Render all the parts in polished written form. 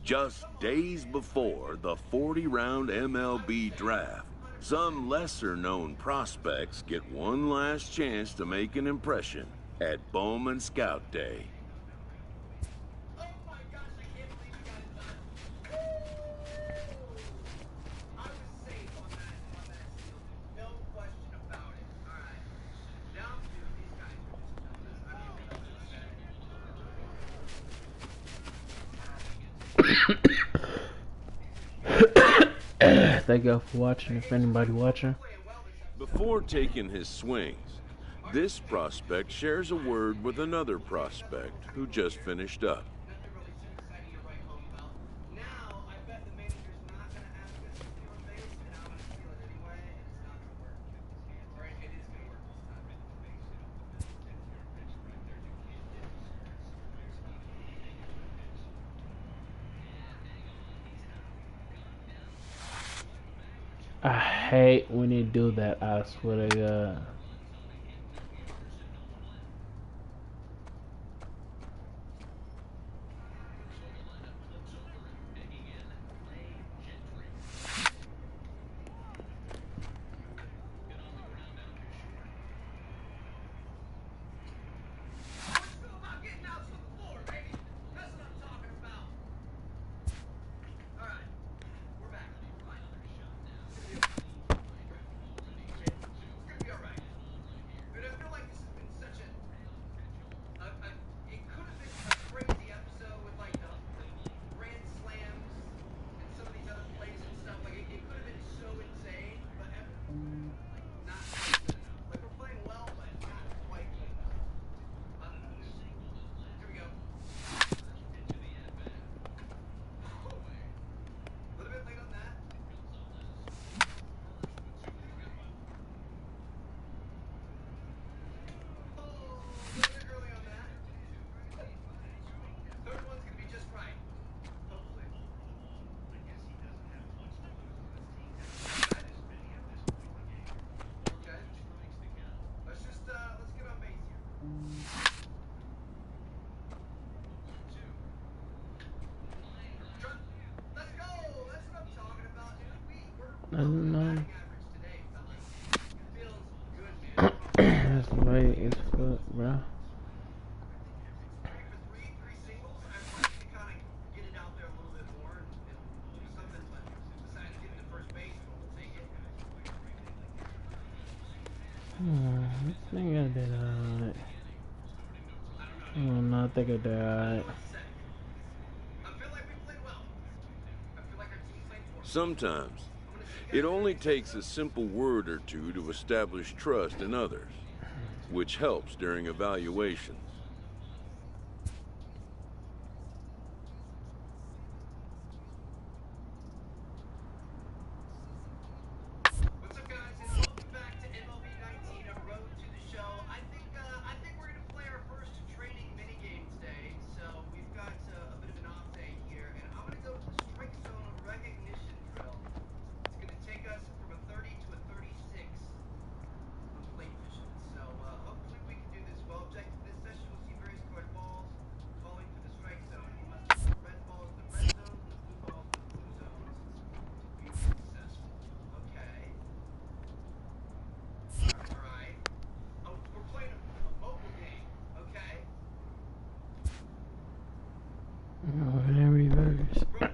Just days before the 40-round MLB draft, some lesser-known prospects get one last chance to make an impression at Bowman Scout Day. Thank y'all for watching, if anybody watching. Before taking his swings, this prospect shares a word with another prospect who just finished up. I hate when they do that, I swear to God. That's late as fuck, bro. I think I did alright. No, I think I did alright. Sometimes, it only takes a simple word or two to establish trust in others, which helps during evaluations. What's up, guys? And welcome back to MLB 19, a road to the show. I think we're going to play our first training minigame today. So we've got a bit of an off day here, and I'm going to go to the strike zone recognition drill. It's going to take us from a 30 to a 36 on plate vision. So hopefully we can do this well. Objective this session will see various colored balls falling to the strike zone. You must hit the red balls in the red zone, the blue balls in the blue zones to be successful. Okay. Alright. Oh, we're playing a mobile game, okay? In reverse. Bro,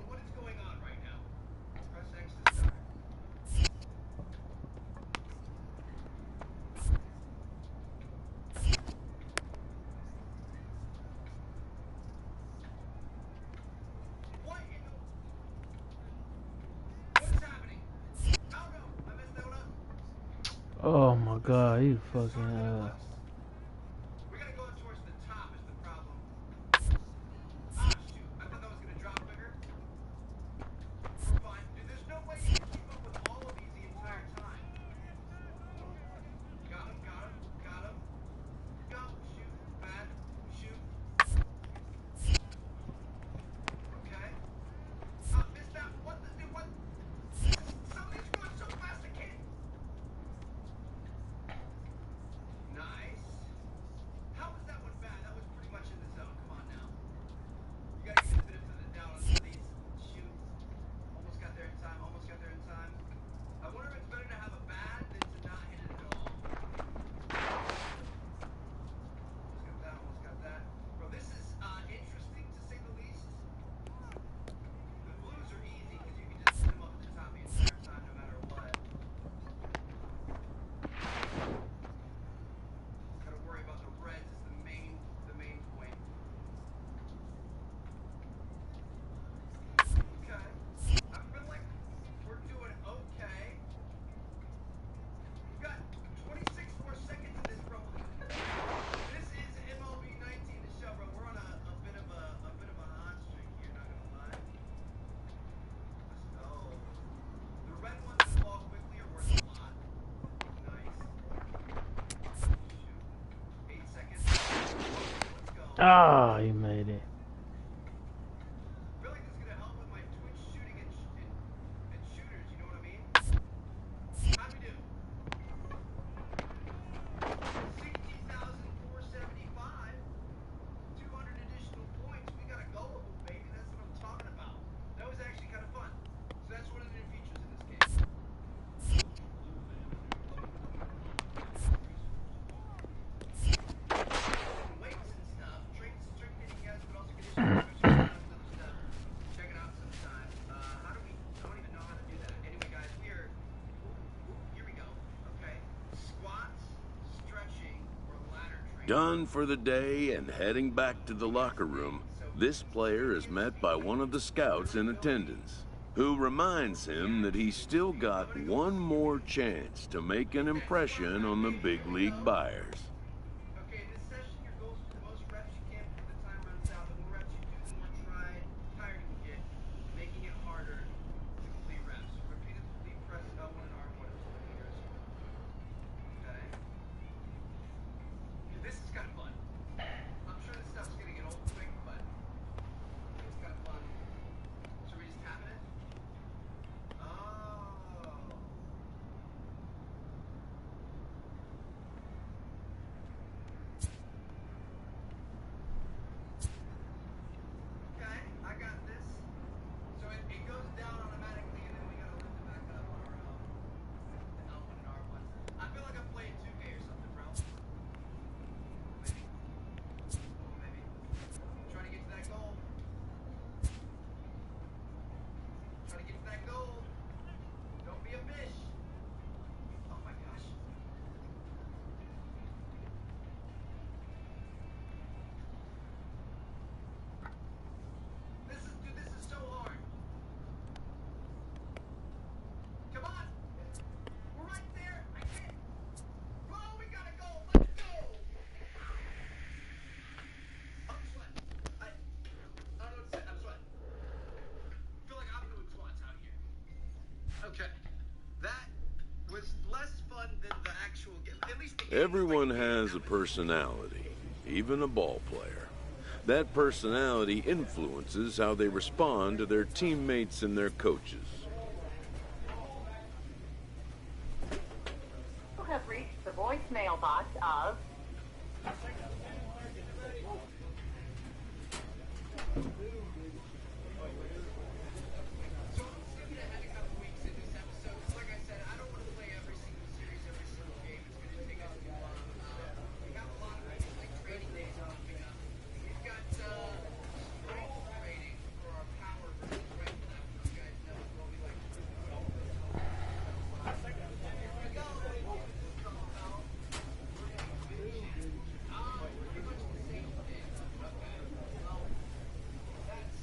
what is going on right now? Press X to start. What is happening? Oh no, I messed that one up. Oh my god, you fucking We gotta go towards the top is the problem. Ah, shoot. I thought that was gonna drop quicker. We're fine. Dude, there's no way you can keep up with all of these the entire time. Got him, got him, got him. Go, shoot, bad, shoot. Okay. Missed that. What the, dude, what? Somebody's going so fast I can't. Nice. Oh, you made it. I feel like this is gonna help with my Twitch shooting and shooters. You know what I mean? How'd we do? 60,475. 200 additional points. We got a goal, baby. That's what I'm talking about. That was actually kind of fun. So that's one of the new features in this game. Weights and stuff. Strength hitting guys, but also conditioning, especially other stuff. Check it out sometime. How do we? I don't even know how to do that. Anyway, guys, we are. Here we go. Okay. Squats, stretching, or ladder training. Done for the day and heading back to the locker room, this player is met by one of the scouts in attendance, who reminds him that he's still got one more chance to make an impression on the big league buyers. Okay, in this session, your goal is to do the most reps you can before the time runs out. The more reps you do, the more tired you get, making it harder to complete reps. Repeatedly press L1 and R1 until the fingers. Okay. This is kind of fun. I'm sure this stuff's gonna get old quick, but it's kind of fun. Should we just tap it? Oh. Okay, I got this. So it goes down automatically, and then we gotta lift it back up on our own. The L1 and R1. I feel like I'm playing 2K or something, bro. Maybe. Oh, maybe. Trying to get to that goal. Trying to get to that goal. Don't be a fish. Oh my gosh. This is so hard. Come on. We're right there. I can't. Oh, we got a goal. Let's go. I'm sweating. I don't know what to say. I'm sweating. I feel like I'm doing squats out here. Okay. That was less fun than the actual game. At least the game was Everyone like has a personality, even a ball player. That personality influences how they respond to their teammates and their coaches. You have reached the voicemail box of So I'm skipping ahead a couple weeks in this episode because, like I said, I don't want to play every single series, every single game. It's going to take us too long. We have a lot of like training days coming up. We've got strength training for our power versus right and left. You guys know what we like to do. Here we go. Pretty much the same thing. Okay. Well, that's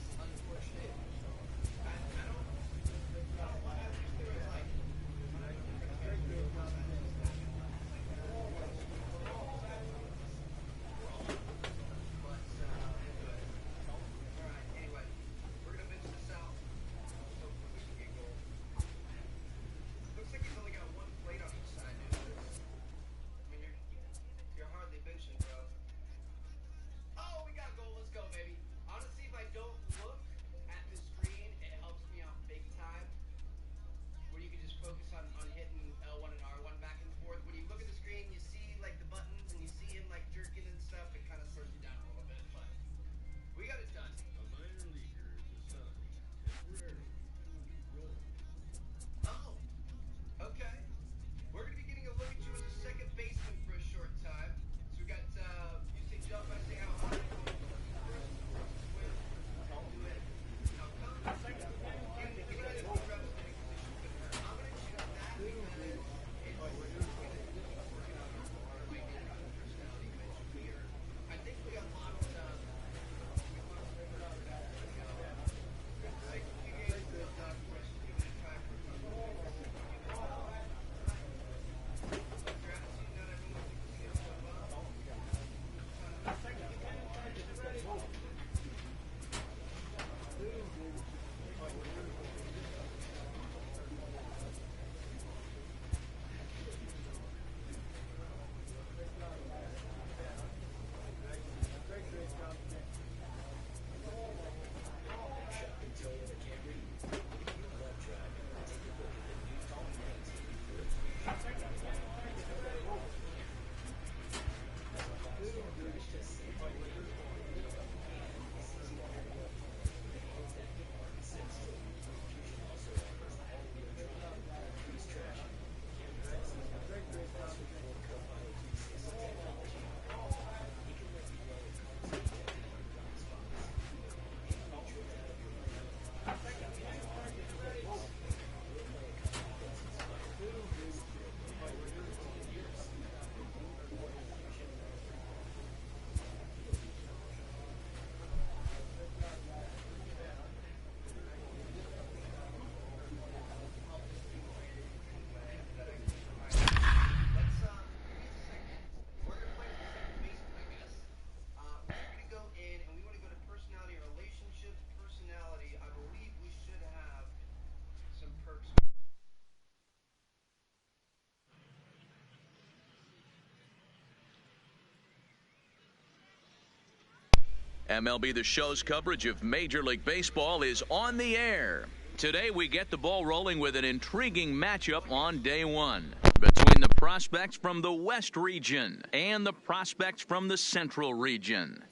MLB The Show's coverage of Major League Baseball is on the air. Today we get the ball rolling with an intriguing matchup on day one between the prospects from the West region and the prospects from the Central region.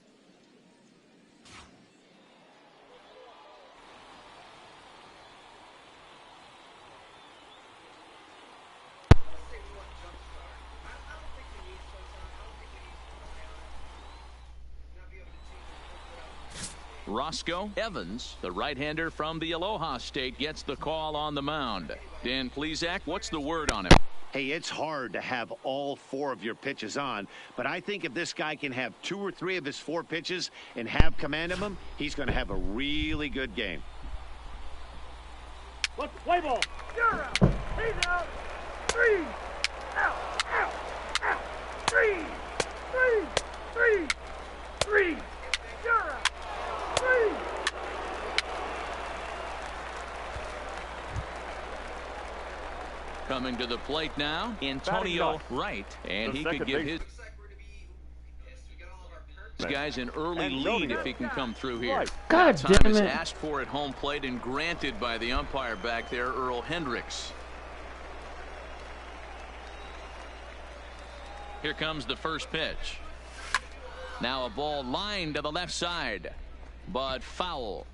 Roscoe Evans, the right-hander from the Aloha State, gets the call on the mound. Dan Plesac, what's the word on him? Hey, it's hard to have all 4 of your pitches on, but I think if this guy can have 2 or 3 of his 4 pitches and have command of them, he's going to have a really good game. Let's play ball. You're out. He's out. 3. Out. Out. Out. 3. 3. 3. 3. You're out. 3. Coming to the plate now, Antonio Wright, and he could give his guys an early lead if he can come through here. God Time damn is it. asked for at home plate and granted by the umpire back there, Earl Hendricks. Here comes the first pitch. Now a ball lined to the left side, but foul.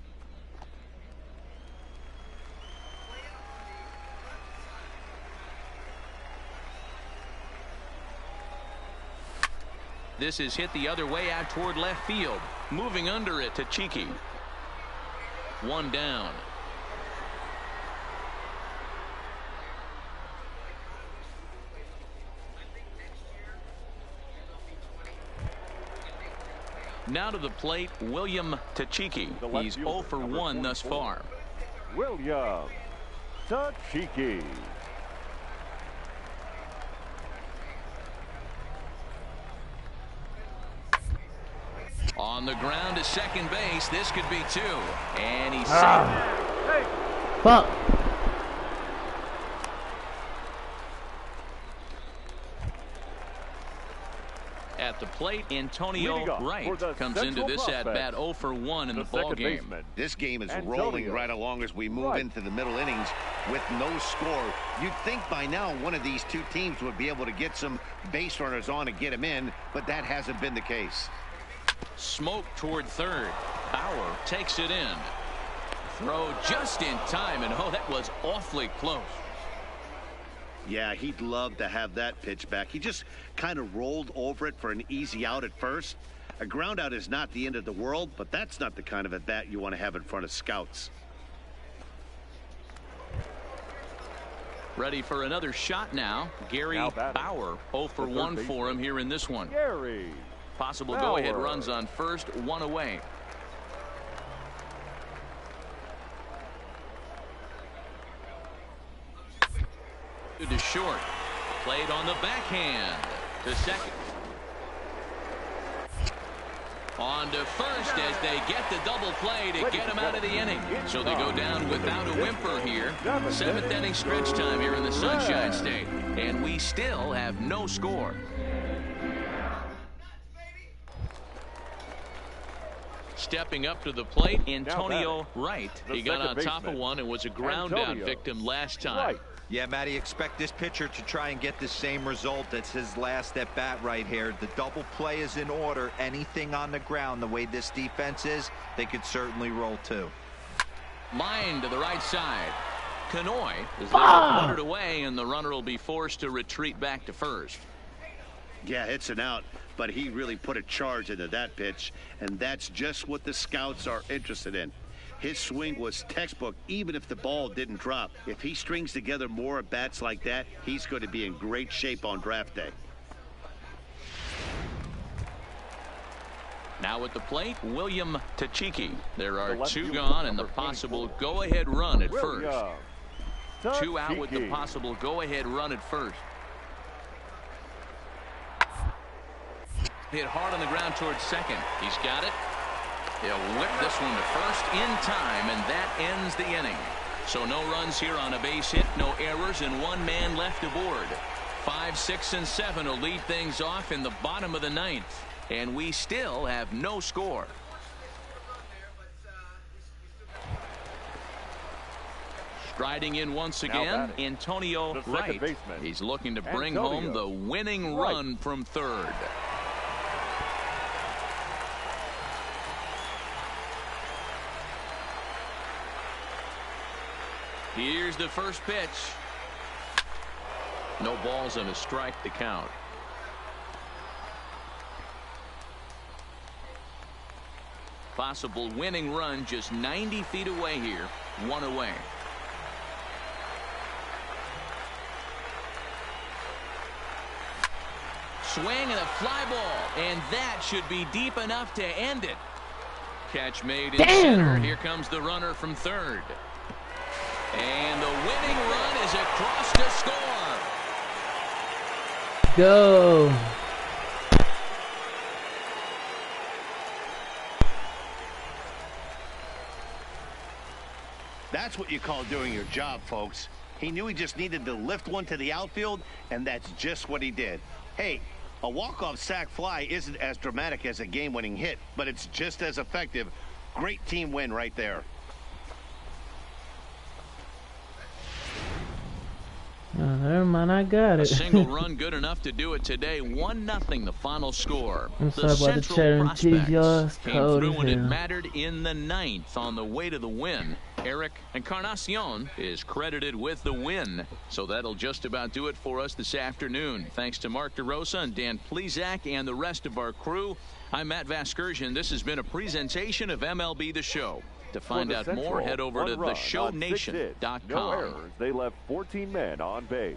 This is hit the other way out toward left field. Moving under it to Cheeky. 1 down. Now to the plate, William Tachiki. He's 0 for 1 thus far. William Tachiki. On the ground to second base. This could be 2. And he's safe. Fuck. At the plate, Antonio Wright comes into this at-bat 0 for 1 in the ball game. This game is rolling right along as we move into the middle innings with no score. You'd think by now one of these 2 teams would be able to get some base runners on and get them in, but that hasn't been the case. Smoke toward third. Bauer takes it in. Throw just in time, and oh, that was awfully close. Yeah, he'd love to have that pitch back. He just kind of rolled over it for an easy out at first. A ground out is not the end of the world, but that's not the kind of at bat you want to have in front of scouts. Ready for another shot now. Gary Bauer 0 for 1 for him here in this one. Gary Possible Bauer. go-ahead runs on first, 1 away. To short. Played on the backhand. To second. On to first as they get the double play to get him out of the inning. So they go down without a whimper here. 7th inning stretch time here in the Sunshine State. And we still have no score. Stepping up to the plate, Antonio Wright. He got on top of one and was a ground out victim last time. Yeah, Matty, expect this pitcher to try and get the same result. That's his last at bat right here. The double play is in order. Anything on the ground, the way this defense is, they could certainly roll 2. Line to the right side. Canoy is there, put it away, and the runner will be forced to retreat back to first. Yeah, it's an out, but he really put a charge into that pitch, and that's just what the scouts are interested in. His swing was textbook, even if the ball didn't drop. If he strings together more at bats like that, he's going to be in great shape on draft day. Now at the plate, William Tachiki. There are 2 gone and the possible go-ahead run at first. 2 out with the possible go-ahead run at first. Hit hard on the ground towards second. He's got it. He'll whip this one to first in time, and that ends the inning. So no runs here on a base hit, no errors, and 1 man left aboard. 5, 6, and 7 will lead things off in the bottom of the 9th. And we still have no score. Striding in once again, Antonio Wright. He's looking to bring home the winning run from third. Here's the first pitch. No balls and a strike to count. Possible winning run just 90 feet away here. One away. Swing and a fly ball. And that should be deep enough to end it. Catch made in center. Here comes the runner from third. And the winning run is across to score. Go. That's what you call doing your job, folks. He knew he just needed to lift one to the outfield, and that's just what he did. Hey, a walk-off sac fly isn't as dramatic as a game-winning hit, but it's just as effective. Great team win right there. Never mind, I got it. A single run good enough to do it today. 1-0 the final score. I'm sorry The about the Central Prospects came through when it hell. mattered in the 9th on the way to the win. Eric Encarnacion is credited with the win. So that'll just about do it for us this afternoon. Thanks to Mark DeRosa and Dan Plesac and the rest of our crew. I'm Matt Vasgersian. This has been a presentation of MLB The Show. To find out more, head over to Show19.com. No errors. They left 14 men on base.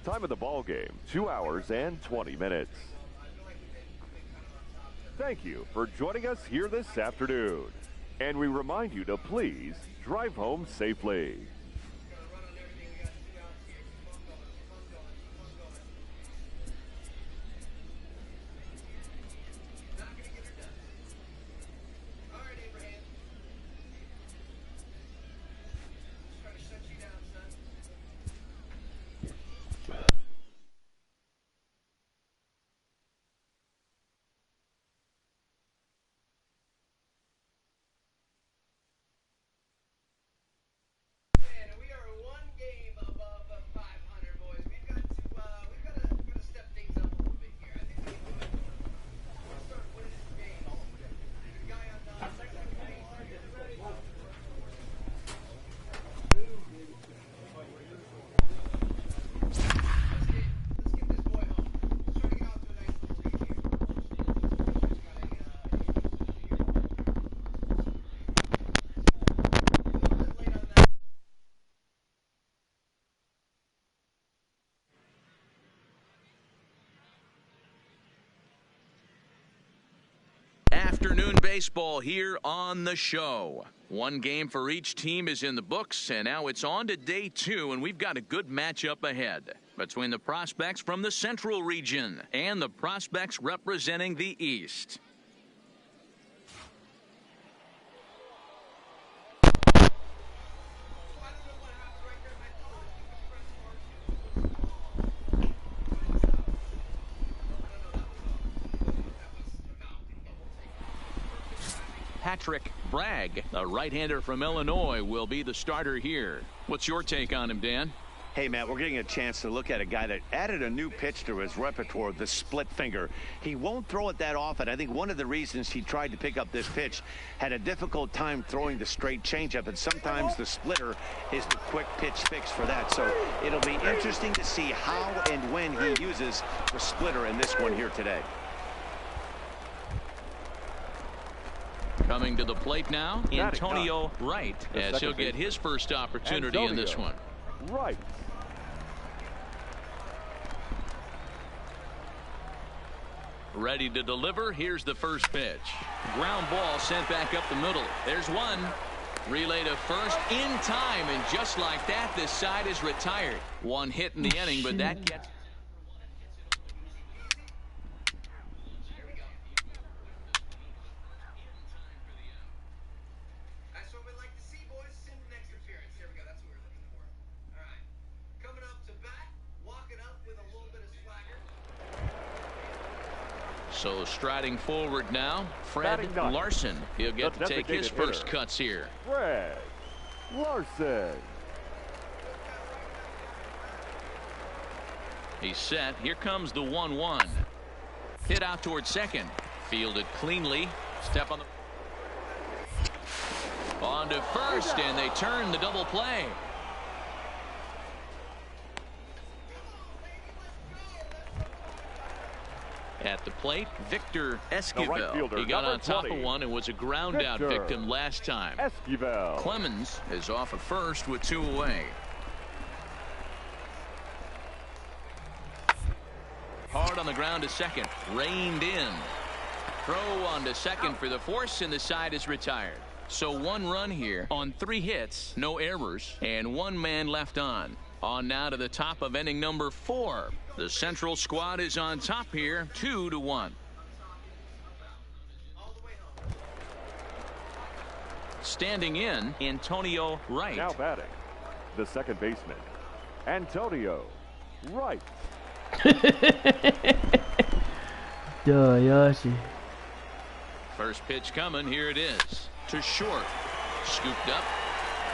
Time of the ball game, 2 hours and 20 minutes. Thank you for joining us here this afternoon. And we remind you to please drive home safely. Afternoon baseball here on the show. One game for each team is in the books, and now it's on to day 2, and we've got a good matchup ahead between the prospects from the Central region and the prospects representing the East. Patrick Bragg, a right-hander from Illinois, will be the starter here. What's your take on him, Dan? Hey, Matt, we're getting a chance to look at a guy that added a new pitch to his repertoire, the split finger. He won't throw it that often. I think one of the reasons he tried to pick up this pitch, had a difficult time throwing the straight changeup, and sometimes the splitter is the quick pitch fix for that. So it'll be interesting to see how and when he uses the splitter in this one here today. Coming to the plate now, Antonio Wright, as he'll get his first opportunity in this one. Right. Ready to deliver. Here's the first pitch. Ground ball sent back up the middle. There's one. Relay to first in time, and just like that, this side is retired. One hit in the inning, but that gets... So striding forward now, Fred Larson. He'll get to take his first cuts here. Fred. Larson. He's set. Here comes the 1-1. Hit out towards second. Fielded cleanly. Step on the... On to first, and they turn the double play. At the plate, Victor Esquivel. Right, he got on top 20. of one and was a ground out victim last time. Esquivel. Clemens is off at first with 2 away. Hard on the ground to second. Reined in. Throw on to second for the force, and the side is retired. So 1 run here on 3 hits, no errors, and 1 man left on. On now to the top of inning number 4. The Central squad is on top here, 2-1. Standing in, Antonio Wright. Now batting, the second baseman, Antonio Wright. Duh, Yoshi. First pitch coming. Here it is. To short. Scooped up.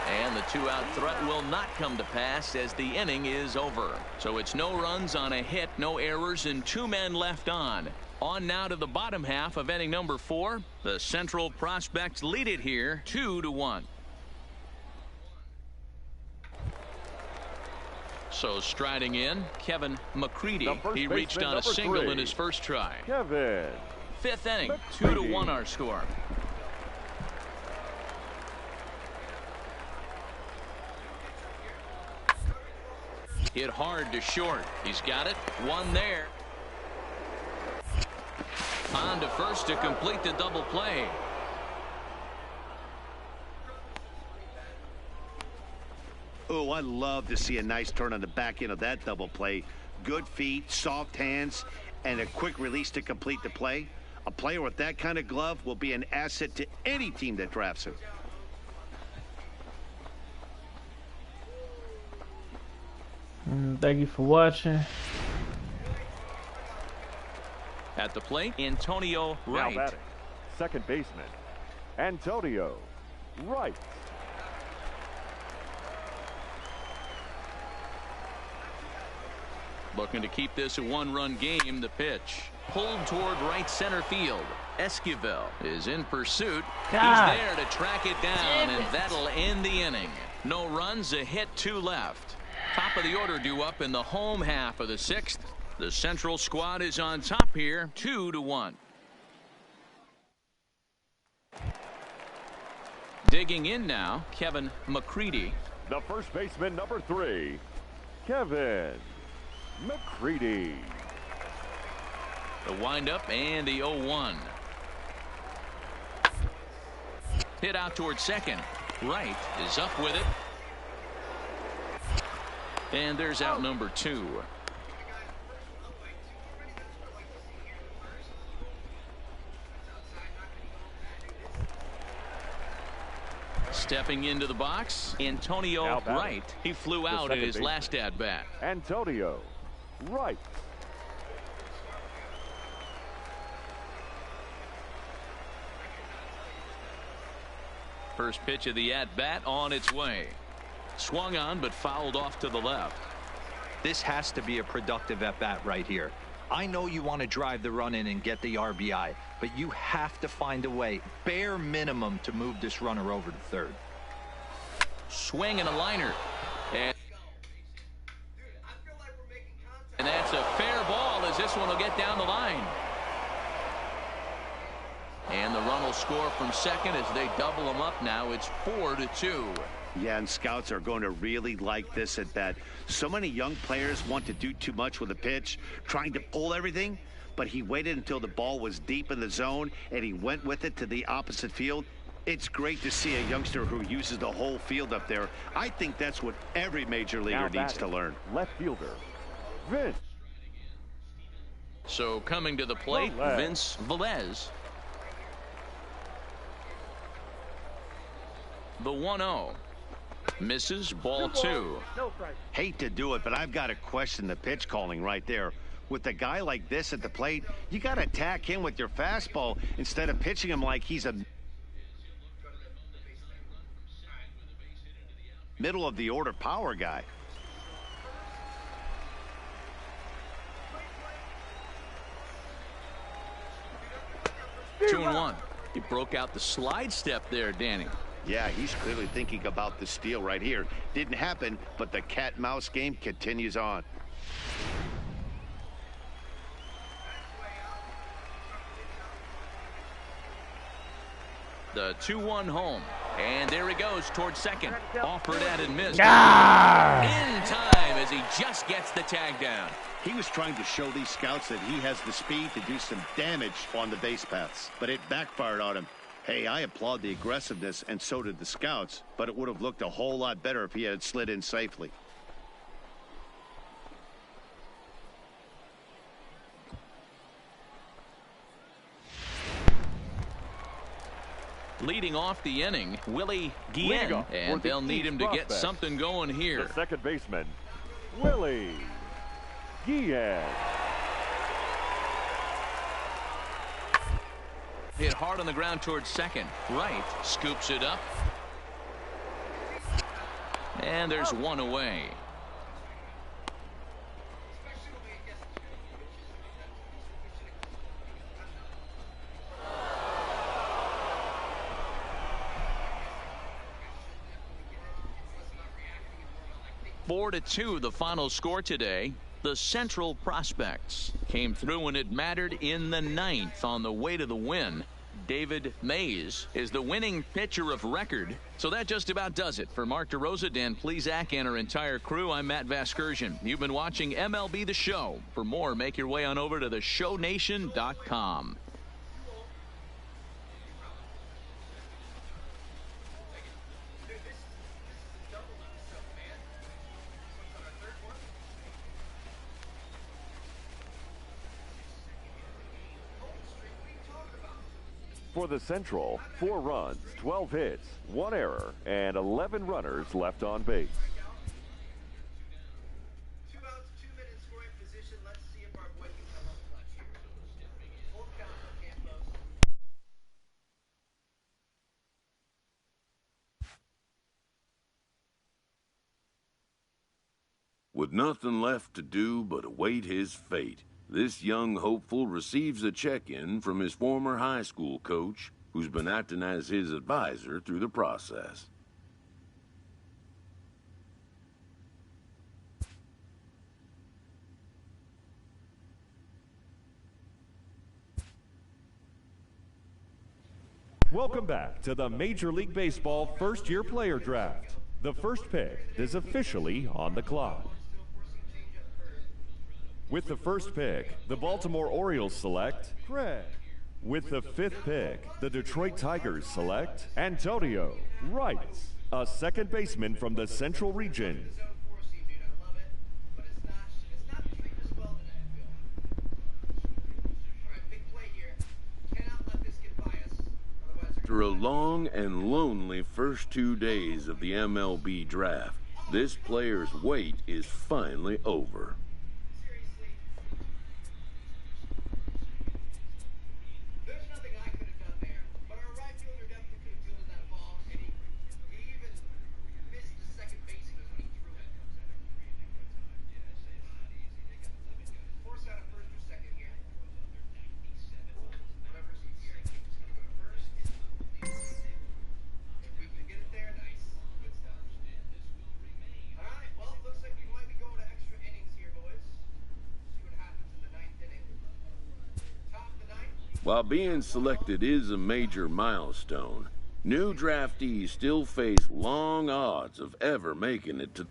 And the 2-out threat will not come to pass as the inning is over. So it's no runs on a hit, no errors, and 2 men left on. On now to the bottom half of inning number 4. The Central prospects lead it here 2-1. So striding in, Kevin McCready. He reached on a single in his first try. Kevin. 5th inning, McCready. 2-1 our score. Hit hard to short. He's got it. 1 there. On to first to complete the double play. Oh, I love to see a nice turn on the back end of that double play. Good feet, soft hands, and a quick release to complete the play. A player with that kind of glove will be an asset to any team that drafts him. Thank you for watching. At the plate, Antonio Wright. Now batting, second baseman, Antonio Wright. Looking to keep this a 1-run game. The pitch pulled toward right center field. Esquivel is in pursuit. God. He's there to track it down, and that'll end the inning. No runs, a hit, 2 left. Top of the order due up in the home half of the 6th. The Central squad is on top here, 2-1. Digging in now, Kevin McCready. The first baseman, number 3, Kevin McCready. The windup and the 0-1. Hit out towards second. Wright is up with it. And there's out number 2. Stepping into the box, Antonio Wright. He flew out at his last at bat. Antonio Wright. First pitch of the at bat on its way. Swung on but fouled off to the left. This has to be a productive at bat right here. I know you want to drive the run in and get the RBI, but you have to find a way, bare minimum, to move this runner over to third. Swing and a liner. And that's a fair ball as this one will get down the line. And the run will score from second as they double them up now. It's 4-2. Yeah, and scouts are going to really like this at bat. So many young players want to do too much with a pitch, trying to pull everything, but he waited until the ball was deep in the zone, and he went with it to the opposite field. It's great to see a youngster who uses the whole field up there. I think that's what every major leaguer needs to learn. Left fielder, Vince. So coming to the plate, Vince Velez. The 1-0. Misses, ball 2. Hate to do it, but I've got to question the pitch calling right there. With a guy like this at the plate, you got to attack him with your fastball instead of pitching him like he's a... Middle of the order power guy. Two and one. He broke out the slide step there, Danny. Yeah, he's clearly thinking about the steal right here. Didn't happen, but the cat-mouse game continues on. The 2-1 home. And there he goes towards second. Offered at and missed. In time as he just gets the tag down. He was trying to show these scouts that he has the speed to do some damage on the base paths, but it backfired on him. Hey, I applaud the aggressiveness, and so did the scouts, but it would have looked a whole lot better if he had slid in safely. Leading off the inning, Willie Guillen, and they'll need him to get something going here. The second baseman, Willie Guillen. Hit hard on the ground towards second. Right scoops it up. And there's one away. Four to 2, the final score today. The Central Prospects came through when it mattered in the 9th on the way to the win. David Mays is the winning pitcher of record. So that just about does it. For Mark DeRosa, Dan Plesac, and our entire crew, I'm Matt Vasgersian. You've been watching MLB The Show. For more, make your way on over to the Show19.com. For the Central, 4 runs, 12 hits, 1 error, and 11 runners left on base. 2 outs, 2 men in scoring position. Let's see if our boy can come up clutch here. Full count for Campos. With nothing left to do but await his fate, this young hopeful receives a check-in from his former high school coach, who's been acting as his advisor through the process. Welcome back to the Major League Baseball first-year player draft. The first pick is officially on the clock. With the first pick, the Baltimore Orioles select Craig. With the 5th pick, the Detroit Tigers select Antonio Wright, a second baseman from the Central Region. After a long and lonely first 2 days of the MLB draft, this player's wait is finally over. While being selected is a major milestone, new draftees still face long odds of ever making it to...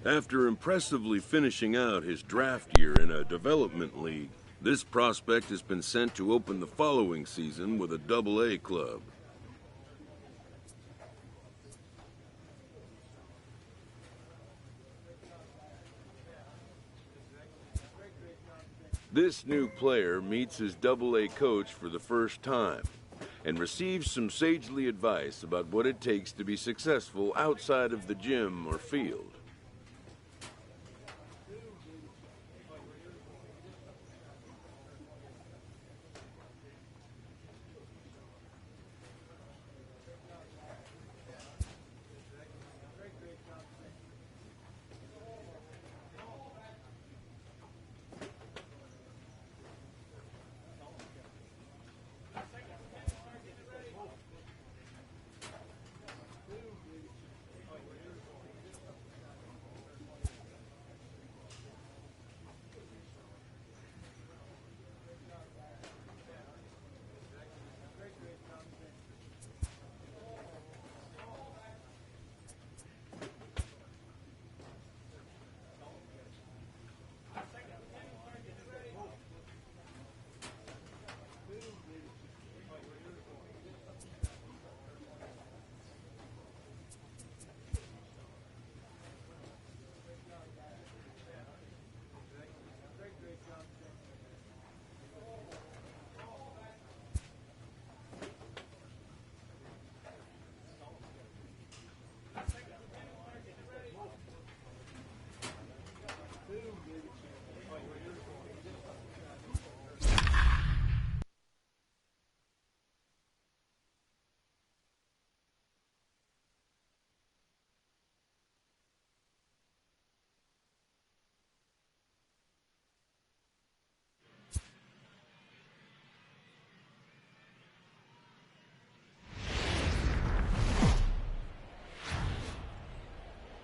After impressively finishing out his draft year in a development league, this prospect has been sent to open the following season with a Double-A club. This new player meets his Double-A coach for the first time and receives some sagely advice about what it takes to be successful outside of the gym or field.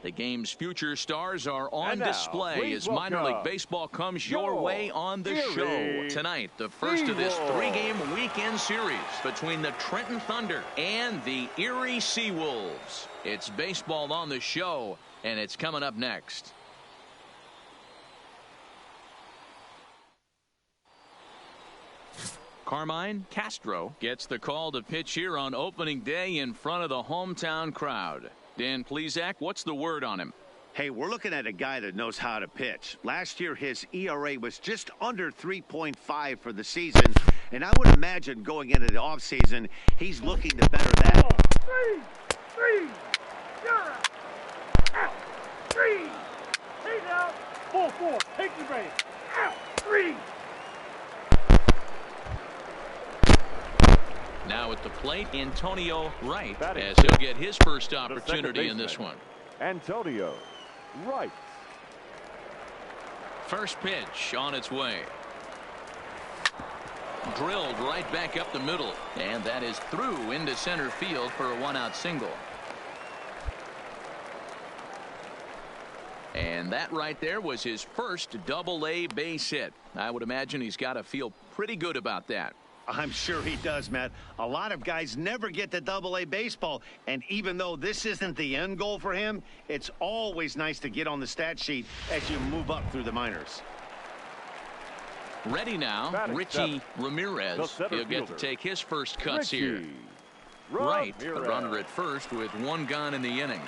The game's future stars are on And now, display please as minor league welcome baseball comes your way on the show. Tonight, the first of this three-game weekend series between the Trenton Thunder and the Erie Seawolves. It's baseball on the show, and it's coming up next. Carmine Castro gets the call to pitch here on opening day in front of the hometown crowd. Dan Plesac, what's the word on him? Hey, we're looking at a guy that knows how to pitch. Last year, his ERA was just under 3.5 for the season, and I would imagine going into the offseason, he's looking to better that. 3, 0, out, 3, he's out, 4, take the base, out, 3. Now at the plate, Antonio Wright, Batting as he'll get his first opportunity in this one. Antonio Wright. First pitch on its way. Drilled right back up the middle, and that is through into center field for a one-out single. And that right there was his first Double-A base hit. I would imagine he's got to feel pretty good about that. I'm sure he does, Matt. A lot of guys never get to Double-A baseball, and even though this isn't the end goal for him, it's always nice to get on the stat sheet as you move up through the minors. Ready now, Batting Richie seven, Ramirez. He'll get to take his first cuts here. Richie Wright, the Ramirez. runner at first with one gone in the inning.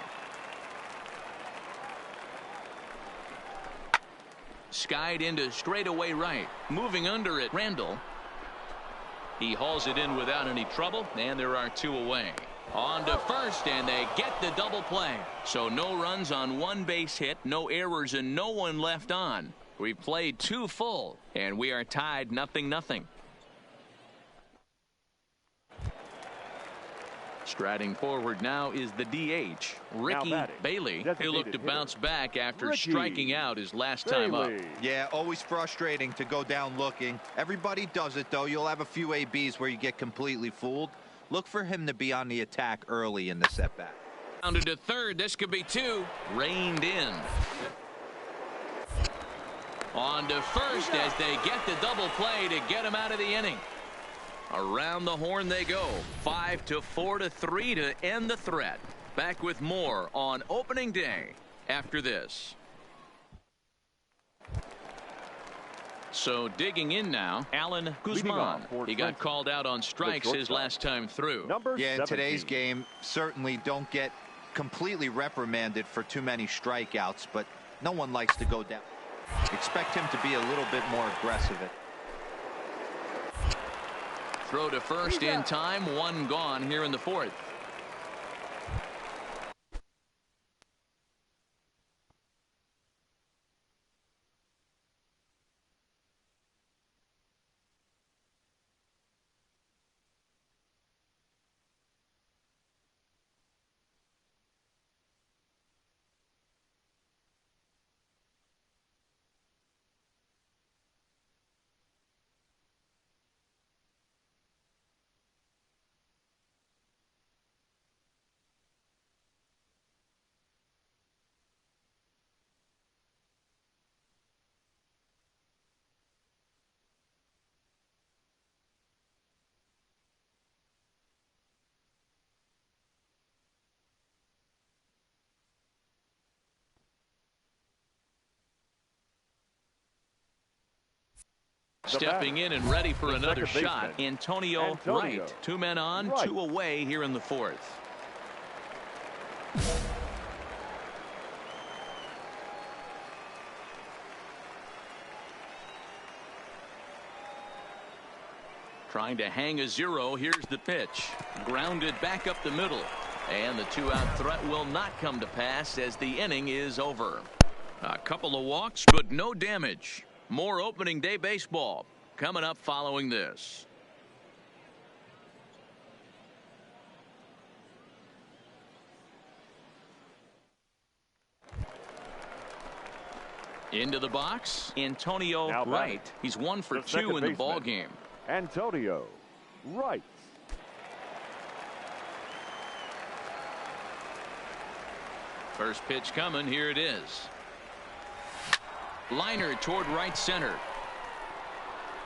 Skied into straightaway right. Moving under it, Randall. He hauls it in without any trouble, and there are two away. On to first, and they get the double play. So no runs on one base hit, no errors, and no one left on. We've played two full, and we are tied 0-0. Striding forward now is the DH, Ricky batting, Bailey. He'll look to designated bounce back after Ricky striking out his last time up. Bailey. Yeah, always frustrating to go down looking. Everybody does it, though. You'll have a few ABs where you get completely fooled. Look for him to be on the attack early in the setback. Rounded to third. This could be two. Reined in. On to first as they get the double play to get him out of the inning. Around the horn they go. 5-4-3 to end the threat. Back with more on opening day after this. So digging in now, Alan Guzman. He got called out on strikes his last time through. Yeah, in today's game, certainly don't get completely reprimanded for too many strikeouts, but no one likes to go down. Expect him to be a little bit more aggressive. Throw to first in time, one gone here in the fourth. Stepping in and ready for another shot, Antonio Wright. 2 men on, 2 away here in the fourth. Trying to hang a 0. Here's the pitch. Grounded back up the middle. And the 2-out threat will not come to pass as the inning is over. A couple of walks, but no damage. More opening day baseball coming up following this. Into the box, Antonio Wright. He's 1 for 2 in the ball game. Antonio Wright. First pitch coming. Here it is. Liner toward right center.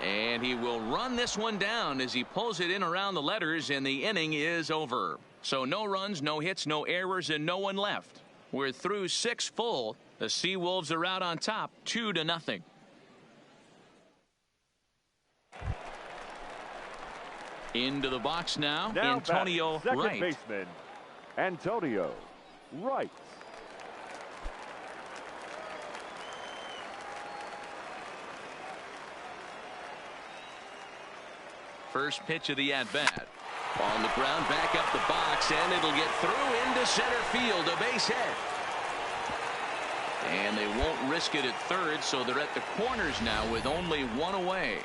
And he will run this one down as he pulls it in around the letters, and the inning is over. So no runs, no hits, no errors, and no one left. We're through 6 full. The Seawolves are out on top 2-0. Into the box now Antonio Wright. Second baseman, Antonio Wright. First pitch of the at-bat. On the ground, back up the box, and it'll get through into center field, a base hit. And they won't risk it at third, so they're at the corners now with only 1 away.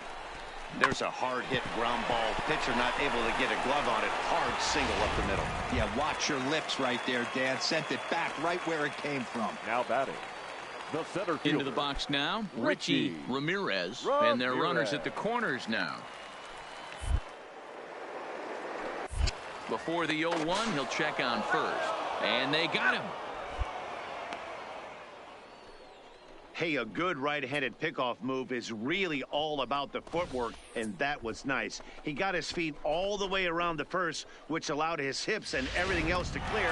There's a hard hit ground ball. Pitcher not able to get a glove on it. Hard single up the middle. Yeah, watch your lips right there, Dan. Sent it back right where it came from. Now batting, the center fielder. Into the box now, Richie Ramirez. And their runners at the corners now. Before the 0-1, he'll check on first. And they got him. Hey, a good right-handed pickoff move is really all about the footwork, and that was nice. He got his feet all the way around the first, which allowed his hips and everything else to clear.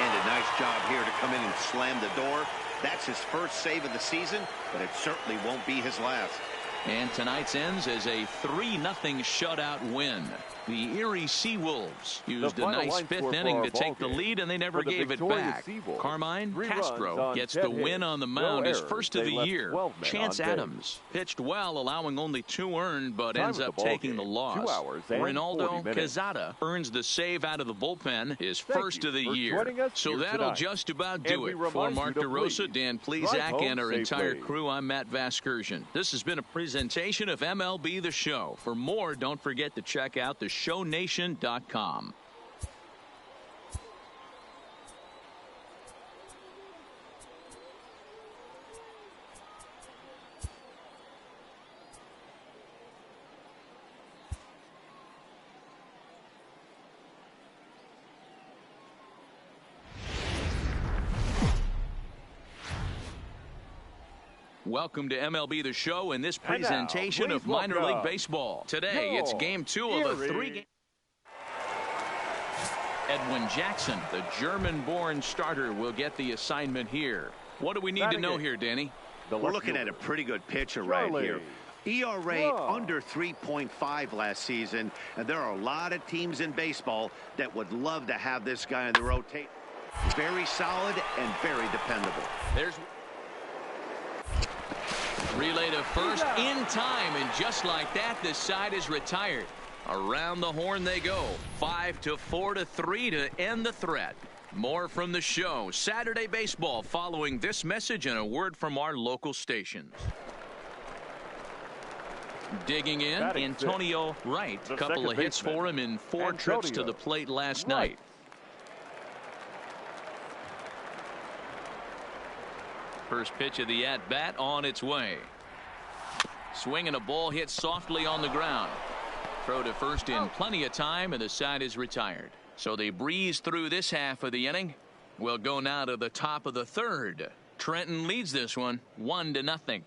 And a nice job here to come in and slam the door. That's his first save of the season, but it certainly won't be his last. And tonight's ends as a 3-0 shutout win. The Erie Seawolves used a nice 5th inning to take the lead, and they never gave it back. Carmine Castro gets the win on the mound, his first of the year. Chance Adams pitched well, allowing only 2 earned, but ends up taking the loss. Ronaldo Quezada earns the save out of the bullpen, his first of the year. So that'll just about do it. For Mark DeRosa, Dan Plezak, and our entire crew, I'm Matt Vasgersian. This has been a presentation of MLB The Show. For more, don't forget to check out the Show19.com. Welcome to MLB The Show and this presentation of minor league baseball. Today, it's game 2 of a 3-game. Edwin Jackson, the German-born starter, will get the assignment here. What do we need to know here, Danny? We're looking at a pretty good pitcher right here. ERA under 3.5 last season, and there are a lot of teams in baseball that would love to have this guy in the rotation. Very solid and very dependable. There's relay to first in time, and just like that, this side is retired. Around the horn they go. 5-4-3 to end the threat. More from the show. Saturday Baseball following this message and a word from our local stations. Digging in, Antonio Wright. A couple of hits for him in 4 trips to the plate last night. First pitch of the at-bat on its way. Swinging a ball hit softly on the ground. Throw to first in plenty of time, and the side is retired. So they breeze through this half of the inning. We'll go now to the top of the third. Trenton leads this one 1-0.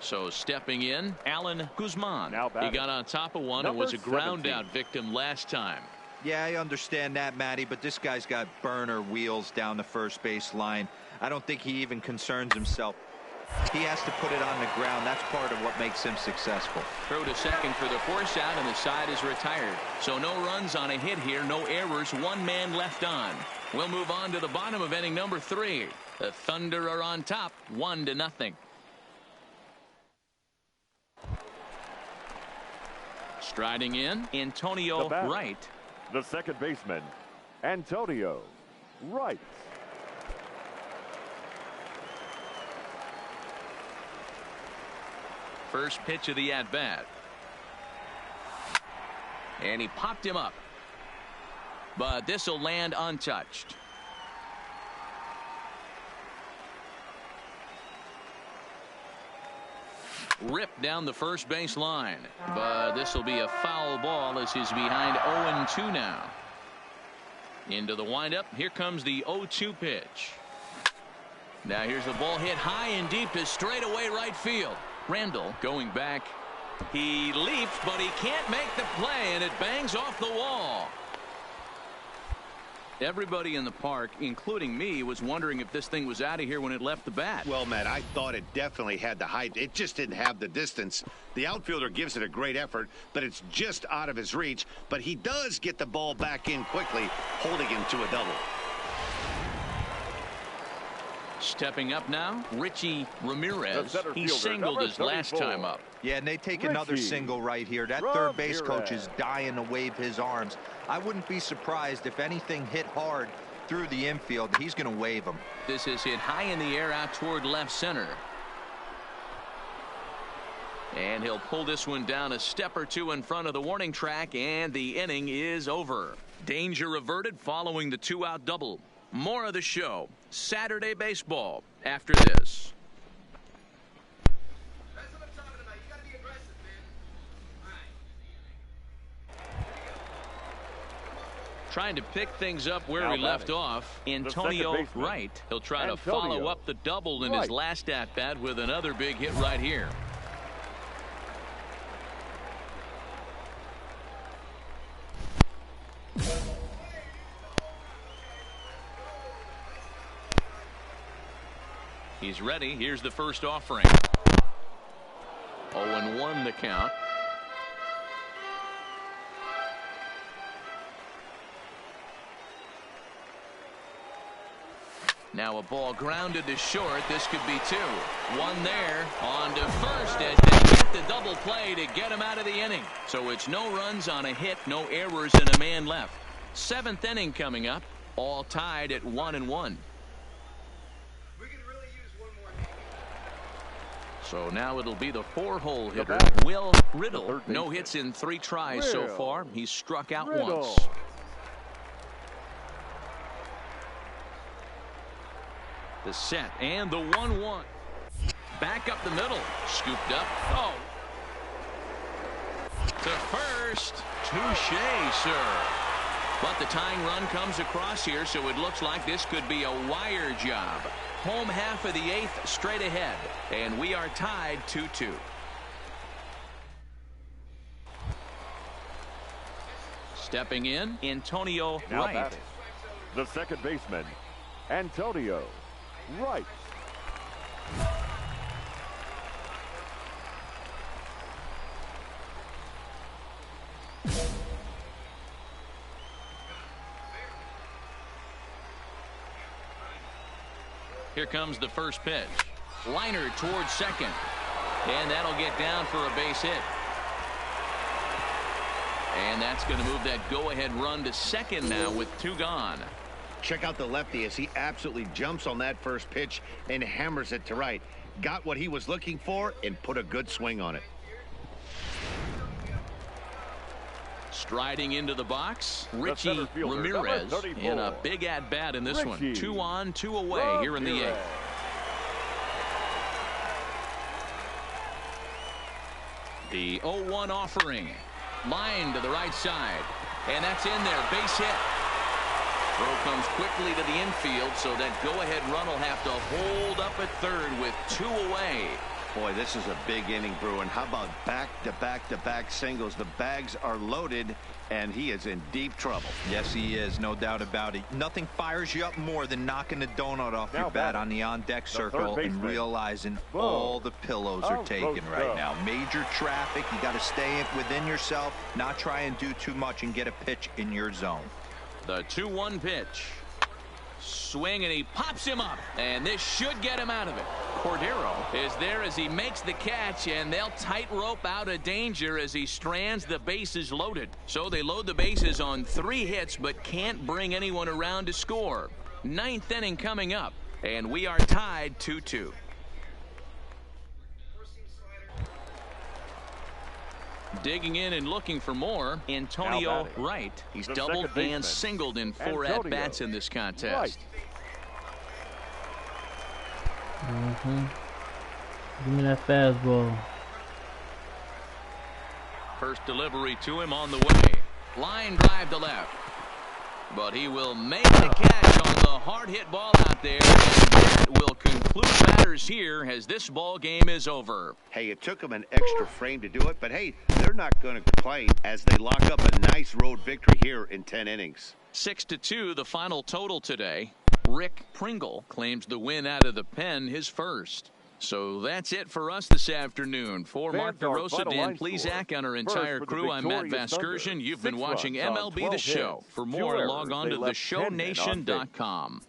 So stepping in, Alan Guzman. He got on top of one and was a ground out victim last time. Yeah, I understand that, Matty, but this guy's got burner wheels down the first base line. I don't think he even concerns himself. He has to put it on the ground. That's part of what makes him successful. Throw to second for the force out, and the side is retired. So no runs on a hit here, no errors, 1 man left on. We'll move on to the bottom of inning number 3. The Thunder are on top, 1-0. Striding in, Antonio Wright. The second baseman, Antonio Wright. First pitch of the at-bat. And he popped him up. But this will land untouched. Ripped down the first base line. But this will be a foul ball as he's behind 0-2 now. Into the windup. Here comes the 0-2 pitch. Now here's the ball hit high and deep to straightaway right field. Randall going back. He leaps, but he can't make the play, and it bangs off the wall. Everybody in the park, including me, was wondering if this thing was out of here when it left the bat. Well, Matt, I thought it definitely had the height. It just didn't have the distance. The outfielder gives it a great effort, but it's just out of his reach. But he does get the ball back in quickly, holding him to a double. Stepping up now, Richie Ramirez. He singled his last time up. Yeah, and they take another single right here. That third base coach is dying to wave his arms. I wouldn't be surprised if anything hit hard through the infield. He's going to wave them. This is hit high in the air out toward left center. And he'll pull this one down a step or two in front of the warning track, and the inning is over. Danger averted following the 2-out double. More of the show, Saturday Baseball, after this. That's what I'm talking about. You gotta be aggressive, man. All right. Trying to pick things up where we left off, Antonio Wright. He'll try to follow up the double in his last at-bat with another big hit right here. He's ready. Here's the first offering. 0-1 the count. Now a ball grounded to short. This could be 2. 1 there. On to first as they get the double play to get him out of the inning. So it's no runs on a hit, no errors, and a man left. 7th inning coming up. All tied at 1-1. So now it'll be the 4-hole hitter, Will Riddle. No hits in 3 tries so far. He's struck out once. The set and the 1-1. Back up the middle. Scooped up. Oh. To first. Touché, sir. But the tying run comes across here, so it looks like this could be a wire job. Home half of the 8th straight ahead, and we are tied 2-2. Stepping in, Antonio Wright. The second baseman, Antonio Wright. Here comes the first pitch. Liner towards second. And that'll get down for a base hit. And that's going to move that go-ahead run to second now with 2 gone. Check out the lefty as he absolutely jumps on that first pitch and hammers it to right. Got what he was looking for and put a good swing on it. Striding into the box, Richie Ramirez, in a big at-bat in this one. 2 on, 2 away here in the 8th. The 0-1 offering. Line to the right side. And that's in there. Base hit. Throw comes quickly to the infield, so that go-ahead run will have to hold up at third with 2 away. Boy, this is a big inning, Bruin. How about back-to-back-to-back singles? The bags are loaded, and he is in deep trouble. Yes, he is. No doubt about it. Nothing fires you up more than knocking the donut off your bat on the on-deck circle and realizing all the pillows are taken right now. Major traffic. You got to stay within yourself, not try and do too much and get a pitch in your zone. The 2-1 pitch. Swing, and he pops him up, and this should get him out of it. Cordero is there as he makes the catch, and they'll tightrope out of danger as he strands the bases loaded. So they load the bases on 3 hits but can't bring anyone around to score. 9th inning coming up, and we are tied 2-2. Digging in and looking for more, Antonio Wright. He's doubled and singled in 4 at-bats in this contest. Give me that fastball. First delivery to him on the way. Line drive to left. But he will make the catch on the hard hit ball out there. And that will conclude matters here as this ball game is over. Hey, it took them an extra frame to do it, but hey, they're not going to complain as they lock up a nice road victory here in 10 innings. 6-2 the final total today. Rick Pringle claims the win out of the pen, his first. So that's it for us this afternoon. For Mark DeRosa, Dan Plesac, and our entire crew, I'm Matt Vasgersian. You've been watching MLB The Show. For more, log on to theshownation.com.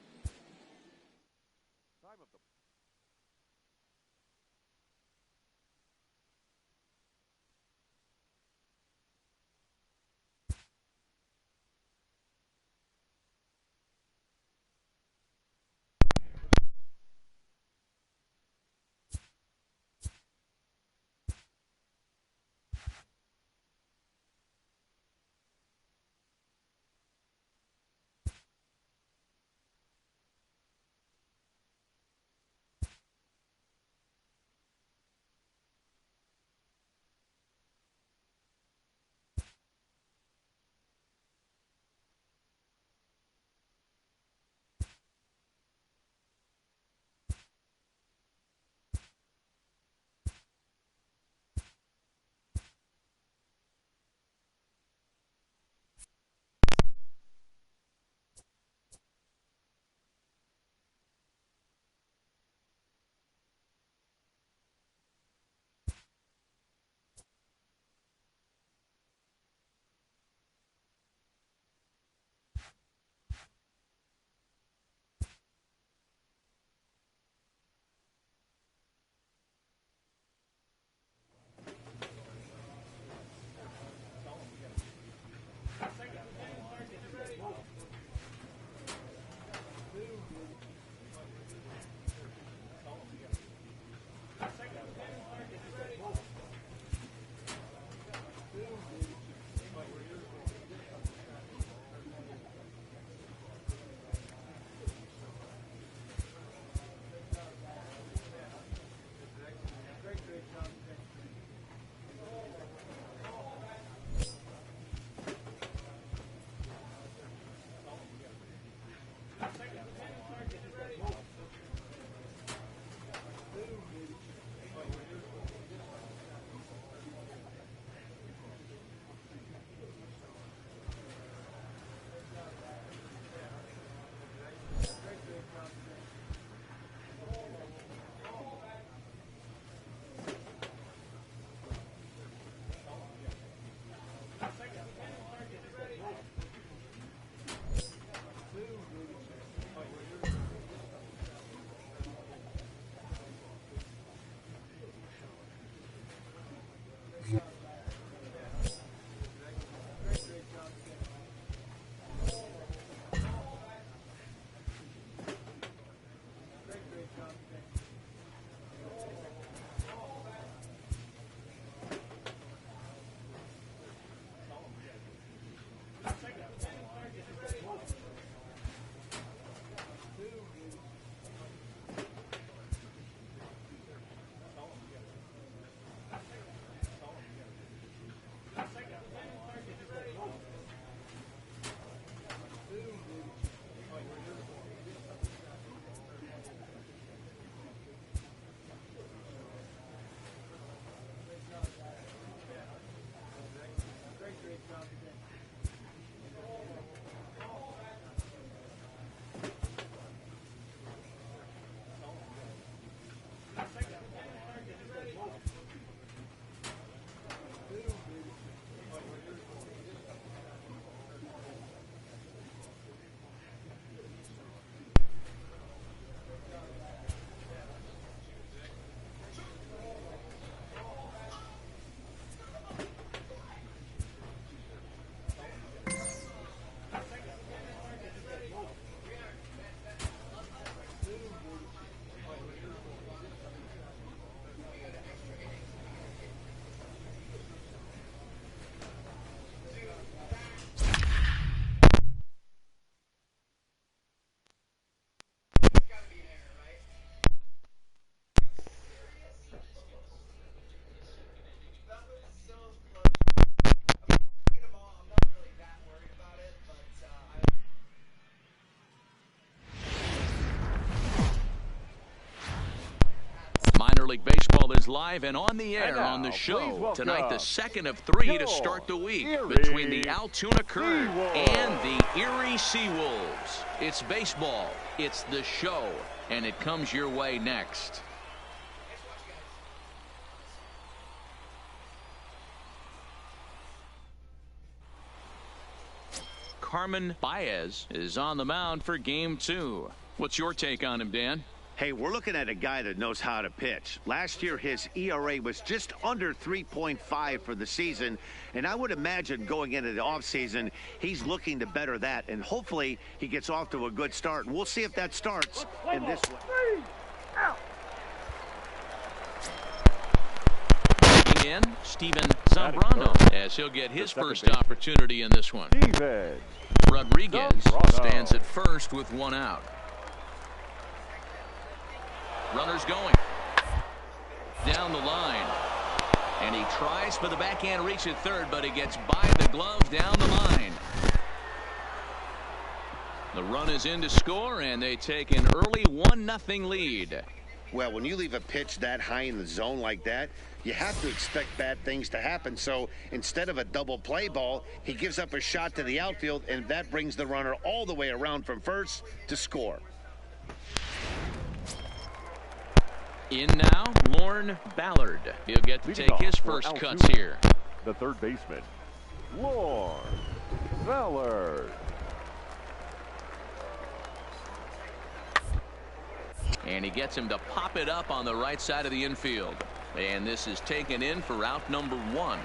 League Baseball is live and on the air And now, on the please show. welcome Tonight, the second of three to your start the week Erie between the Altoona Curve Seawolves. and the Erie Seawolves. It's baseball, it's the show, and it comes your way next. Carmen Baez is on the mound for game 2. What's your take on him, Dan? Hey, we're looking at a guy that knows how to pitch. Last year, his ERA was just under 3.5 for the season, and I would imagine going into the offseason, he's looking to better that, and hopefully he gets off to a good start. And we'll see if that starts in this way. Out. Bringing in Steven Zambrano as he'll get his first opportunity in this one. Steven Rodriguez Zambrano stands at first with one out. Runners going down the line, and he tries for the backhand reach at third, but he gets by the glove down the line. The run is in to score, and they take an early 1-0 lead. Well, when you leave a pitch that high in the zone like that, you have to expect bad things to happen. So instead of a double play ball, he gives up a shot to the outfield, and that brings the runner all the way around from first to score. In now, Lorne Ballard. He'll get to Leading take his off for first Altoona, cuts here. The third baseman, Lorne Ballard. And he gets him to pop it up on the right side of the infield. And this is taken in for out number 1.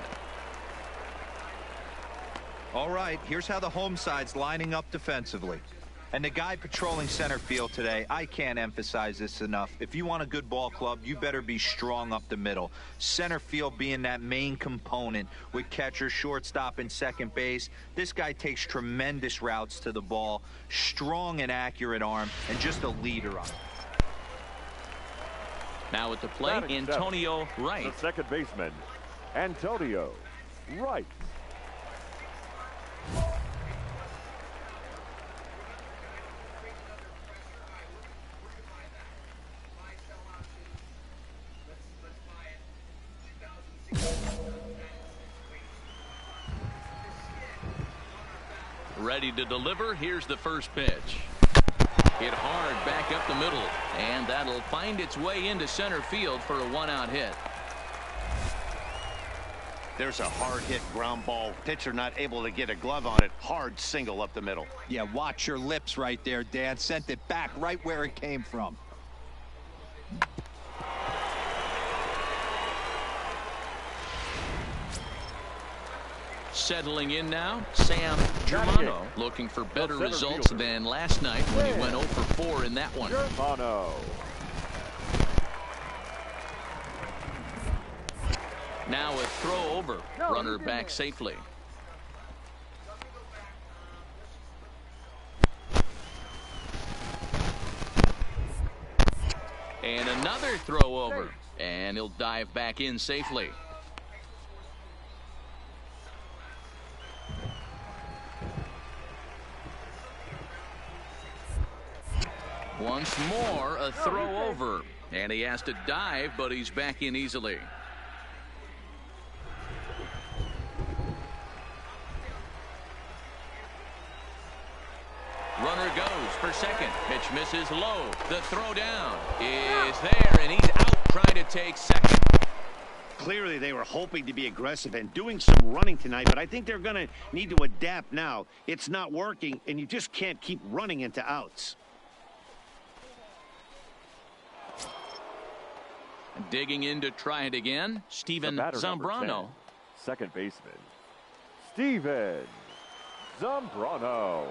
All right, here's how the home side's lining up defensively. And the guy patrolling center field today, I can't emphasize this enough. If you want a good ball club, you better be strong up the middle. Center field being that main component with catcher, shortstop, and second base. This guy takes tremendous routes to the ball, strong and accurate arm, and just a leader on it. Now at the plate, Batting Antonio seventh, Wright. The second baseman, Antonio Wright. Ready to deliver. Here's the first pitch. Hit hard back up the middle, and that'll find its way into center field for a 1-out hit. There's a hard hit ground ball. Pitcher not able to get a glove on it. Hard single up the middle. Yeah, watch your lips right there, Dan. Sent it back right where it came from. Settling in now, Sam Germano, looking for better results than last night when he went 0 for 4 in that one. Germano. Now a throw over, runner back safely. And another throw over, and he'll dive back in safely. Once more, a throw over, and he has to dive, but he's back in easily. Runner goes for second. Pitch misses low. The throw down is there, and he's out trying to take second. Clearly, they were hoping to be aggressive and doing some running tonight, but I think they're going to need to adapt now. It's not working, and you just can't keep running into outs. Digging in to try it again, Steven Zambrano. 10, second baseman, Steven Zambrano.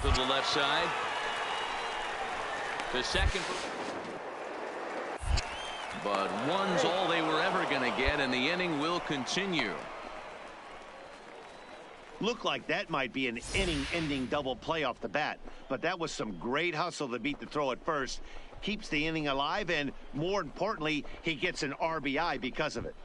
To the left side. To second. But one's all they were ever going to get, and the inning will continue. Looked like that might be an inning-ending double play off the bat, but that was some great hustle to beat the throw at first. Keeps the inning alive, and more importantly, he gets an RBI because of it.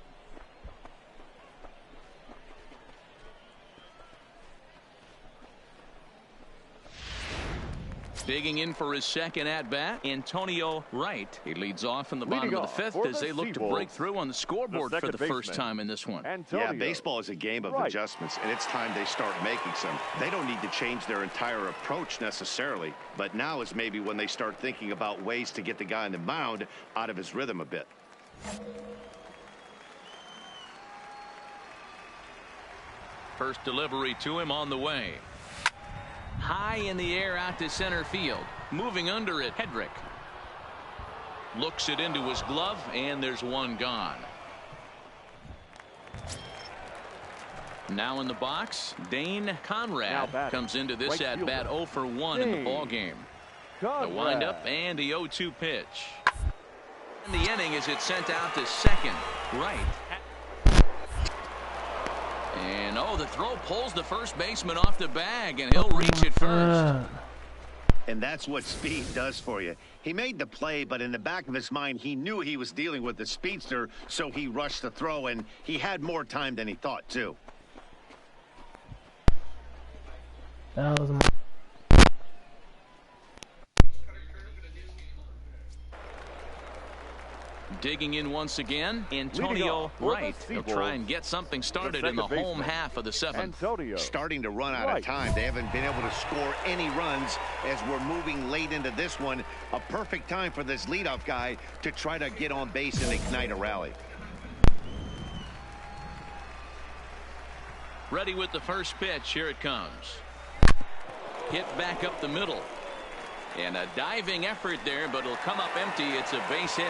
Digging in for his second at-bat, Antonio Wright. He leads off in the bottom of the fifth as they look to break through on the scoreboard for the first time in this one. Yeah, baseball is a game of adjustments, and it's time they start making some. They don't need to change their entire approach necessarily, but now is maybe when they start thinking about ways to get the guy on the mound out of his rhythm a bit. First delivery to him on the way. High in the air out to center field. Moving under it, Hedrick. Looks it into his glove, and there's one gone. Now in the box, Dane Conrad comes into this at-bat 0 for 1 in the ballgame. The windup and the 0-2 pitch. And the inning as it's sent out to second. Right. And the throw pulls the first baseman off the bag, and he'll reach it first. And that's what speed does for you. He made the play, but in the back of his mind, he knew he was dealing with the speedster, so he rushed the throw, and he had more time than he thought, too. That was my... Digging in once again, Antonio Wright. He'll try and get something started in the home half of the seventh. Starting to run out of time. They haven't been able to score any runs as we're moving late into this one. A perfect time for this leadoff guy to try to get on base and ignite a rally. Ready with the first pitch. Here it comes. Hit back up the middle. And a diving effort there, but it'll come up empty. It's a base hit.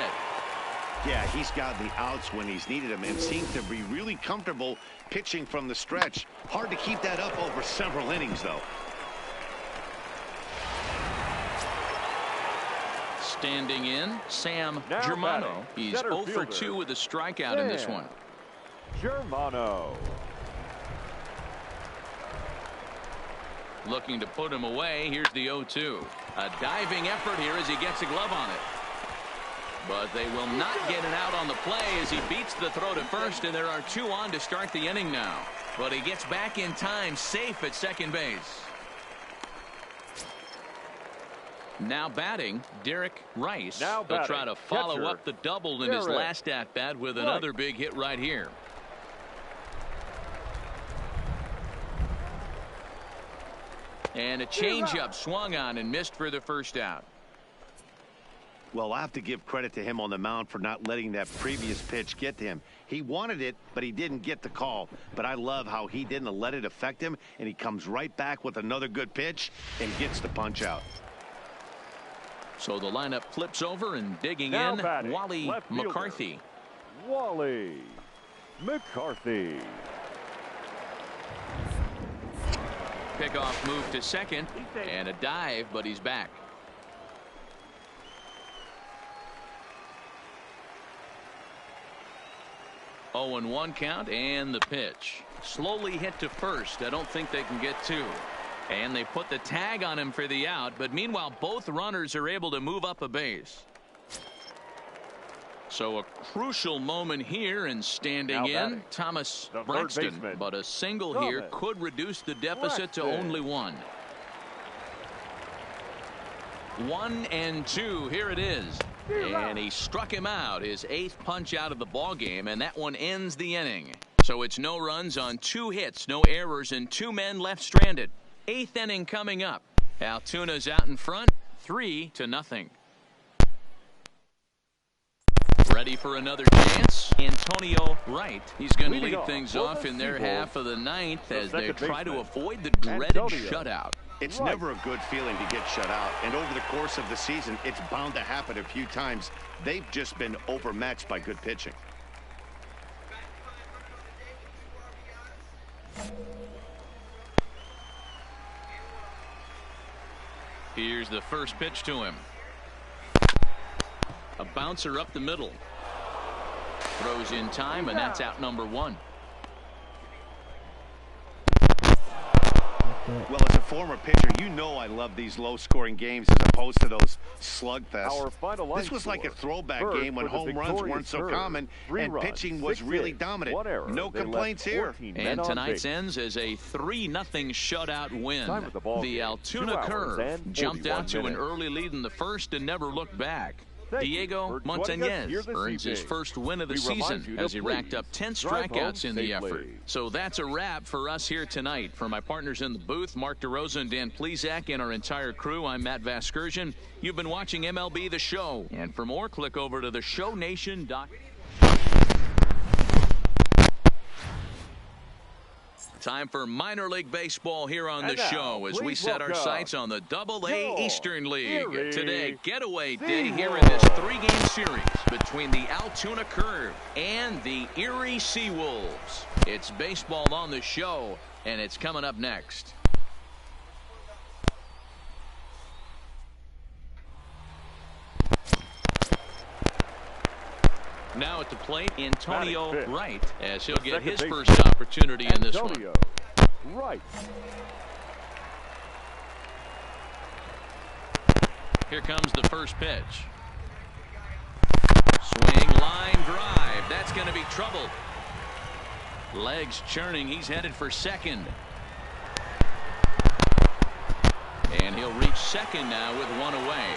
Yeah, he's got the outs when he's needed them and seems to be really comfortable pitching from the stretch. Hard to keep that up over several innings, though. Standing in, Sam Germano. He's 0 for 2 with a strikeout in this one. Germano. Looking to put him away. Here's the 0-2. A diving effort here as he gets a glove on it. But they will not get an out on the play as he beats the throw to first, and there are 2 on to start the inning now. But he gets back in time, safe at second base. Now batting, Derek Rice. He'll try to follow up the double in his last at-bat with another big hit right here. And a changeup swung on and missed for the first out. Well, I have to give credit to him on the mound for not letting that previous pitch get to him. He wanted it, but he didn't get the call. But I love how he didn't let it affect him, and he comes right back with another good pitch and gets the punch out. So the lineup flips over, and digging in, Wally McCarthy. Wally McCarthy. Pickoff move to second, and a dive, but he's back. 0-1 count, and the pitch. Slowly hit to first. I don't think they can get 2. And they put the tag on him for the out, but meanwhile both runners are able to move up a base. So a crucial moment here, and standing in, Thomas Braxton. But a single here could reduce the deficit to only 1. 1-2. Here it is. And he struck him out, his 8th punch out of the ball game, and that one ends the inning. So it's no runs on 2 hits, no errors, and 2 men left stranded. 8th inning coming up. Altuna's out in front, 3-0. Ready for another chance? Antonio Wright. He's going to lead things off in their half of the 9th as they try to avoid the dreaded shutout. It's never a good feeling to get shut out, and over the course of the season, it's bound to happen a few times. They've just been overmatched by good pitching. Here's the first pitch to him. A bouncer up the middle. Throws in time, and that's out number 1. that. Well, as a former pitcher, you know I love these low-scoring games as opposed to those slugfests. Our final line This was like a score. throwback First, game when for the home runs weren't victorious so third. common 3 and runs, pitching was 6 really hits, dominant. 1 error. No They left complaints here. 14 men And on tonight's base. ends is a 3-0 shutout win. Time of the ball The game, Altoona 2 hours Curve and jumped 41 out to an minutes. early lead in the first and never looked back. Thank you Diego for joining us here Montañez this earns his evening. first win of the We remind season you to as he racked please up 10 drive home strikeouts in the safely. effort. So that's a wrap for us here tonight. For my partners in the booth, Mark DeRosa and Dan Plesac, and our entire crew, I'm Matt Vasgersian. You've been watching MLB The Show. And for more, click over to theshownation.com. Time for minor league baseball here on the And now, show as we please set our welcome sights on the Double-A your Eastern League. Erie Today, getaway day Seawolves. here in this 3-game series between the Altoona Curve and the Erie Seawolves. It's baseball on the show, and it's coming up next. Now at the plate, Antonio Batting fifth. Wright, as he'll The get second his baseman, first opportunity in this one. Antonio Wright. Here comes the first pitch. Swing, line drive. That's going to be trouble. Legs churning. He's headed for second. And he'll reach second now with 1 away.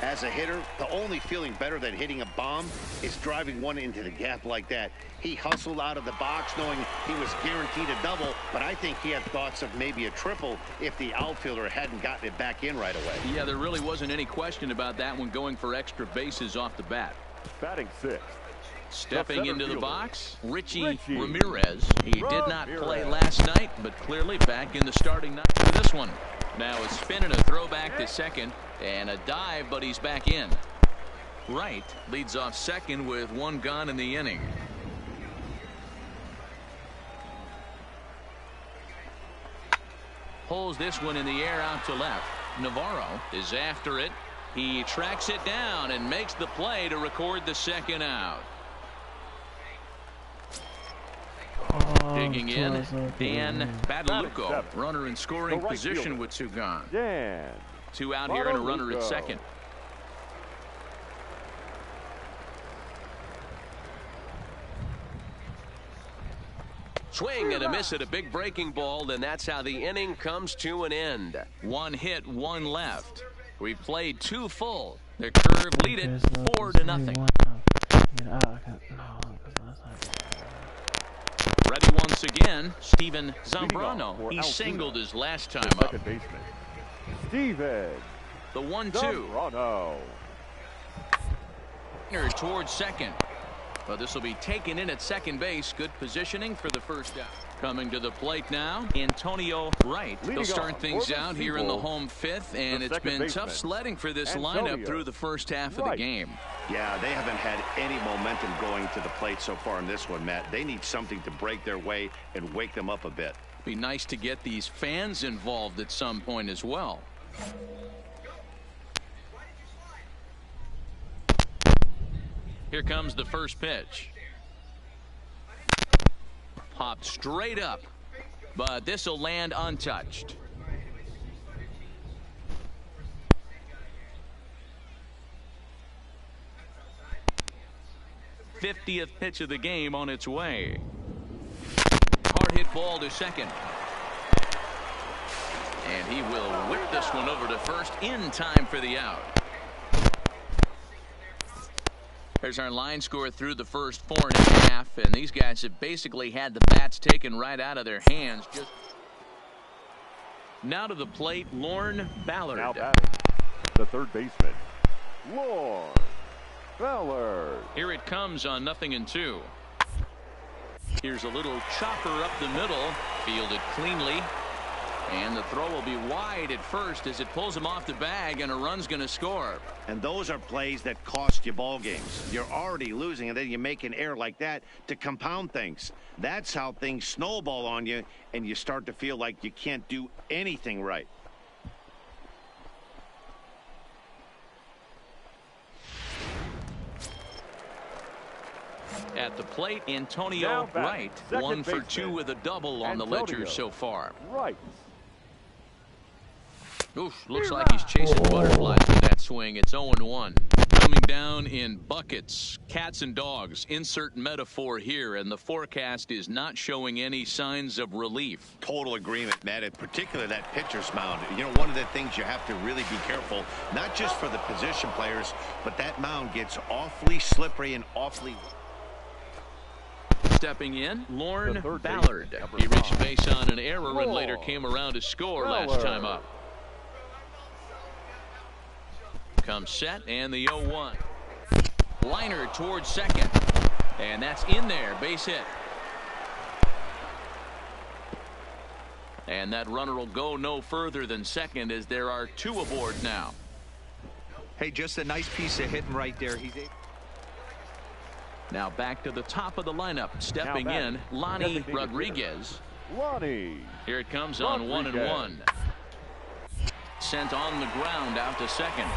As a hitter, the only feeling better than hitting a bomb is driving one into the gap like that. He hustled out of the box knowing he was guaranteed a double, but I think he had thoughts of maybe a triple if the outfielder hadn't gotten it back in right away. Yeah, there really wasn't any question about that one, going for extra bases off the bat. Batting sixth. Stepping center into the fielder, box, Richie Richie Ramirez. He did not play Ramirez. last night, but clearly back in the starting nine for this one. Now a spin and a throwback to second, and a dive, but he's back in. Wright leads off second with 1 gone in the inning. Pulls this one in the air out to left. Navarro is after it. He tracks it down and makes the play to record the second out. Digging in, Dan Badalucco, runner in scoring The right position fielder. with 2 gone. Dan 2 out here and a runner at Badalucco. second. Swing and a miss at a big breaking ball, and that's how the inning comes to an end. 1 hit, 1 left. We played 2 full. The Curve lead it 4-0. Ready once again, Steven Zambrano. for He Altoona. singled his last time The up. second baseman, Steven The 1-2. Zambrano. Towards second. But this will be taken in at second base. Good positioning for the first out. Coming to the plate now, Antonio Wright. Leading They'll start off things for the out here in the Seawolves, home 5th, and the it's second been tough baseman, sledding for this Antonio lineup through the first half of the Wright. game. Yeah, they haven't had any momentum going to the plate so far in this one, Matt. They need something to break their way and wake them up a bit. Be nice to get these fans involved at some point as well. Here comes the first pitch. Popped straight up, but this will land untouched. '50th pitch of the game on its way. Hard hit ball to second. And he will whip this one over to first in time for the out. There's our line score through the first 4.5, and these guys have basically had the bats taken right out of their hands. Now to the plate, Lorne Ballard. Now batting, the third baseman, Lorne Ballard. Here it comes on 0-2. Here's a little chopper up the middle, fielded cleanly. And the throw will be wide at first as it pulls him off the bag, and a run's going to score. And those are plays that cost you ball games. You're already losing, and then you make an error like that to compound things. That's how things snowball on you, and you start to feel like you can't do anything right. At the plate, Antonio Wright, 1 for 2 with a double on the ledger so far. Right. Oof, looks like he's chasing butterflies with that swing. It's 0-1. Coming down in buckets, cats and dogs. Insert metaphor here, and the forecast is not showing any signs of relief. Total agreement, Matt. In particular, that pitcher's mound. You know, one of the things you have to really be careful, not just for the position players, but that mound gets awfully slippery and awfully... Stepping in, Lorne Ballard. He reached base on an error and later came around to score last time up. Comes set and the 0-1. Liner towards second. And that's in there. Base hit. And that runner will go no further than second as there are 2 aboard now. Hey, just a nice piece of hitting right there. Now back to the top of the lineup. Stepping in, Lonnie Rodriguez. Lonnie. Here it comes on 1-1. Sent on the ground out to second.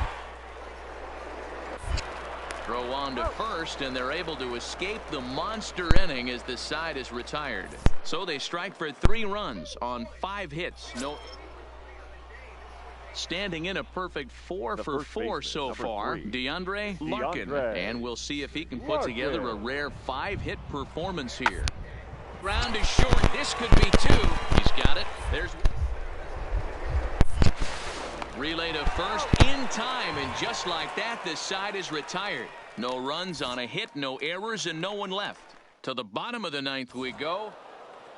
Throw on to first, and they're able to escape the monster inning as the side is retired. So they strike for 3 runs on 5 hits. Standing in a perfect 4 for 4 so far, DeAndre Larkin. And we'll see if he can put together a rare 5-hit performance here. Ground is short. This could be 2. He's got it. There's relay to first in time, and just like that, this side is retired. No runs on a hit, no errors, and no one left. To the bottom of the 9th we go.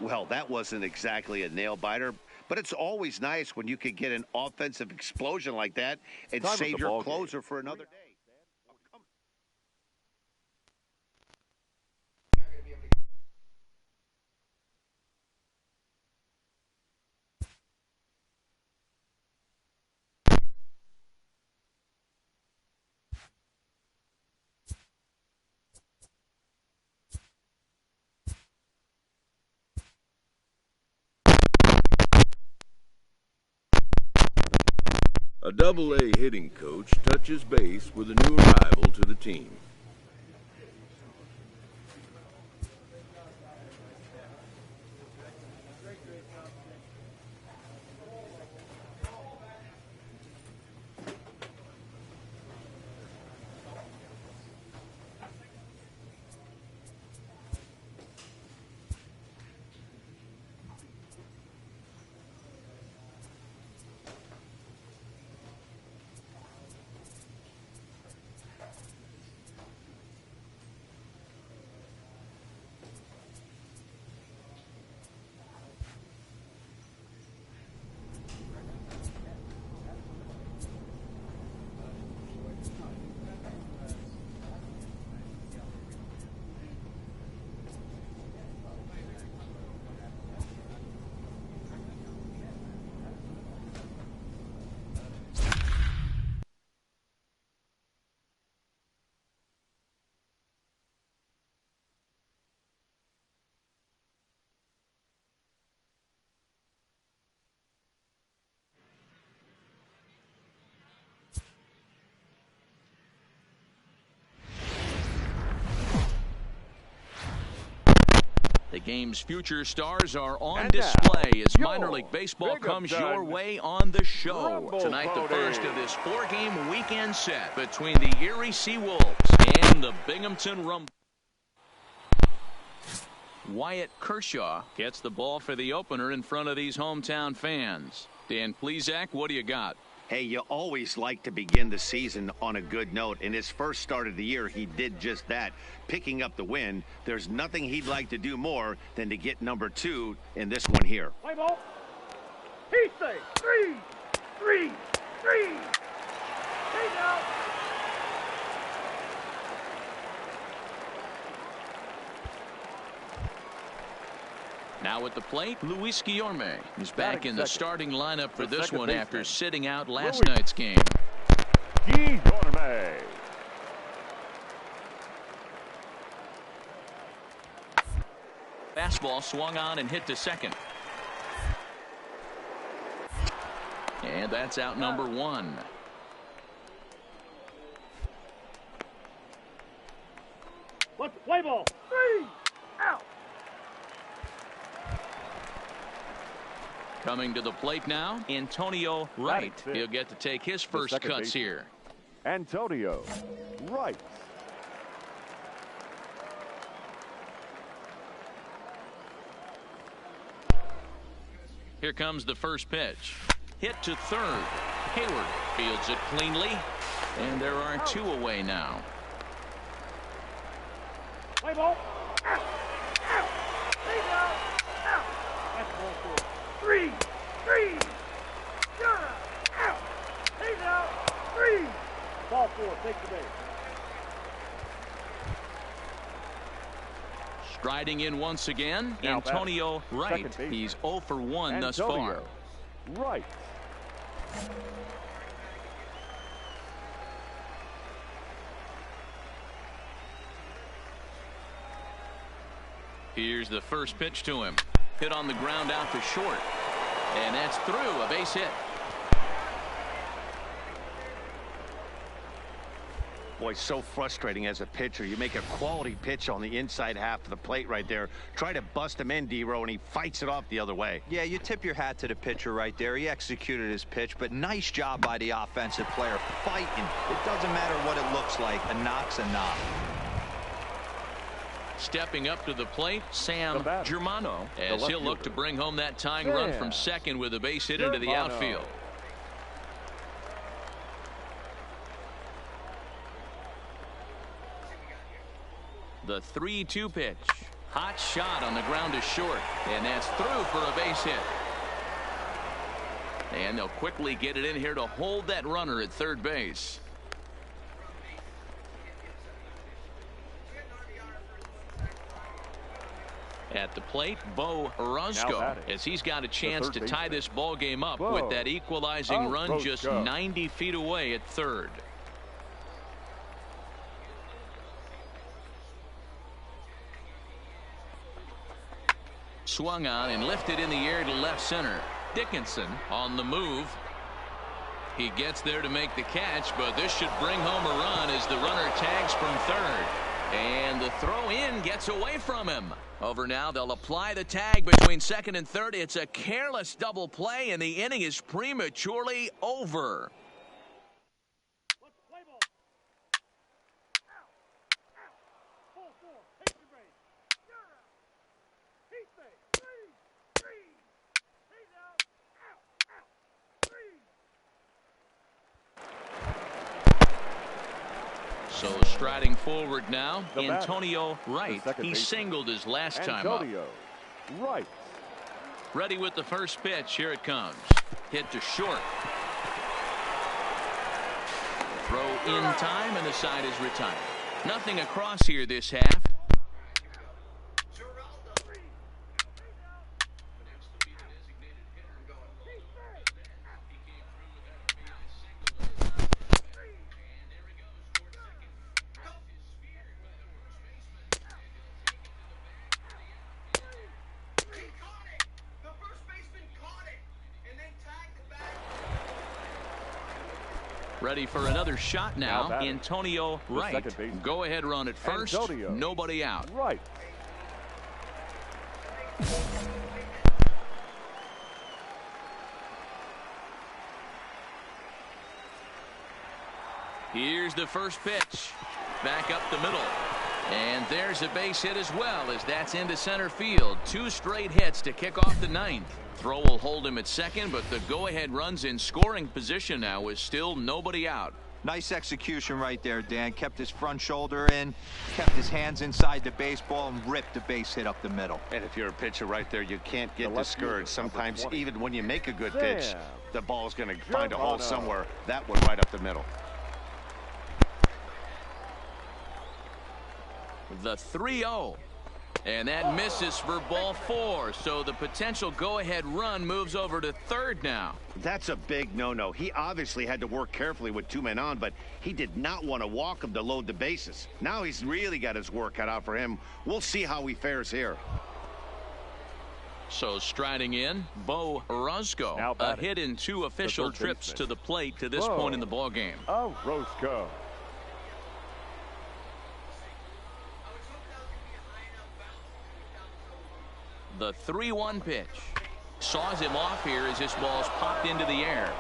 Well, that wasn't exactly a nail-biter, but it's always nice when you can get an offensive explosion like that and save your closer for another day. A Double-A hitting coach touches base with a new arrival to the team. The game's future stars are on display as minor league baseball comes your way on the show. Tonight, the first of this 4-game weekend set between the Erie Seawolves and the Binghamton Rumble. Wyatt Kershaw gets the ball for the opener in front of these hometown fans. Dan Plesac, what do you got? Hey, you always like to begin the season on a good note. In his first start of the year, he did just that, picking up the win. There's nothing he'd like to do more than to get number 2 in this one here. Play ball. He say 3. Take out. Now at the plate, Luis Guillorme is back in the starting lineup for this one after sitting out last night's game. Guillorme. Fastball swung on and hit to second. And that's out number 1. Let's play ball. 3. Coming to the plate now, Antonio Wright. He'll get to take his first cuts here. Antonio Wright. Here comes the first pitch. Hit to third. Hayward fields it cleanly. And there are two away now. Play ball. Out. Out. Stay down. Out. That's ball 4. 3. 3. You're out. Out. Stay down. 3. Ball 4. Take the base. Striding in once again, Now Antonio Wright. He's 0 for 1 thus far. Right. Here's the first pitch to him. Hit on the ground out to short. And that's through, a base hit. Boy, so frustrating as a pitcher. You make a quality pitch on the inside half of the plate right there. Try to bust him in, D-Row, and he fights it off the other way. Yeah, you tip your hat to the pitcher right there. He executed his pitch, but nice job by the offensive player fighting. It doesn't matter what it looks like. A knock's a knock. Stepping up to the plate, Sam Germano, as he'll look to bring home that tying run from second with a base hit into the outfield. The 3-2 pitch. Hot shot on the ground to short, and that's through for a base hit. And they'll quickly get it in here to hold that runner at third base. At the plate, Bo Orozco, as he's got a chance to tie this ball game up with that equalizing run just 90 feet away at third. Swung on and lifted in the air to left center. Dickinson on the move. He gets there to make the catch, but this should bring home a run as the runner tags from third. And the throw in gets away from him. Over now, they'll apply the tag between second and third. It's a careless double play, and the inning is prematurely over. So striding forward now, Antonio Wright. He singled his last time up. Right. Ready with the first pitch. Here it comes. Hit to short. Throw in time, and the side is retired. Nothing across here this half. Ready for another shot now. Antonio Wright. Go ahead run at first. Nobody out. Right. Here's the first pitch. Back up the middle. And there's a base hit as well, as that's into center field. 2 straight hits to kick off the ninth. Throw will hold him at second, but the go-ahead run's in scoring position now with still nobody out. Nice execution right there, Dan. Kept his front shoulder in, kept his hands inside the baseball, and ripped the base hit up the middle. And if you're a pitcher right there, you can't get discouraged. Sometimes even when you make a good pitch, the ball's going to find a hole somewhere. That one right up the middle. The 3-0. And that misses for ball 4. So the potential go-ahead run moves over to third now. That's a big no-no. He obviously had to work carefully with 2 men on, but he did not want to walk him to load the bases. Now he's really got his work cut out for him. We'll see how he fares here. So striding in, Bo Orozco. A hit in 2 official trips to the plate to this point in the ballgame. Orozco. The 3-1 pitch. Saws him off here as this ball's popped into the air.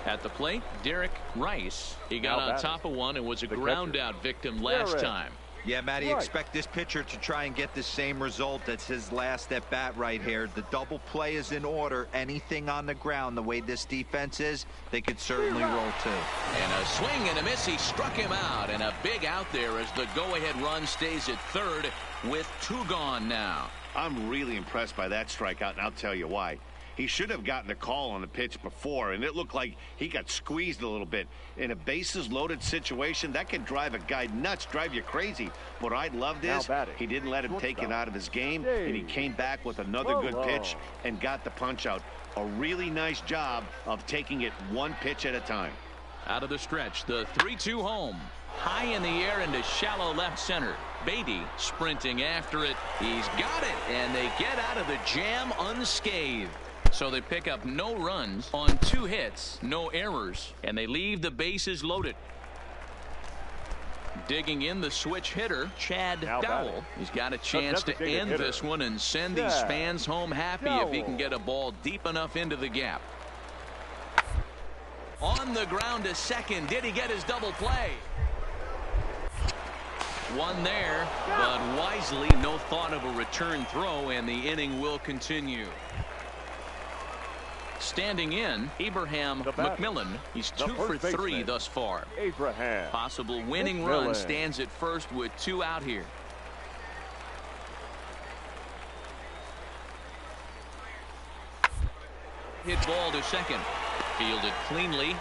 At the plate, Derek Rice. He got on top of one and was a ground out victim last time. Yeah, Matty, expect this pitcher to try and get the same result as his last at bat right here. The double play is in order. Anything on the ground, the way this defense is, they could certainly roll too. And a swing and a miss. He struck him out. And a big out there as the go-ahead run stays at third with 2 gone now. I'm really impressed by that strikeout, and I'll tell you why. He should have gotten a call on the pitch before, and it looked like he got squeezed a little bit. In a bases-loaded situation, that can drive a guy nuts, drive you crazy. What I loved is he didn't let him take it out of his game, and he came back with another good pitch and got the punch out. A really nice job of taking it one pitch at a time. Out of the stretch, the 3-2 home. High in the air into shallow left center. Beatty sprinting after it. He's got it, and they get out of the jam unscathed. So they pick up no runs on 2 hits, no errors, and they leave the bases loaded. Digging in the switch hitter, Chad Dowell. He's got a chance to end this one and send these fans home happy if he can get a ball deep enough into the gap. On the ground to second. Did he get his double play? One there, but wisely, no thought of a return throw, and the inning will continue. Standing in, Abraham McMillan. He's 2 for 3 thus far. Possible winning run stands at first with 2 out here. Hit ball to second. Fielded cleanly.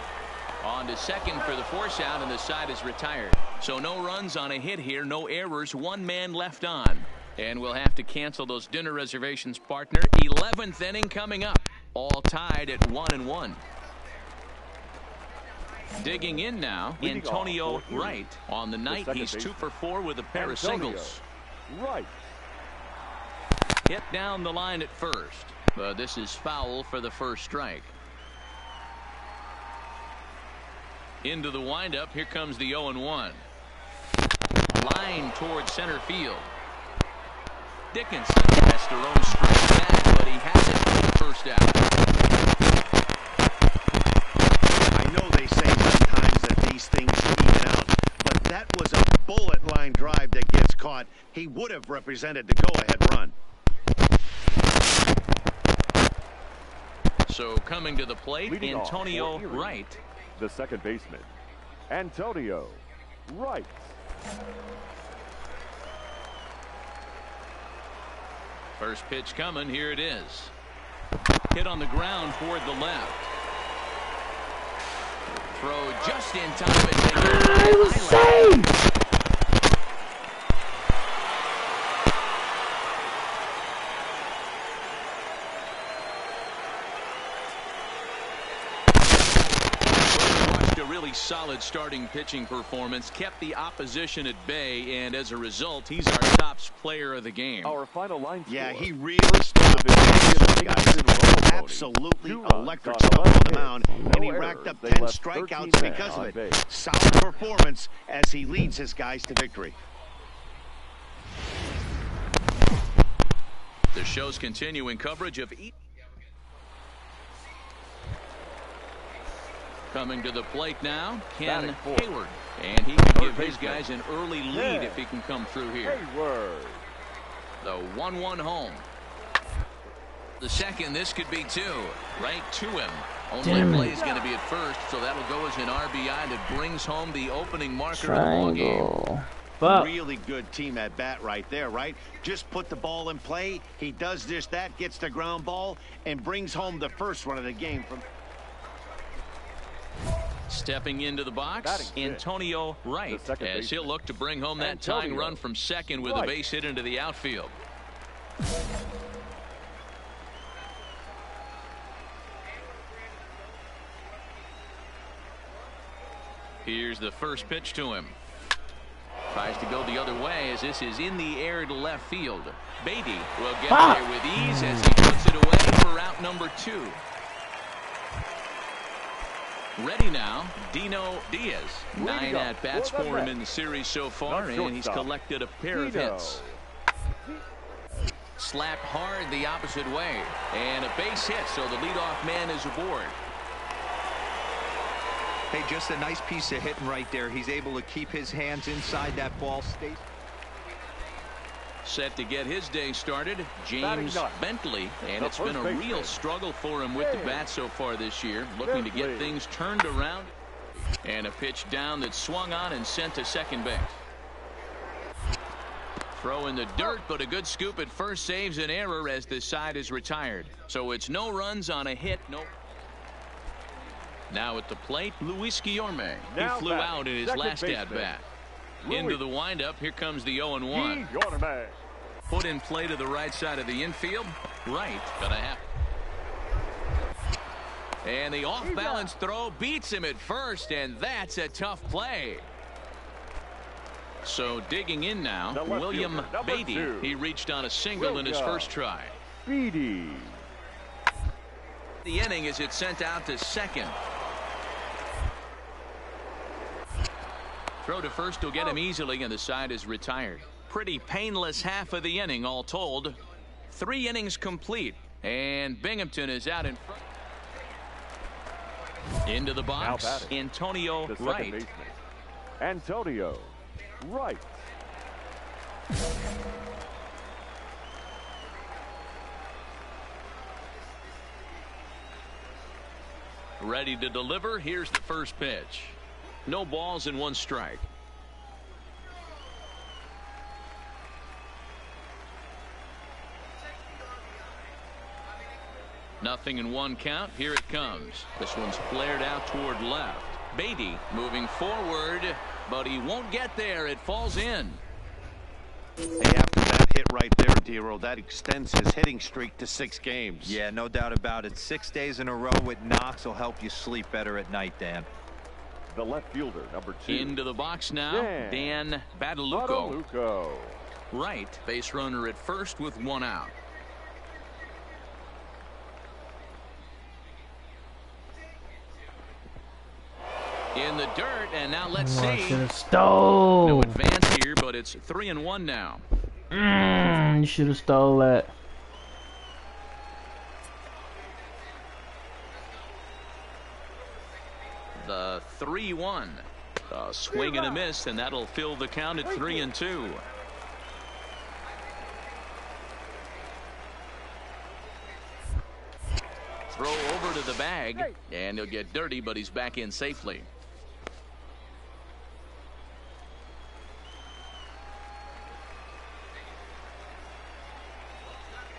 On to second for the force out, and the side is retired. So no runs on a hit here, no errors, 1 man left on. And we'll have to cancel those dinner reservations, partner. 11th inning coming up. All tied at 1-1. Digging in now, Antonio Wright. On the night, he's 2 for 4 with a pair of singles. Hit down the line at first, but this is foul for the first strike. Into the windup, here comes the 0-1. Line towards center field. Dickinson has to roam straight back, but he has it for the first out. I know they say sometimes that these things even out, but that was a bullet line drive that gets caught. He would have represented the go-ahead run. So coming to the plate, Antonio Wright. The second baseman, Antonio Wright. First pitch coming. Here it is. Hit on the ground toward the left. Throw just in time. I was saved. Really solid starting pitching performance, kept the opposition at bay, and as a result, he's our top player of the game. Our final line score. Yeah, he really stopped the guys. Absolutely electric stuff on the mound, and he racked up 10 strikeouts because of it. Solid performance as he leads his guys to victory. The show's continuing coverage of each. Coming to the plate now, Ken Hayward. And he can give his guys an early lead if he can come through here. The 1-1 home. The second, this could be 2. Right to him. Only play is going to be at first, so that'll go as an RBI that brings home the opening marker of the ball game. Really good team at bat right there, right? Just put the ball in play. He does just that, gets the ground ball, and brings home the first run of the game from. Stepping into the box, Antonio Wright, as he'll look to bring home that tying run from second with a base hit into the outfield. Here's the first pitch to him. Tries to go the other way as this is in the air to left field. Beatty will get there with ease as he puts it away for out number 2. Ready now, Dino Diaz. 9 at-bats for him in the series so far, and he's collected a pair of hits. Slapped hard the opposite way, and a base hit, so the leadoff man is aboard. Hey, just a nice piece of hitting right there. He's able to keep his hands inside that ball state. Set to get his day started, James Bentley, and it's been a real struggle for him with the bat so far this year, looking to get things turned around. And a pitch down that swung on and sent to second base. Throw in the dirt, but a good scoop at first saves an error as this side is retired. So it's no runs on a hit. No. Now at the plate, Luis Guillorme. He flew out in his last at-bat. Into the windup, here comes the 0-1. Put in play to the right side of the infield. Right, gonna happen. And the off-balance throw beats him at first, and that's a tough play. So digging in now, William Beatty. He reached on a single in his first try. Beatty. The inning as it's sent out to second. Throw to first will get him easily, and the side is retired. Pretty painless half of the inning all told. 3 innings complete, and Binghamton is out in front. Into the box, Antonio Wright. Baseman, Antonio Wright. Ready to deliver. Here's the first pitch. No balls and 1 strike. Nothing in 1 count. Here it comes. This one's flared out toward left. Beatty moving forward, but he won't get there. It falls in. Hey, after that hit right there, Dero, that extends his hitting streak to 6 games. Yeah, no doubt about it. 6 days in a row with knocks will help you sleep better at night, Dan. The left fielder, number 2. Into the box now, Dan Badalucco. Right, base runner at first with 1 out. In the dirt, and now let's see. Stole. No advance here, but it's 3-1 now. You should have stole that. The 3-1. A swing and a miss, and that'll fill the count at 3-2. Throw over to the bag, and he'll get dirty, but he's back in safely.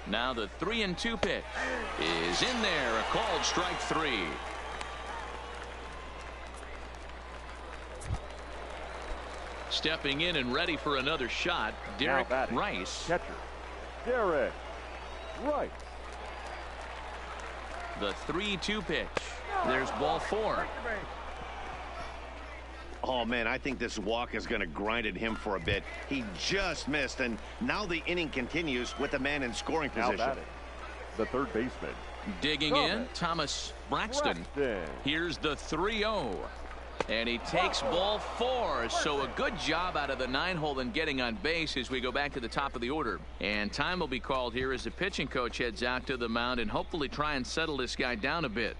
Now the 3-2 pitch is in there. A called strike 3. Stepping in and ready for another shot, Derek Rice. Catcher, Derek Rice. The 3-2 pitch. There's ball 4. Oh, man, I think this walk is going to grind at him for a bit. He just missed, and now the inning continues with a man in scoring position. The third baseman. Digging in, Thomas Braxton. Here's the 3-0. And he takes ball 4. So a good job out of the 9-hole in getting on base as we go back to the top of the order. And time will be called here as the pitching coach heads out to the mound and hopefully try and settle this guy down a bit.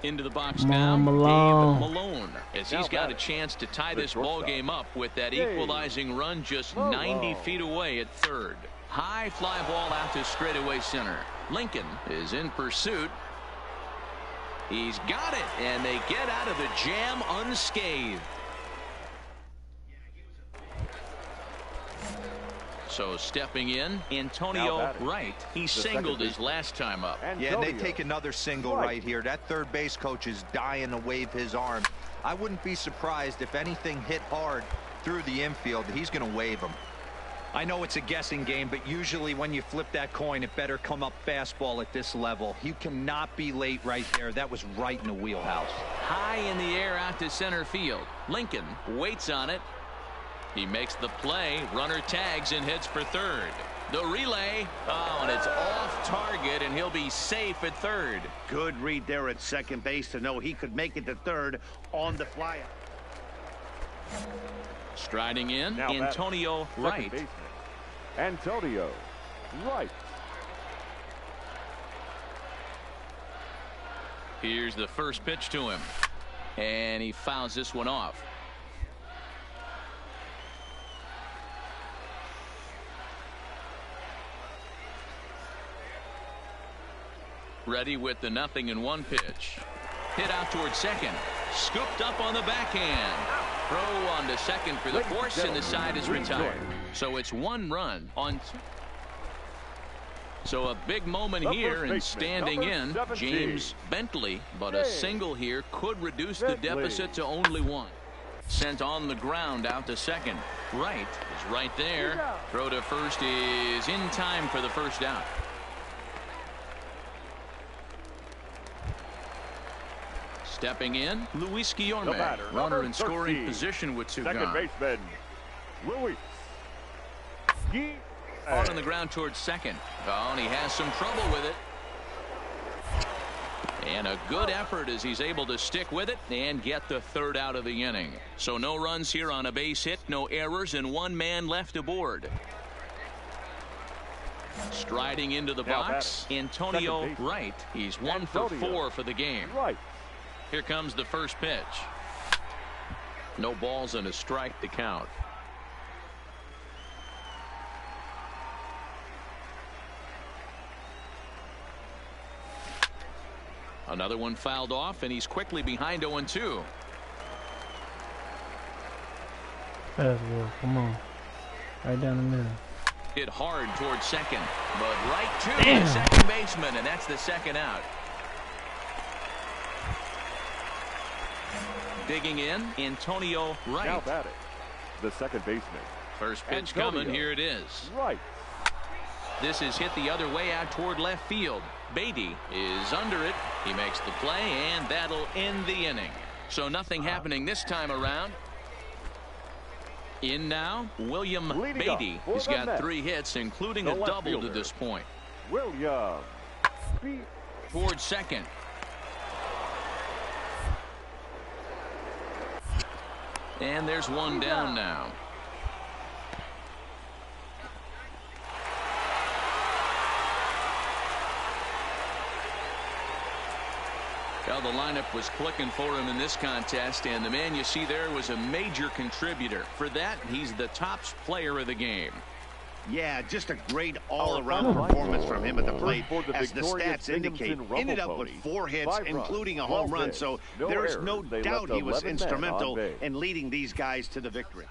Into the box now, Dave Malone, as he's got a chance to tie this ball game up with that equalizing run just 90 feet away at third. High fly ball out to straightaway center. Lincoln is in pursuit. He's got it, and they get out of the jam unscathed. So stepping in, Antonio Wright. He singled his last time up. Yeah, and they take another single right here. That third base coach is dying to wave his arm. I wouldn't be surprised if anything hit hard through the infield. He's going to wave him. I know it's a guessing game, but usually when you flip that coin, it better come up fastball at this level. You cannot be late right there. That was right in the wheelhouse. High in the air out to center field. Lincoln waits on it. He makes the play. Runner tags and heads for third. The relay. Oh, and it's off target, and he'll be safe at third. Good read there at second base to know he could make it to third on the fly. Striding in, Now Antonio Wright. baseman, Antonio Wright. Here's the first pitch to him. And he fouls this one off. Ready with the 0-1 pitch. Hit out towards second. Scooped up on the backhand. Throw on to second for the force, and the side is retired. So it's 1 run on. So a big moment here, and standing in, James Bentley. But a single here could reduce the deficit to only 1. Sent on the ground out to second. Wright is right there. Throw to first is in time for the first out. Stepping in, Luis Guillorme, runner in scoring position with 2 Second gone. baseman, Luis Guillorme. On the ground towards second. Oh, and he has some trouble with it. And a good effort as he's able to stick with it and get the third out of the inning. So no runs here on a base hit, no errors, and 1 man left aboard. Striding into the box, Antonio Wright. He's 1 for 4 for the game. Here comes the first pitch. No balls and a strike to count. Another one fouled off, and he's quickly behind 0-2. Fastball, come on. Right down the middle. Hit hard towards second, but right to the second baseman, and that's the second out. Digging in, Antonio Wright. Now batting, the second baseman. First pitch Antonio coming, here it is. Wright. This is hit the other way out toward left field. Beatty is under it. He makes the play, and that'll end the inning. So nothing happening this time around. In now, William Beatty. He's got 3 hits, including a double to this point. William Beatty. Towards second. And there's 1 down now. Well, the lineup was clicking for him in this contest, and the man you see there was a major contributor. For that, he's the top player of the game. Yeah, just a great all-around performance from him at the plate, as the stats indicate. Ended up with 4 hits, including a home run, so there's no doubt he was instrumental in leading these guys to the victory.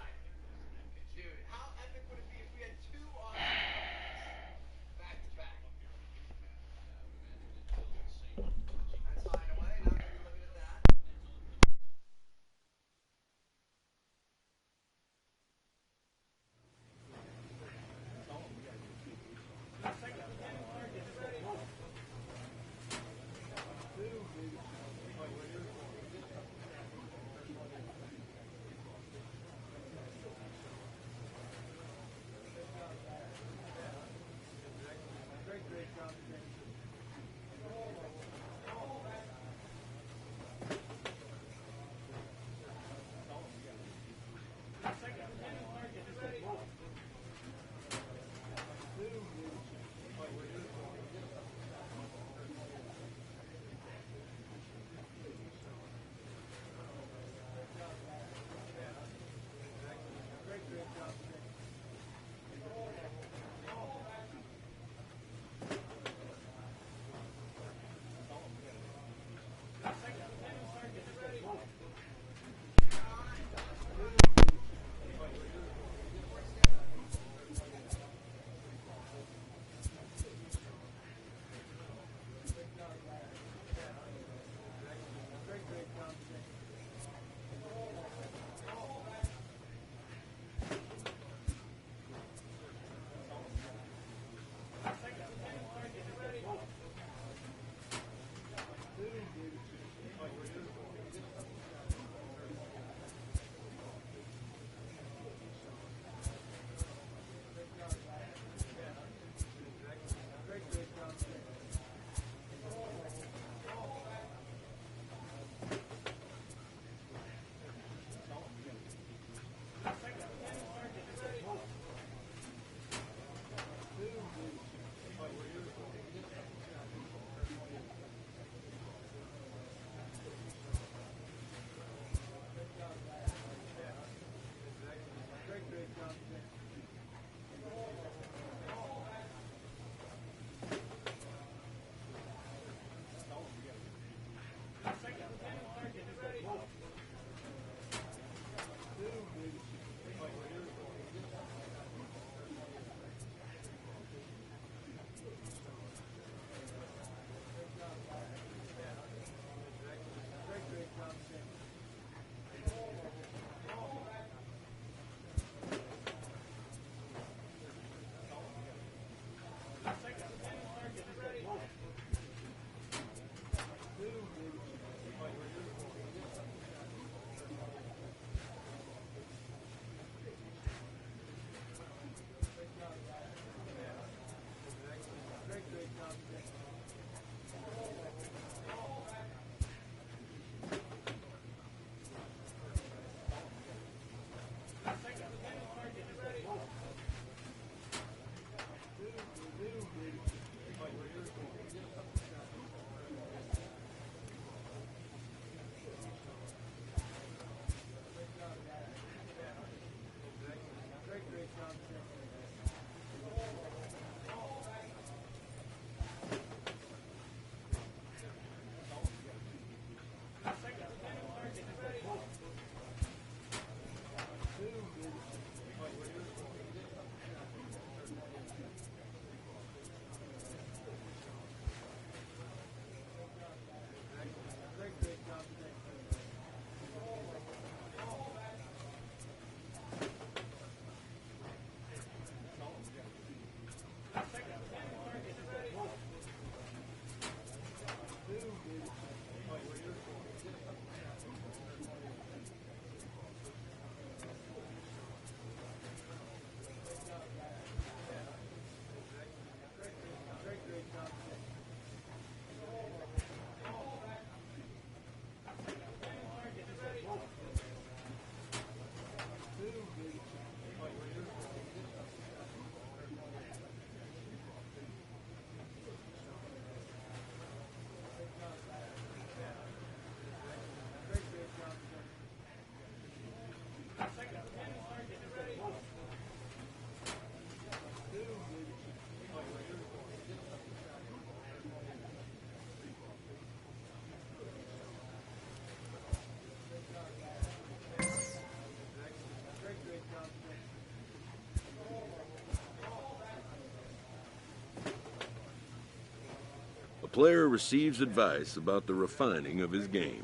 player receives advice about the refining of his game.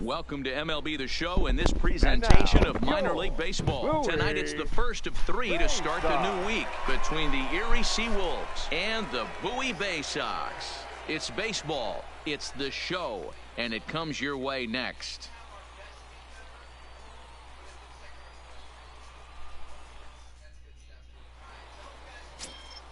Welcome to MLB The Show and this presentation of minor league baseball. Tonight it's the first of three to start the new week between the Erie Seawolves and the Bowie Bay Sox. It's baseball, it's the show, and it comes your way next.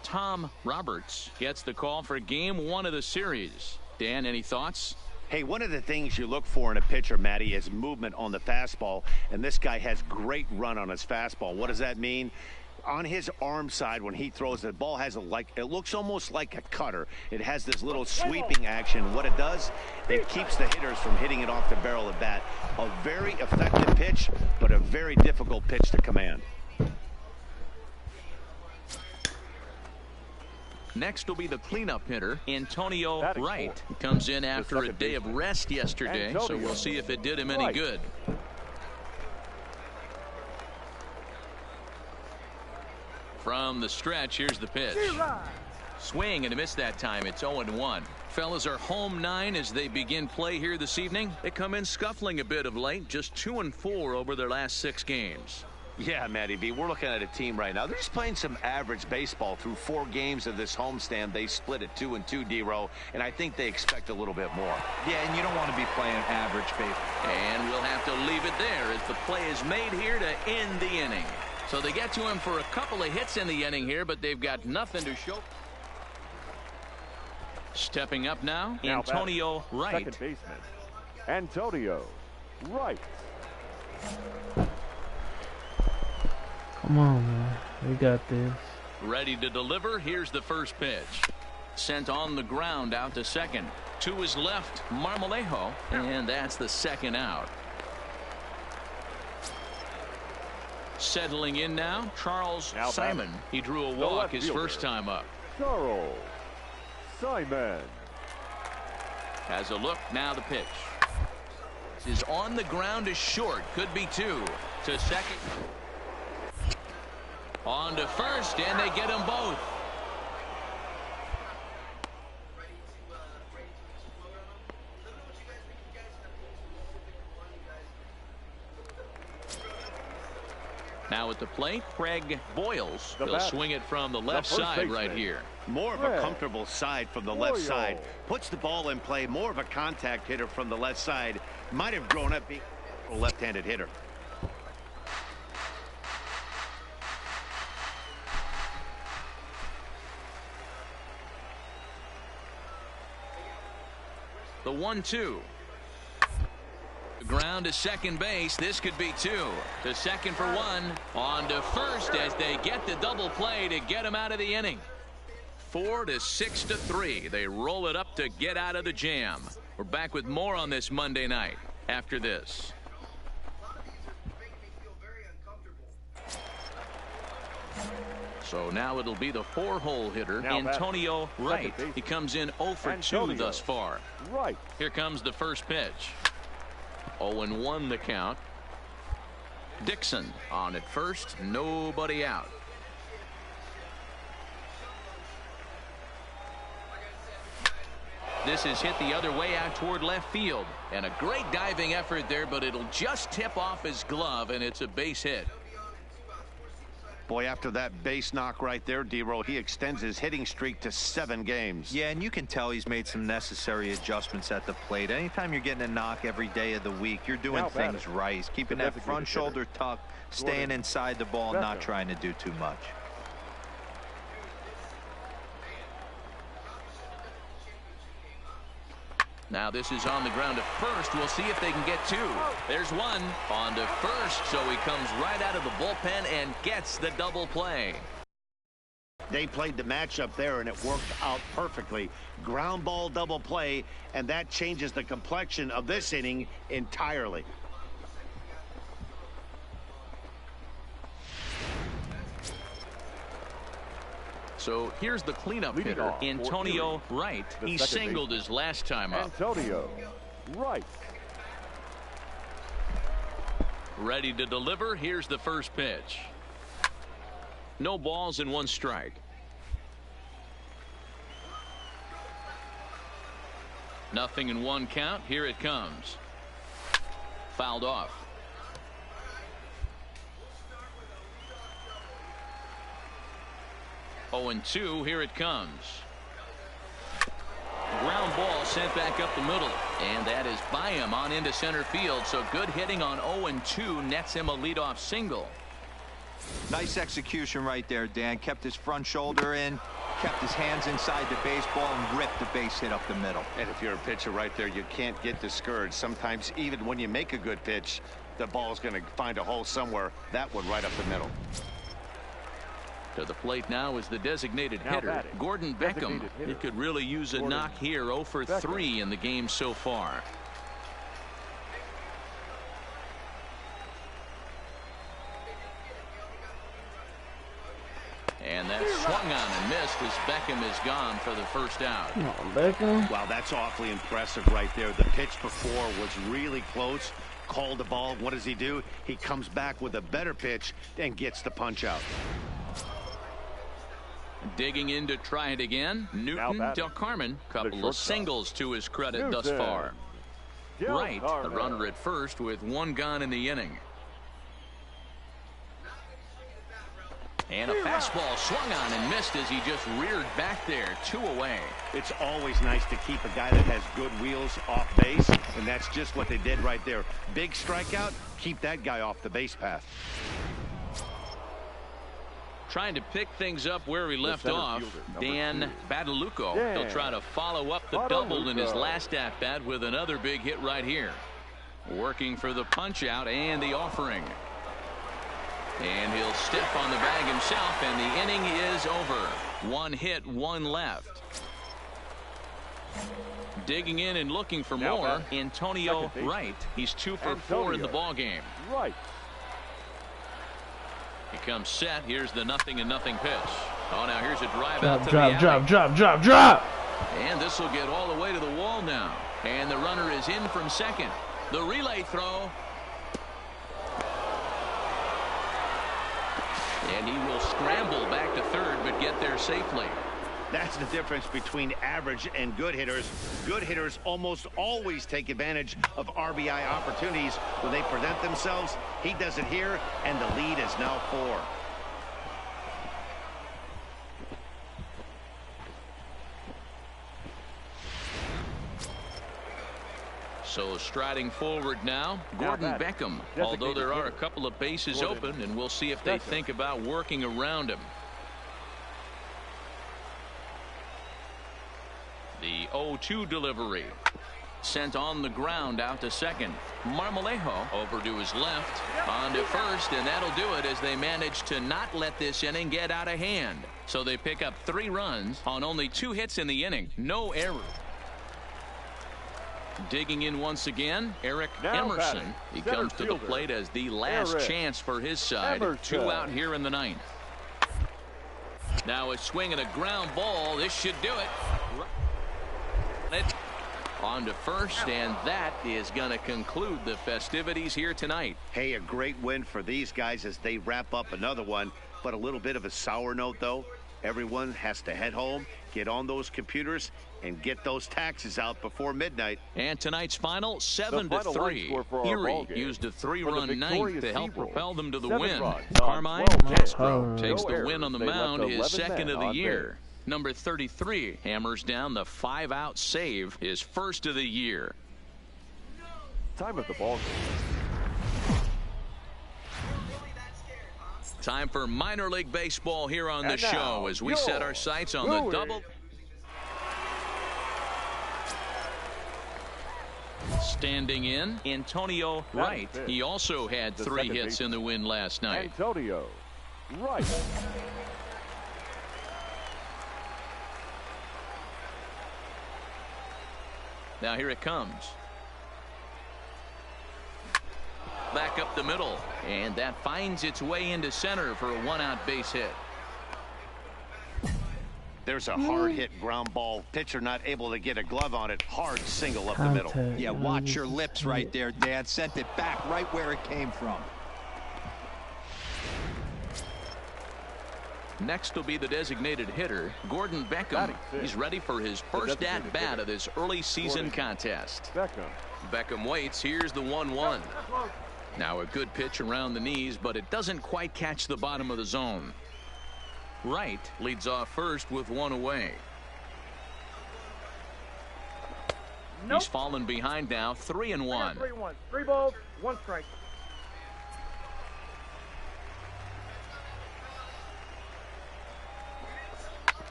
Tom Roberts gets the call for game one of the series. Dan, any thoughts? Hey, one of the things you look for in a pitcher, Matty, is movement on the fastball, and this guy has great run on his fastball. What does that mean? On his arm side, when he throws, the ball has it looks almost like a cutter. It has this little sweeping action. What it does, it keeps the hitters from hitting it off the barrel of the bat. A very effective pitch, but a very difficult pitch to command. Next will be the cleanup hitter, Antonio Wright. Comes in after a day of rest yesterday, so we'll see if it did him any good. From the stretch, here's the pitch. Swing and a miss that time. It's 0-1. Fellas are home 9 as they begin play here this evening. They come in scuffling a bit of late, just 2-4 over their last 6 games. Yeah, Matty B, we're looking at a team right now. They're just playing some average baseball through 4 games of this homestand. They split at 2-2, D-Row, and I think they expect a little bit more. Yeah, and you don't want to be playing average baseball. And we'll have to leave it there as the play is made here to end the inning. So they get to him for a couple of hits in the inning here, but they've got nothing to show. Stepping up now Antonio Wright. Second baseman, Antonio Wright. Come on, man. We got this. Ready to deliver. Here's the first pitch. Sent on the ground out to second. To his left, Marmolejo. And that's the second out. Settling in now, Charles Simon. He drew a walk his first time up. Charles Simon. Has a look, now the pitch. Is on the ground is short. Could be 2. To second. On to first, and they get them both. Now at the plate, Craig Boyles. He'll swing it from the left side right here. More of a comfortable side from the left side. Puts the ball in play. More of a contact hitter from the left side. Might have grown up being a left-handed hitter. The 1-2. Ground to second base. This could be 2. To second for 1. On to first as they get the double play to get him out of the inning. 4-6-3. They roll it up to get out of the jam. We're back with more on this Monday night after this. So now it'll be the 4-hole hitter, Antonio Wright. He comes in 0 for 2 thus far. Right. Here comes the first pitch. 0-1 the count. Dixon on at first, nobody out. This is hit the other way out toward left field. And a great diving effort there, but it'll just tip off his glove, and it's a base hit. Boy, after that base knock right there, D-Row, he extends his hitting streak to 7 games. Yeah, and you can tell he's made some necessary adjustments at the plate. Anytime you're getting a knock every day of the week, you're doing things right. He's keeping that front shoulder tucked, staying inside the ball, not trying to do too much. Now this is on the ground at first. We'll see if they can get 2. There's 1 on to first, so he comes right out of the bullpen and gets the double play. They played the matchup there, and it worked out perfectly. Ground ball double play, and that changes the complexion of this inning entirely. So here's the cleanup hitter, Antonio Wright. He singled his last time up. Antonio Wright. Ready to deliver. Here's the first pitch. No balls and 1 strike. Nothing in 1 count. Here it comes. Fouled off. Oh, and 2. Here it comes. Ground ball sent back up the middle, and that is by him on into center field. So good hitting on 0-2 nets him a leadoff single. Nice execution right there, Dan. Kept his front shoulder in, kept his hands inside the baseball, and ripped the base hit up the middle. And if you're a pitcher right there, you can't get discouraged. Sometimes even when you make a good pitch, the ball's going to find a hole somewhere. That one right up the middle. To the plate now is the designated hitter, Gordon Beckham. He could really use a knock here. 0 for 3 in the game so far. And that swung on and missed as Beckham is gone for the first out. Beckham. Wow, that's awfully impressive right there. The pitch before was really close. Called the ball. What does he do? He comes back with a better pitch and gets the punch out. Digging in to try it again. Newton Del Carmen. Couple of singles to his credit thus far. Wright, the runner at first with 1 gone in the inning. And a fastball swung on and missed as he just reared back there. 2 away. It's always nice to keep a guy that has good wheels off base, and that's just what they did right there. Big strikeout, keep that guy off the base path. Trying to pick things up where he left off, Dan Badalucco. He'll try to follow up the double in his last at-bat with another big hit right here. Working for the punch-out and the offering. And he'll step on the bag himself, and the inning is over. 1 hit, 1 left. Digging in and looking for more, Antonio Wright. He's 2 for 4 in the ballgame. Right. He comes set. Here's the 0-0 pitch. Oh, now here's a drive Drop, out to drop, the drop, drop, drop, drop. And this will get all the way to the wall now. And the runner is in from second. The relay throw. And he will scramble back to third, but get there safely. That's the difference between average and good hitters. Good hitters almost always take advantage of RBI opportunities when they present themselves. He does it here, and the lead is now 4. So striding forward now, Gordon Beckham. Although there are a couple of bases open, and we'll see if they think about working around him. The 0-2 delivery. Sent on the ground out to second. Marmolejo over to his left. On to first, and that'll do it as they manage to not let this inning get out of hand. So they pick up 3 runs on only 2 hits in the inning. No error. Digging in once again, Eric Emerson. He comes to the plate as the last chance for his side. 2 out here in the 9th. Now a swing and a ground ball. This should do it. On to first, and that is going to conclude the festivities here tonight. Hey, a great win for these guys as they wrap up another one, but a little bit of a sour note, though. Everyone has to head home, get on those computers, and get those taxes out before midnight. And tonight's final, 7-3. Erie used a 3-run 9th to help propel them to the win. Carmine Castro takes the win on the mound, his 2nd of the year. Number 33 hammers down the 5-out save, his 1st of the year. Time of the ball game. Time for minor league baseball here on the show as we set our sights on the double. Standing in, Antonio Wright. He also had 3 hits in the win last night. Antonio Wright. Now here it comes. Back up the middle, and that finds its way into center for a 1-out base hit. There's a hard hit ground ball. Pitcher not able to get a glove on it. Hard single up the middle. Yeah, watch your lips right there, Dan. Sent it back right where it came from. Next will be the designated hitter, Gordon Beckham. He's ready for his first at-bat of this early season contest. Beckham waits. Here's the 1-1. Now a good pitch around the knees, but it doesn't quite catch the bottom of the zone. Wright leads off first with 1 away. He's fallen behind now, 3-1. 3-1. 3 balls, 1 strike.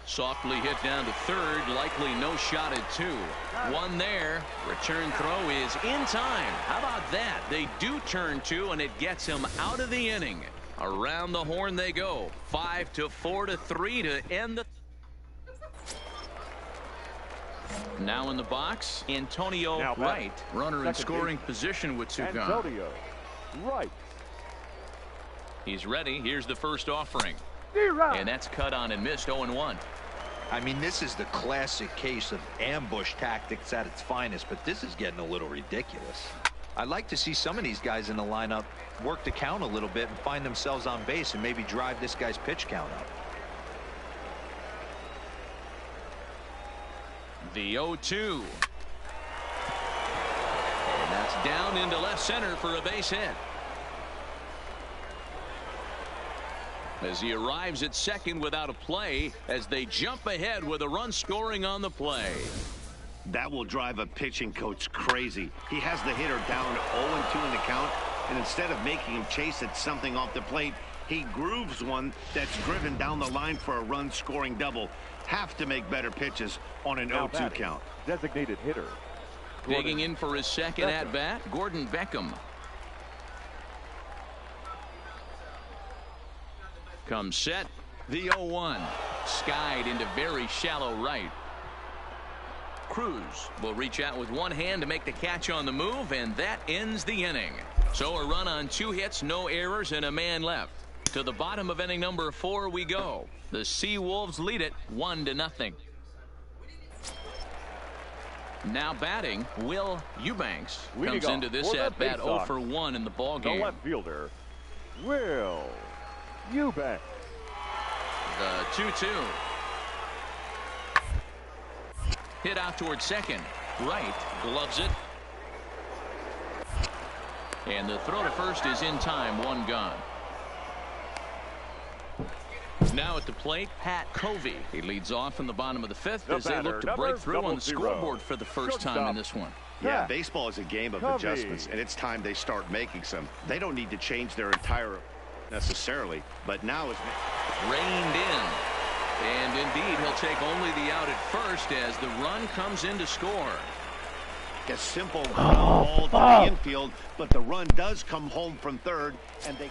Softly hit down to third, likely no shot at 2. 1 there. Return throw is in time. How about that? They do turn 2, and it gets him out of the inning. Around the horn they go. 5-4 to 3 to end the. Now in the box, Antonio Wright, runner in scoring position with 2 gone. Antonio Wright. He's ready. Here's the first offering. And that's cut on and missed. 0-1. I mean, this is the classic case of ambush tactics at its finest, but this is getting a little ridiculous. I'd like to see some of these guys in the lineup work the count a little bit and find themselves on base and maybe drive this guy's pitch count up. The 0-2. And that's down into left center for a base hit. As he arrives at second without a play, as they jump ahead with a run scoring on the play. That will drive a pitching coach crazy. He has the hitter down 0-2 in the count, and instead of making him chase at something off the plate, he grooves one that's driven down the line for a run scoring double. Have to make better pitches on an 0-2 count. Designated hitter. Digging in for his second at-bat, Gordon Beckham. Comes set. The 0-1. Skied into very shallow right. Cruz will reach out with one hand to make the catch on the move, and that ends the inning. So a run on 2 hits, no errors, and a man left. To the bottom of inning number 4 we go. The Sea Wolves lead it 1-0. Now batting, Will Eubanks comes into this at bat 0 for 1 in the ball game. The left fielder, Will Eubanks. The 2-2. Hit out towards second. Wright gloves it. And the throw to first is in time. 1 gone. Now at the plate, Pat Covey. He leads off in the bottom of the 5th as they look to break through on the scoreboard for the first time in this one. Yeah, baseball is a game of adjustments, and it's time they start making some. They don't need to change their entire necessarily, but now it's reined in. And indeed, he'll take only the out at first as the run comes in to score. A simple ball to the infield, but the run does come home from third, and they.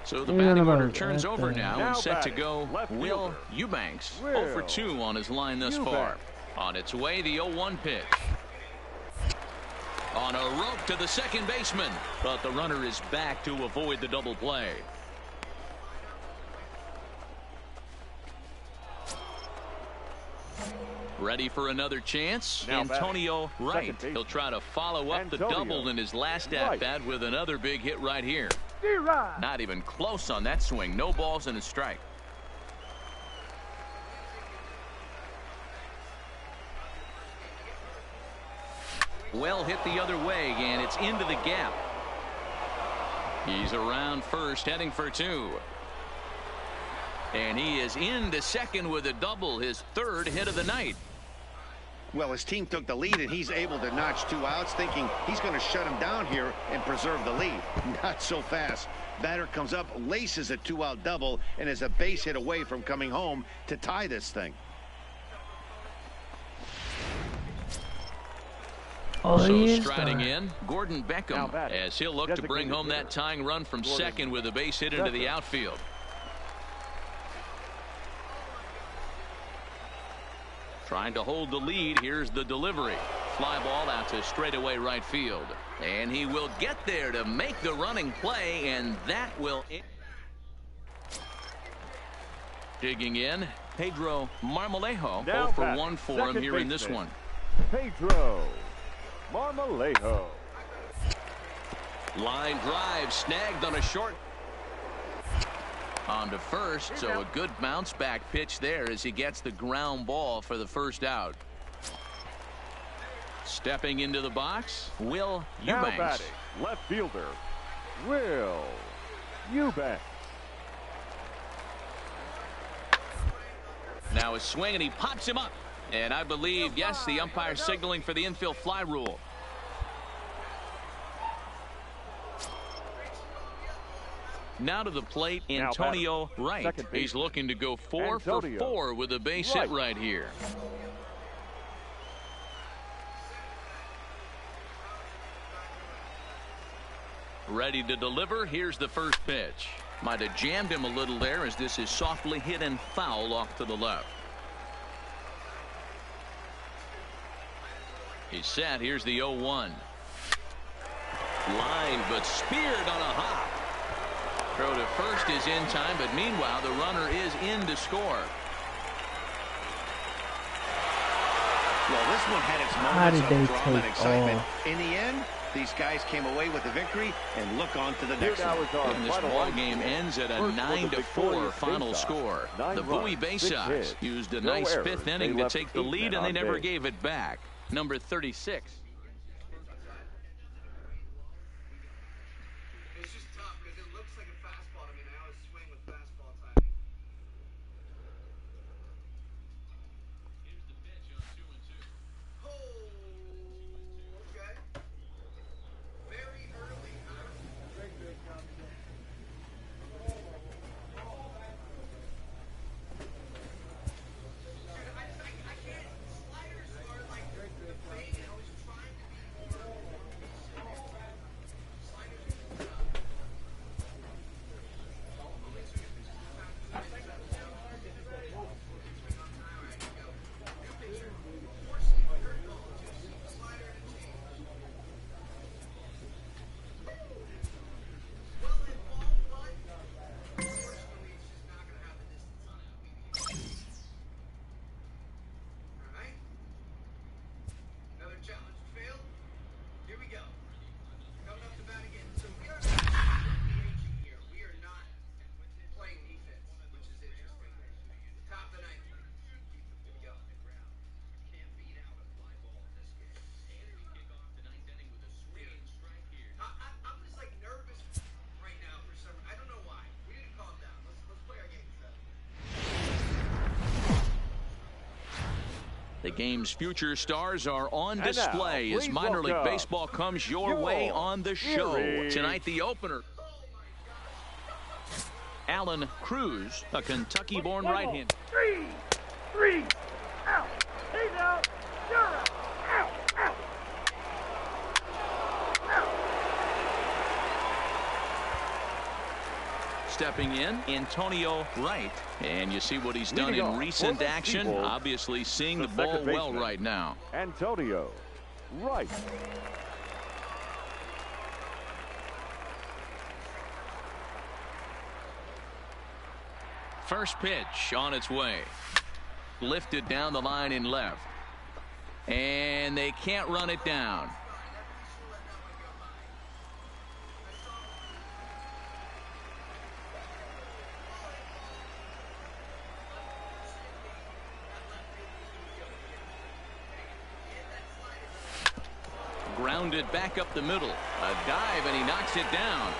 So the batting order turns over now and set to go. Will Eubanks 0 for 2 on his line thus far. On its way, the 0-1 pitch. On a rope to the second baseman, but the runner is back to avoid the double play. Ready for another chance. Now Antonio Wright. He'll try to follow up the double in his last at-bat with another big hit right here. Not even close on that swing. No balls and a strike. Well hit the other way, and it's into the gap. He's around first, heading for 2. And he is into second with a double, his 3rd hit of the night. Well, his team took the lead, and he's able to notch 2 outs, thinking he's going to shut him down here and preserve the lead. Not so fast. Batter comes up, laces a 2-out double, and is a base hit away from coming home to tie this thing. So striding in, Gordon Beckham, as he'll look to bring home that tying run from second with a base hit into the outfield. Trying to hold the lead. Here's the delivery. Fly ball out to straightaway right field. And he will get there to make the running play, and that will... Digging in, Pedro Marmolejo. 0 for 1 for him here in this one. Pedro Marmolejo. Line drive snagged on a short. On to first, so a good bounce back pitch there as he gets the ground ball for the first out. Stepping into the box, Will Eubanks. Now batting, left fielder, Will Eubanks. Now a swing, and he pops him up. And I believe, yes, the umpire signaling for the infield fly rule. Now to the plate, Antonio Wright. He's looking to go 4 for 4 with a base hit right here. Ready to deliver. Here's the first pitch. Might have jammed him a little there as this is softly hit and foul off to the left. He's set. Here's the 0-1. Line, but speared on a hop. Throw to first is in time, but meanwhile the runner is in to score. Well, this one had its moments of drama and excitement. In the end, these guys came away with the victory, and look on to the next one. And this ball game ends at a 9-4 final score. The Bowie Bay Sox used a nice fifth inning to take the lead, and they never gave it back. Number 36. It's just tough because it looks like a fastball to me. I always swing with fastball timing. Here's the pitch on 2-2. Oh, okay. Very early, huh? Dude, I can't. Sliders are like the thing. I was trying to be more. Sliders are tough. Another challenge failed. Here we go. Coming up to bat again. So we are DHing here. We are not playing defense, which is interesting. Top of the ninth. Here we go. Can't beat out a fly ball in this game. And we kick off the ninth inning with a swinging strike here. I'm just like nervous right now for some. I don't know why. We need to calm down. Let's play our game. The game's future stars are on display as minor league baseball comes your way on the show. Tonight, the opener. Alan Cruz, a Kentucky-born right-hander. 3, out. He's out. You're out. Out, out. Out. Stepping in, Antonio Wright. And you see what he's done in recent action. Obviously seeing the ball well right now. Antonio Wright. First pitch on its way. Lifted down the line in left. And they can't run it down. Grounded back up the middle. A dive, and he knocks it down.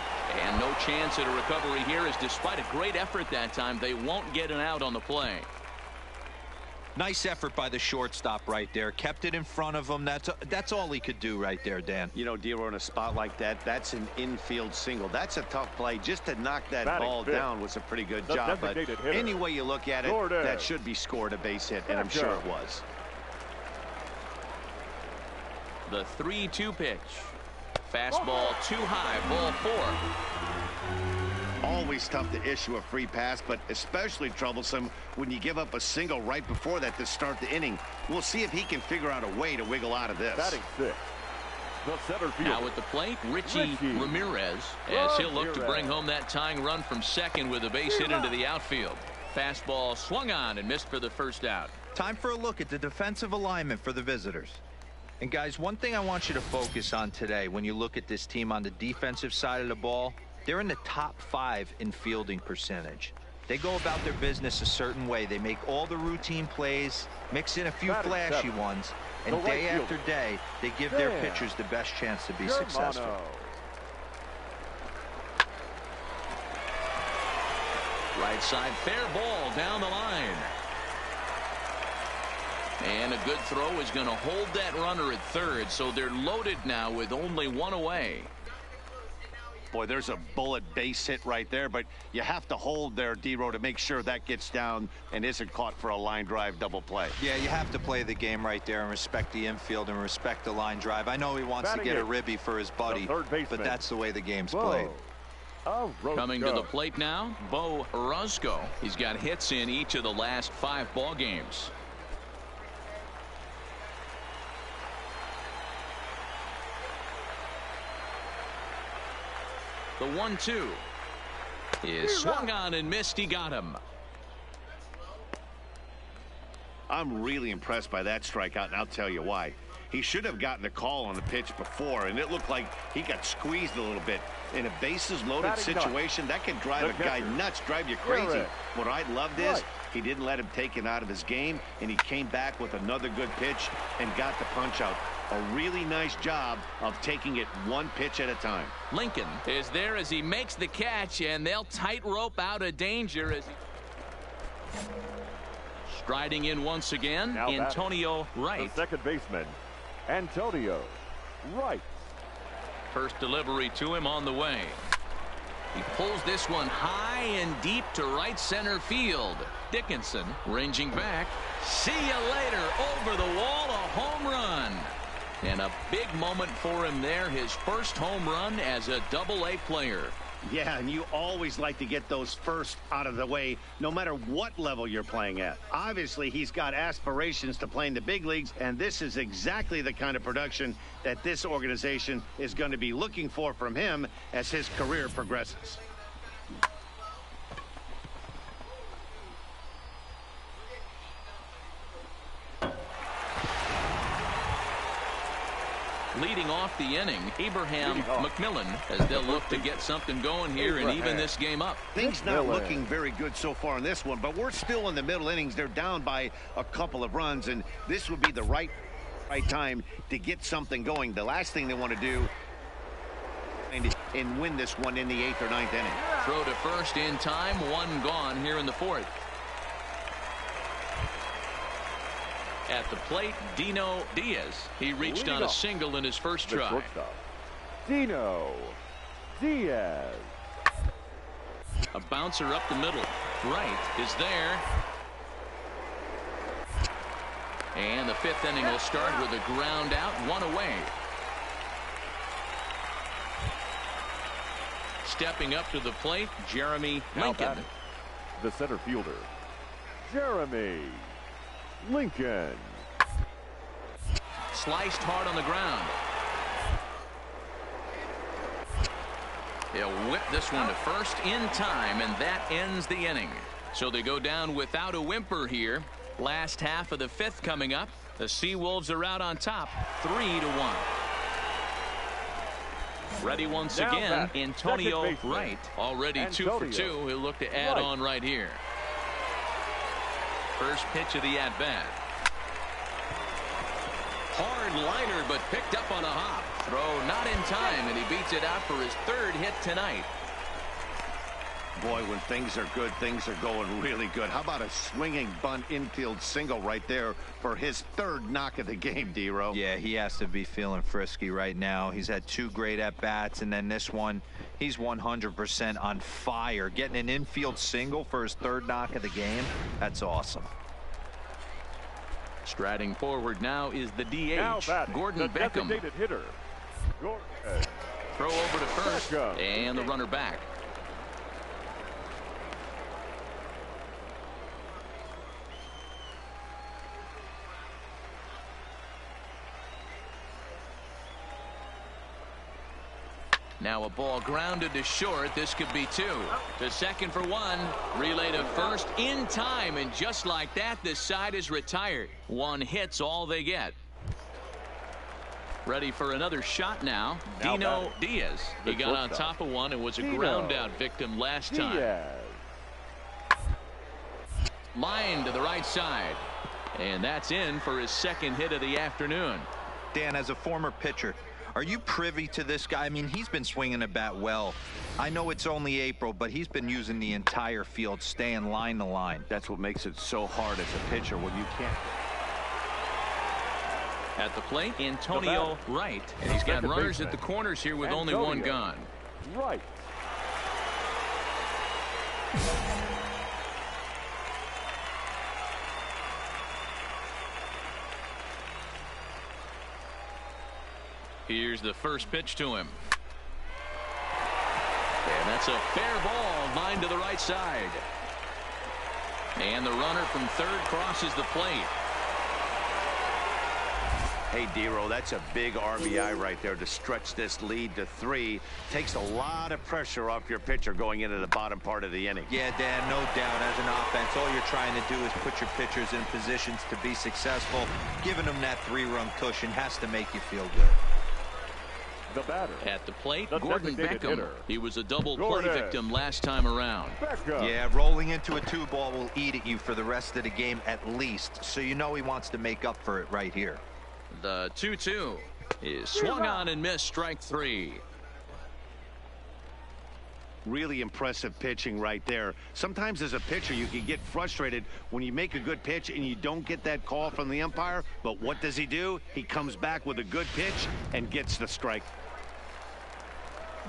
And no chance at a recovery here, as despite a great effort that time, they won't get an out on the play. Nice effort by the shortstop right there. Kept it in front of him. That's all he could do right there, Dan. You know, Dero, in a spot like that, that's an infield single. That's a tough play. Just to knock that ball down was a pretty good job. But any way you look at it, that should be scored a base hit, and I'm sure it was. The 3-2 pitch. Fastball too high, ball 4. always tough to issue a free pass, but especially troublesome when you give up a single right before that to start the inning. We'll see if he can figure out a way to wiggle out of this. Batting six, the center fielder. Now at the plate, Richie Ramirez, as he'll look to bring home that tying run from second with a base hit into the outfield. Fastball swung on and missed for the first out. Time for a look at the defensive alignment for the visitors. And guys, one thing I want you to focus on today when you look at this team on the defensive side of the ball, they're in the top 5 in fielding percentage. They go about their business a certain way. They make all the routine plays, mix in a few flashy ones, and day after day, they give their pitchers the best chance to be successful. Right side, fair ball down the line. And a good throw is going to hold that runner at third, so they're loaded now with only one away. Boy, there's a bullet base hit right there, but you have to hold there, D-Row, to make sure that gets down and isn't caught for a line drive double play. Yeah, you have to play the game right there and respect the infield and respect the line drive. I know he wants to get a ribby for his buddy, but that's the way the game's played. Coming to the plate now, Bo Orozco. He's got hits in each of the last 5 ball games. The 1-2 is swung on and missed. He got him. I'm really impressed by that strikeout, and I'll tell you why. He should have gotten a call on the pitch before, and it looked like he got squeezed a little bit. In a bases-loaded situation, that can drive a guy nuts, drive you crazy. What I loved is he didn't let him take him out of his game, and he came back with another good pitch and got the punch out. A really nice job of taking it one pitch at a time. Lincoln is there as he makes the catch, and they'll tightrope out of danger as he... Striding in once again, now Antonio Wright. The second baseman, Antonio Wright. First delivery to him on the way. He pulls this one high and deep to right center field. Dickinson ranging back. See you later. Over the wall, a home run. And a big moment for him there. His first home run as a Double-A player. Yeah, and you always like to get those first out of the way, no matter what level you're playing at. Obviously, he's got aspirations to play in the big leagues, and this is exactly the kind of production that this organization is going to be looking for from him as his career progresses. Leading off the inning, Abraham McMillan, as they'll look to get something going here and even this game up. Things not looking very good so far in this one, but we're still in the middle innings. They're down by a couple of runs, and this would be the right time to get something going. The last thing they want to do and win this one in the 8th or 9th inning. Throw to first in time, one gone here in the 4th. At the plate, Dino Diaz. He reached on a single in his first try. Dino Diaz. A bouncer up the middle. Wright is there. And the 5th inning will start with a ground out, one away. Stepping up to the plate, Jeremy Lincoln. The center fielder, Jeremy Lincoln. Sliced hard on the ground. He'll whip this one to first in time, and that ends the inning. So they go down without a whimper here. Last half of the 5th coming up. The Seawolves are out on top, 3-1. Ready once again, Antonio Wright. Already 2 for 2. He'll look to add on right here. First pitch of the at-bat. Hard liner, but picked up on a hop. Throw not in time, and he beats it out for his 3rd hit tonight. Boy, when things are good, things are going really good. How about a swinging bunt infield single right there for his 3rd knock of the game, D-Row? Yeah, he has to be feeling frisky right now. He's had 2 great at-bats, and then this one, he's 100% on fire. Getting an infield single for his 3rd knock of the game, that's awesome. Striding forward now is the DH, Gordon Beckham. Hitter, Throw over to first, and the runner back. Now a ball grounded to short. This could be 2. To second for 1. Relay to first in time. And just like that, this side is retired. 1 hit's all they get. Ready for another shot now. Dino Diaz. He got on top of one and was a ground out victim last time. Line to the right side. And that's in for his second hit of the afternoon. Dan, as a former pitcher, are you privy to this guy? I mean, he's been swinging the bat well. I know it's only April, but he's been using the entire field, staying line to line. That's what makes it so hard as a pitcher when you can't. At the plate, Antonio Wright. And he's got runners at the corners here with only 1 gone. Right. Here's the first pitch to him. And that's a fair ball, line to the right side. And the runner from third crosses the plate. Hey, Dero, that's a big RBI right there to stretch this lead to 3. Takes a lot of pressure off your pitcher going into the bottom part of the inning. Yeah, Dan, no doubt. As an offense, all you're trying to do is put your pitchers in positions to be successful. Giving them that 3-run cushion has to make you feel good. The batter. At the plate, The Gordon designated Beckham. hitter. He was a double play victim last time around. Beckham. Yeah, rolling into a 2-ball will eat at you for the rest of the game at least. So you know he wants to make up for it right here. The 2-2 is swung on and missed, strike 3. Really impressive pitching right there. Sometimes as a pitcher you can get frustrated when you make a good pitch and you don't get that call from the umpire. But what does he do? He comes back with a good pitch and gets the strike.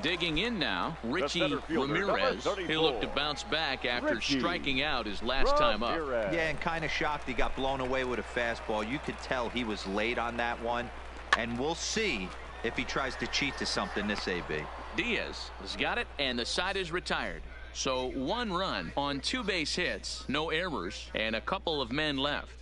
Digging in now, Richie Ramirez. He looked to bounce back after striking out his last time up. Yeah, and kind of shocked he got blown away with a fastball. You could tell he was late on that one. And we'll see if he tries to cheat to something this AB. Diaz has got it, and the side is retired. So 1 run on 2 base hits, no errors, and a couple of men left.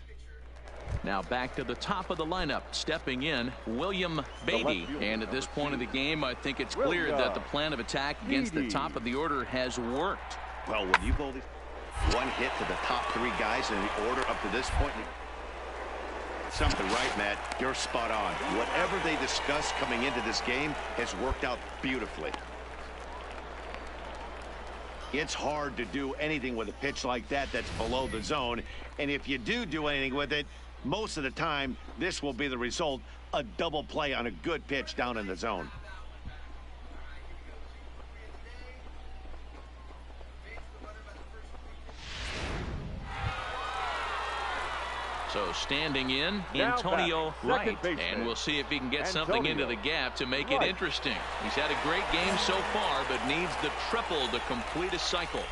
Now back to the top of the lineup, stepping in, William Beatty. And at this point of the game, I think it's clear that the plan of attack against the top of the order has worked. Well, when you go 1 hit to the top 3 guys in the order up to this point, something right, Matt. You're spot on. Whatever they discussed coming into this game has worked out beautifully. It's hard to do anything with a pitch like that that's below the zone. And if you do anything with it, most of the time, this will be the result, a double play on a good pitch down in the zone. So standing in, Antonio Wright. And we'll see if he can get something into the gap to make it interesting. He's had a great game so far, but needs the triple to complete a cycle.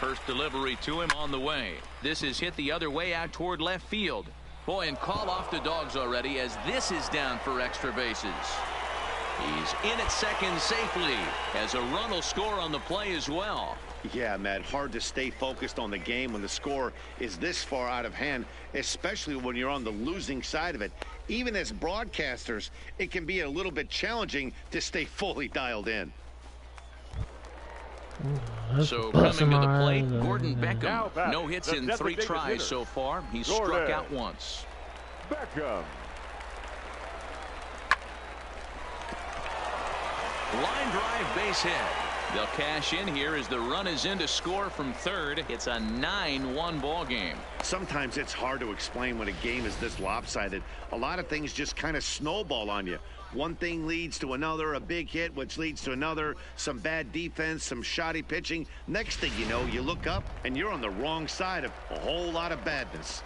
First delivery to him on the way. This is hit the other way out toward left field. Boy, and call off the Dogs already as this is down for extra bases. He's in at second safely as a run will score on the play as well. Yeah, Matt, hard to stay focused on the game when the score is this far out of hand, especially when you're on the losing side of it. Even as broadcasters, it can be a little bit challenging to stay fully dialed in. So coming to the plate, Gordon Beckham. No hits in 3 tries so far. He's struck out once. Beckham. Line drive base hit. They'll cash in here as the run is in to score from third. It's a 9-1 ball game. Sometimes it's hard to explain when a game is this lopsided. A lot of things just kind of snowball on you. One thing leads to another, a big hit, which leads to another, some bad defense, some shoddy pitching. Next thing you know, you look up and you're on the wrong side of a whole lot of badness.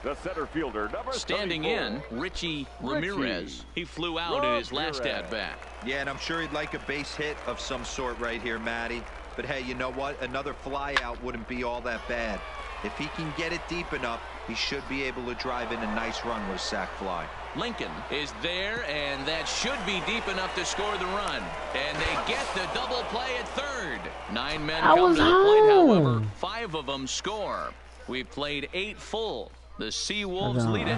The center fielder, number standing 34. in, Richie Ramirez. He flew out in his last at-bat. Yeah, and I'm sure he'd like a base hit of some sort right here, Matty. But hey, you know what? Another fly out wouldn't be all that bad. If he can get it deep enough, he should be able to drive in a nice run with a sac fly. Lincoln is there, and that should be deep enough to score the run. And they get the double play at third. 9 men come to the plate, however. 5 of them score. We've played 8 full. The Sea Wolves lead it.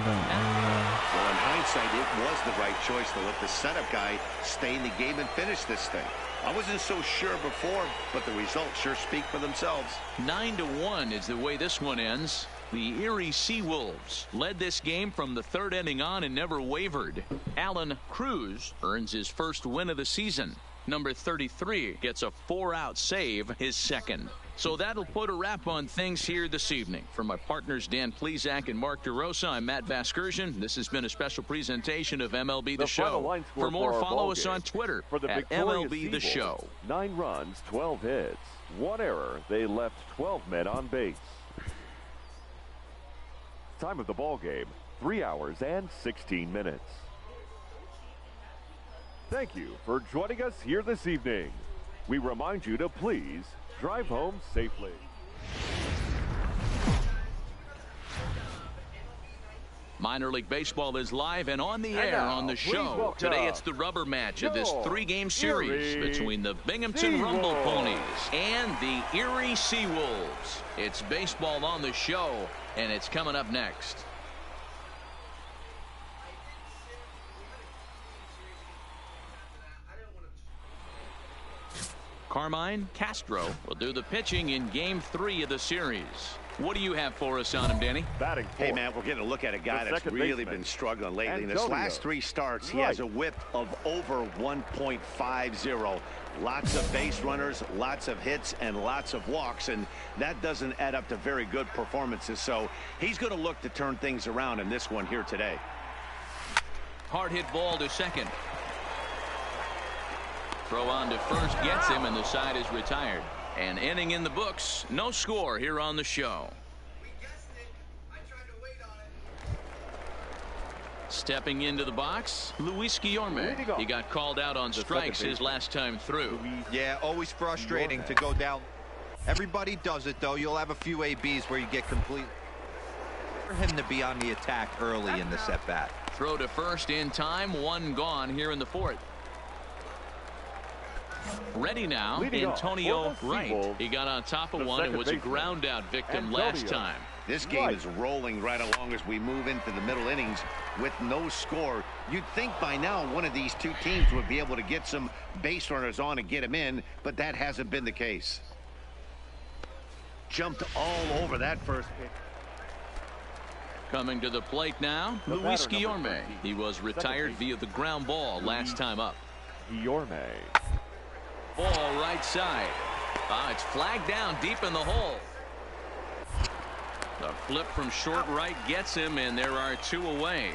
Well, in hindsight, it was the right choice to let the setup guy stay in the game and finish this thing. I wasn't so sure before, but the results sure speak for themselves. 9-1 is the way this one ends. The Erie Seawolves led this game from the third inning on and never wavered. Alan Cruz earns his first win of the season. Number 33 gets a 4-out save, his second. So that'll put a wrap on things here this evening. For my partners Dan Plezak and Mark DeRosa, I'm Matt Vasgersian. This has been a special presentation of MLB The Show. For more, follow us on Twitter at MLB The Show. 9 runs, 12 hits, 1 error. They left 12 men on base. Time of the ball game, 3 hours and 16 minutes. Thank you for joining us here this evening. We remind you to please drive home safely. Minor League Baseball is live and on the air on the show. Today it's the rubber match of this 3-game series between the Binghamton Rumble Ponies and the Erie Seawolves. It's baseball on the show, and it's coming up next. Carmine Castro will do the pitching in Game 3 of the series. What do you have for us on him, Danny? Batting hey, man, we're getting a look at a guy that's really been struggling lately. In his last 3 starts, he has a whip of over 1.50. Lots of base runners, lots of hits, and lots of walks, and that doesn't add up to very good performances. So he's going to look to turn things around in this one here today. Hard hit ball to second. Throw on to first gets him, and the side is retired. An inning in the books. No score here on the show. Stepping into the box, Luis Guillorme. He got called out on strikes his last time through. Yeah, always frustrating to go down. Everybody does it, though. You'll have a few ABs where you get complete. For him to be on the attack early in this at-bat. Throw to first in time. 1 gone here in the 4th. Ready now, Antonio Wright. He got on top of one and was a ground out victim last time. This game is rolling right along as we move into the middle innings with no score. You'd think by now one of these two teams would be able to get some base runners on and get them in, but that hasn't been the case. Jumped all over that first pitch. Coming to the plate now, Luis Guillorme. He was retired via the ground ball last time up. Guillorme. Ball right side. It's flagged down deep in the hole. The flip from short right gets him, and there are 2 away.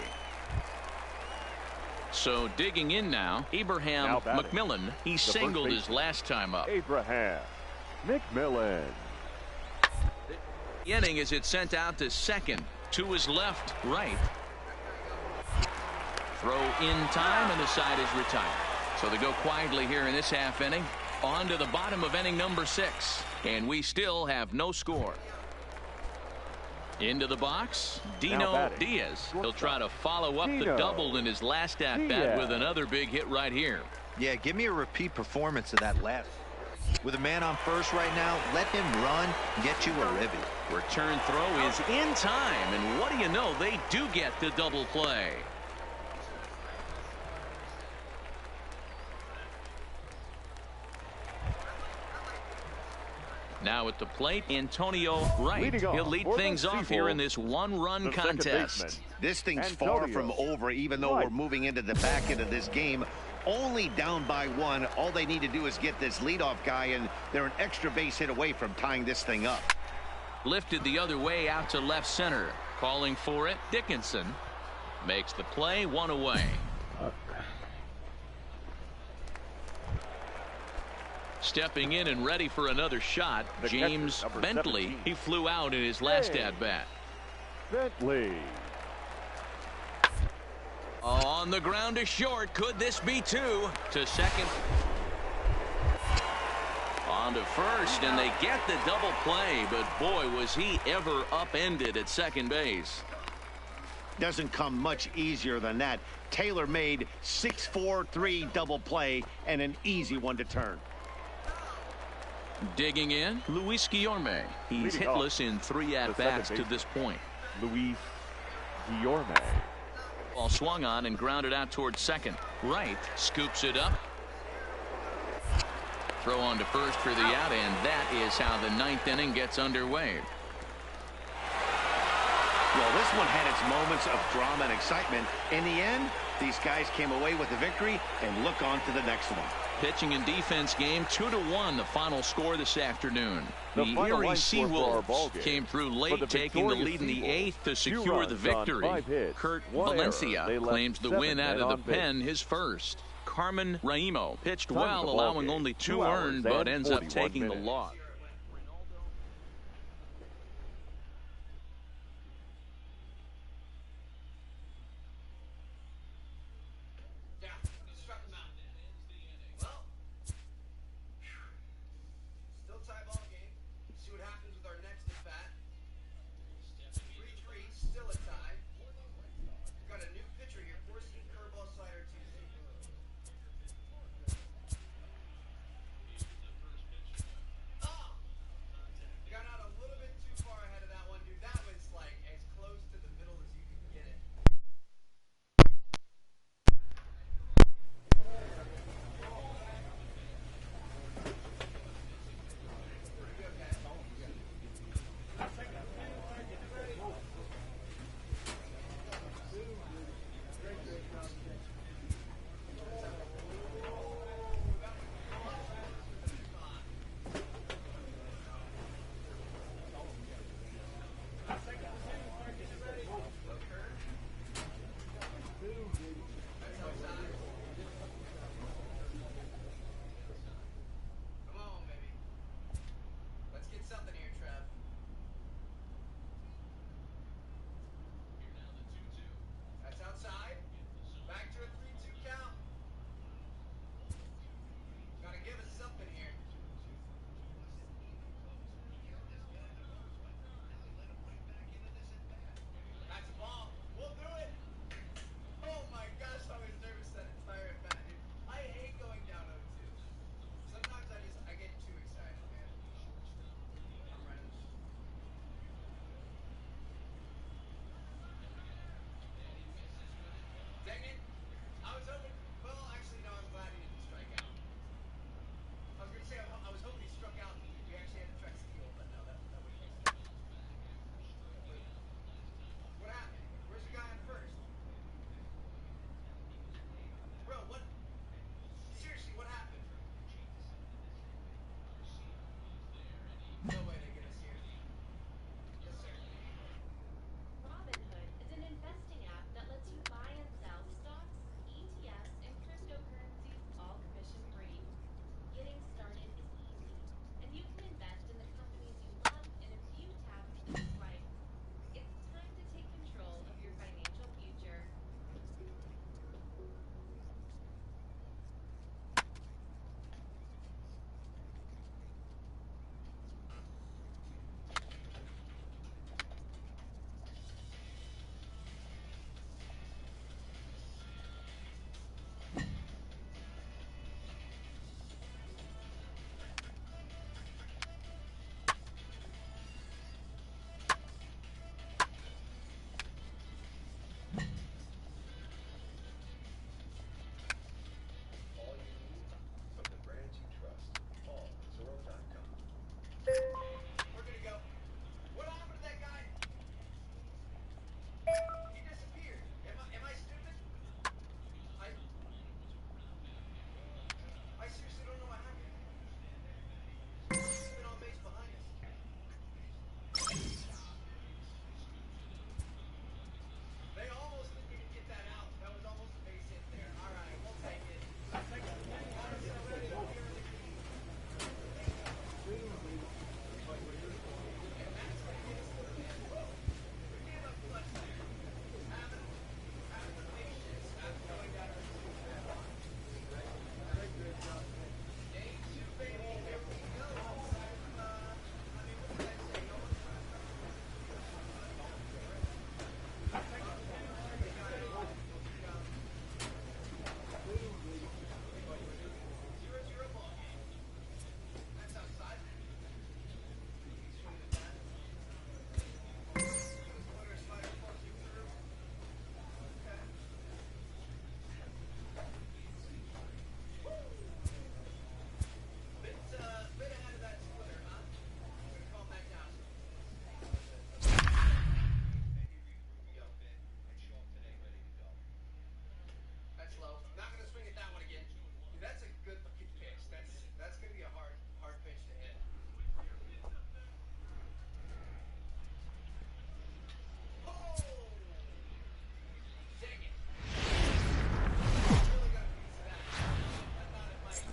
So digging in now, Abraham McMillan. He singled his last time up. Abraham McMillan. The inning is it sent out to second. To his left, right. Throw in time, and the side is retired. So they go quietly here in this half inning. On to the bottom of inning number 6. And we still have no score. Into the box, Dino Diaz. He'll try to follow up the double in his last at-bat with another big hit right here. Yeah, give me a repeat performance of that last. With a man on first right now, let him run, get you a ribby. Return throw is in time, and what do you know, they do get the double play. Now at the plate, Antonio Wright. He'll lead things off here in this 1-run contest. This thing's far from over, even though we're moving into the back end of this game. Only down by 1. All they need to do is get this leadoff guy, and they're an extra base hit away from tying this thing up. Lifted the other way out to left center. Calling for it, Dickinson. Makes the play, 1 away. Stepping in and ready for another shot, James Bentley. He flew out in his last at-bat. Bentley. On the ground to short. Could this be 2? To second. On to first, and they get the double play, but boy, was he ever upended at second base. Doesn't come much easier than that. Taylor made 6-4-3 double play, and an easy one to turn. Digging in, Luis Guillorme. He's hitless in 3 at-bats to this point. Luis Guillorme. Ball swung on and grounded out towards second. Wright scoops it up. Throw on to first for the out, and that is how the ninth inning gets underway. Well, this one had its moments of drama and excitement. In the end, these guys came away with the victory and look on to the next one. Pitching and defense game 2-1, the final score this afternoon. The The final Erie line score for our ball Seawolves game. came through For late, the taking the victorious lead in the Seawolves, eighth to 2 secure the runs on victory. 5 hits, Kurt 1 Valencia error. They left claims the 7 win out men of the on base. pen, his first. Carmen Raimo pitched Time of well, the ball allowing game, only 2 2 hours earned, but and ends up 41 taking the minutes. loss. Still tie ball game. See what happens with our next at bat. 3-3, still a tie. We've got a new pitcher here, 4-seam curveball slider 2-seam. Oh,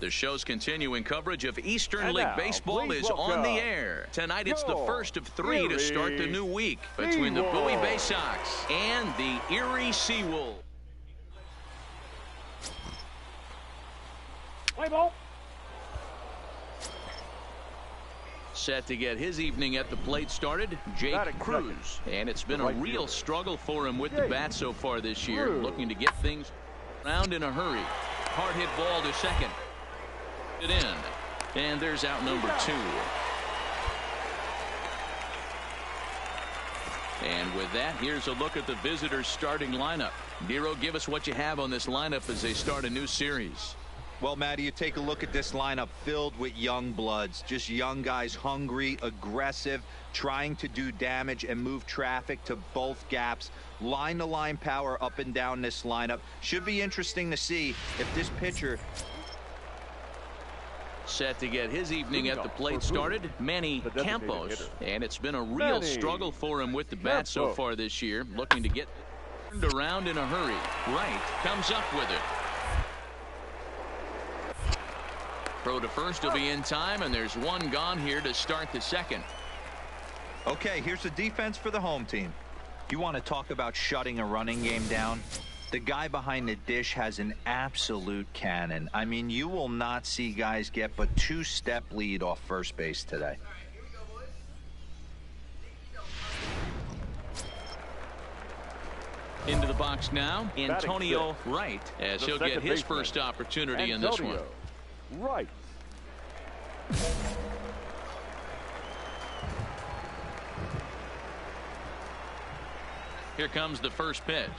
The show's continuing coverage of Eastern And League now, Baseball please is on the welcome air. Tonight it's the your first of 3 to start the new week between the Bowie Bay Sox and the Erie Seawolves. Play ball. Set to get his evening at the plate started, Jake Cruz. And it's been a real struggle for him with the bat so far this year, looking to get things around in a hurry. Hard hit ball to second. It in. And there's out number 2. And with that, here's a look at the visitors' starting lineup. Nero, give us what you have on this lineup as they start a new series. Well, Matty, you take a look at this lineup filled with young bloods, just young guys, hungry, aggressive, trying to do damage and move traffic to both gaps. Line-to-line power up and down this lineup. Should be interesting to see if this pitcher... Set to get his evening at the plate started, Manny Campos. And it's been a real struggle for him with the bat so far this year, looking to get turned around in a hurry. Wright comes up with it. Throw to first will be in time, and there's one gone here to start the second. Okay, here's the defense for the home team. You want to talk about shutting a running game down? The guy behind the dish has an absolute cannon. I mean, you will not see guys get but 2-step lead off first base today. Into the box now, Antonio Wright, as he'll get his first opportunity in this one. Right. Here comes the first pitch.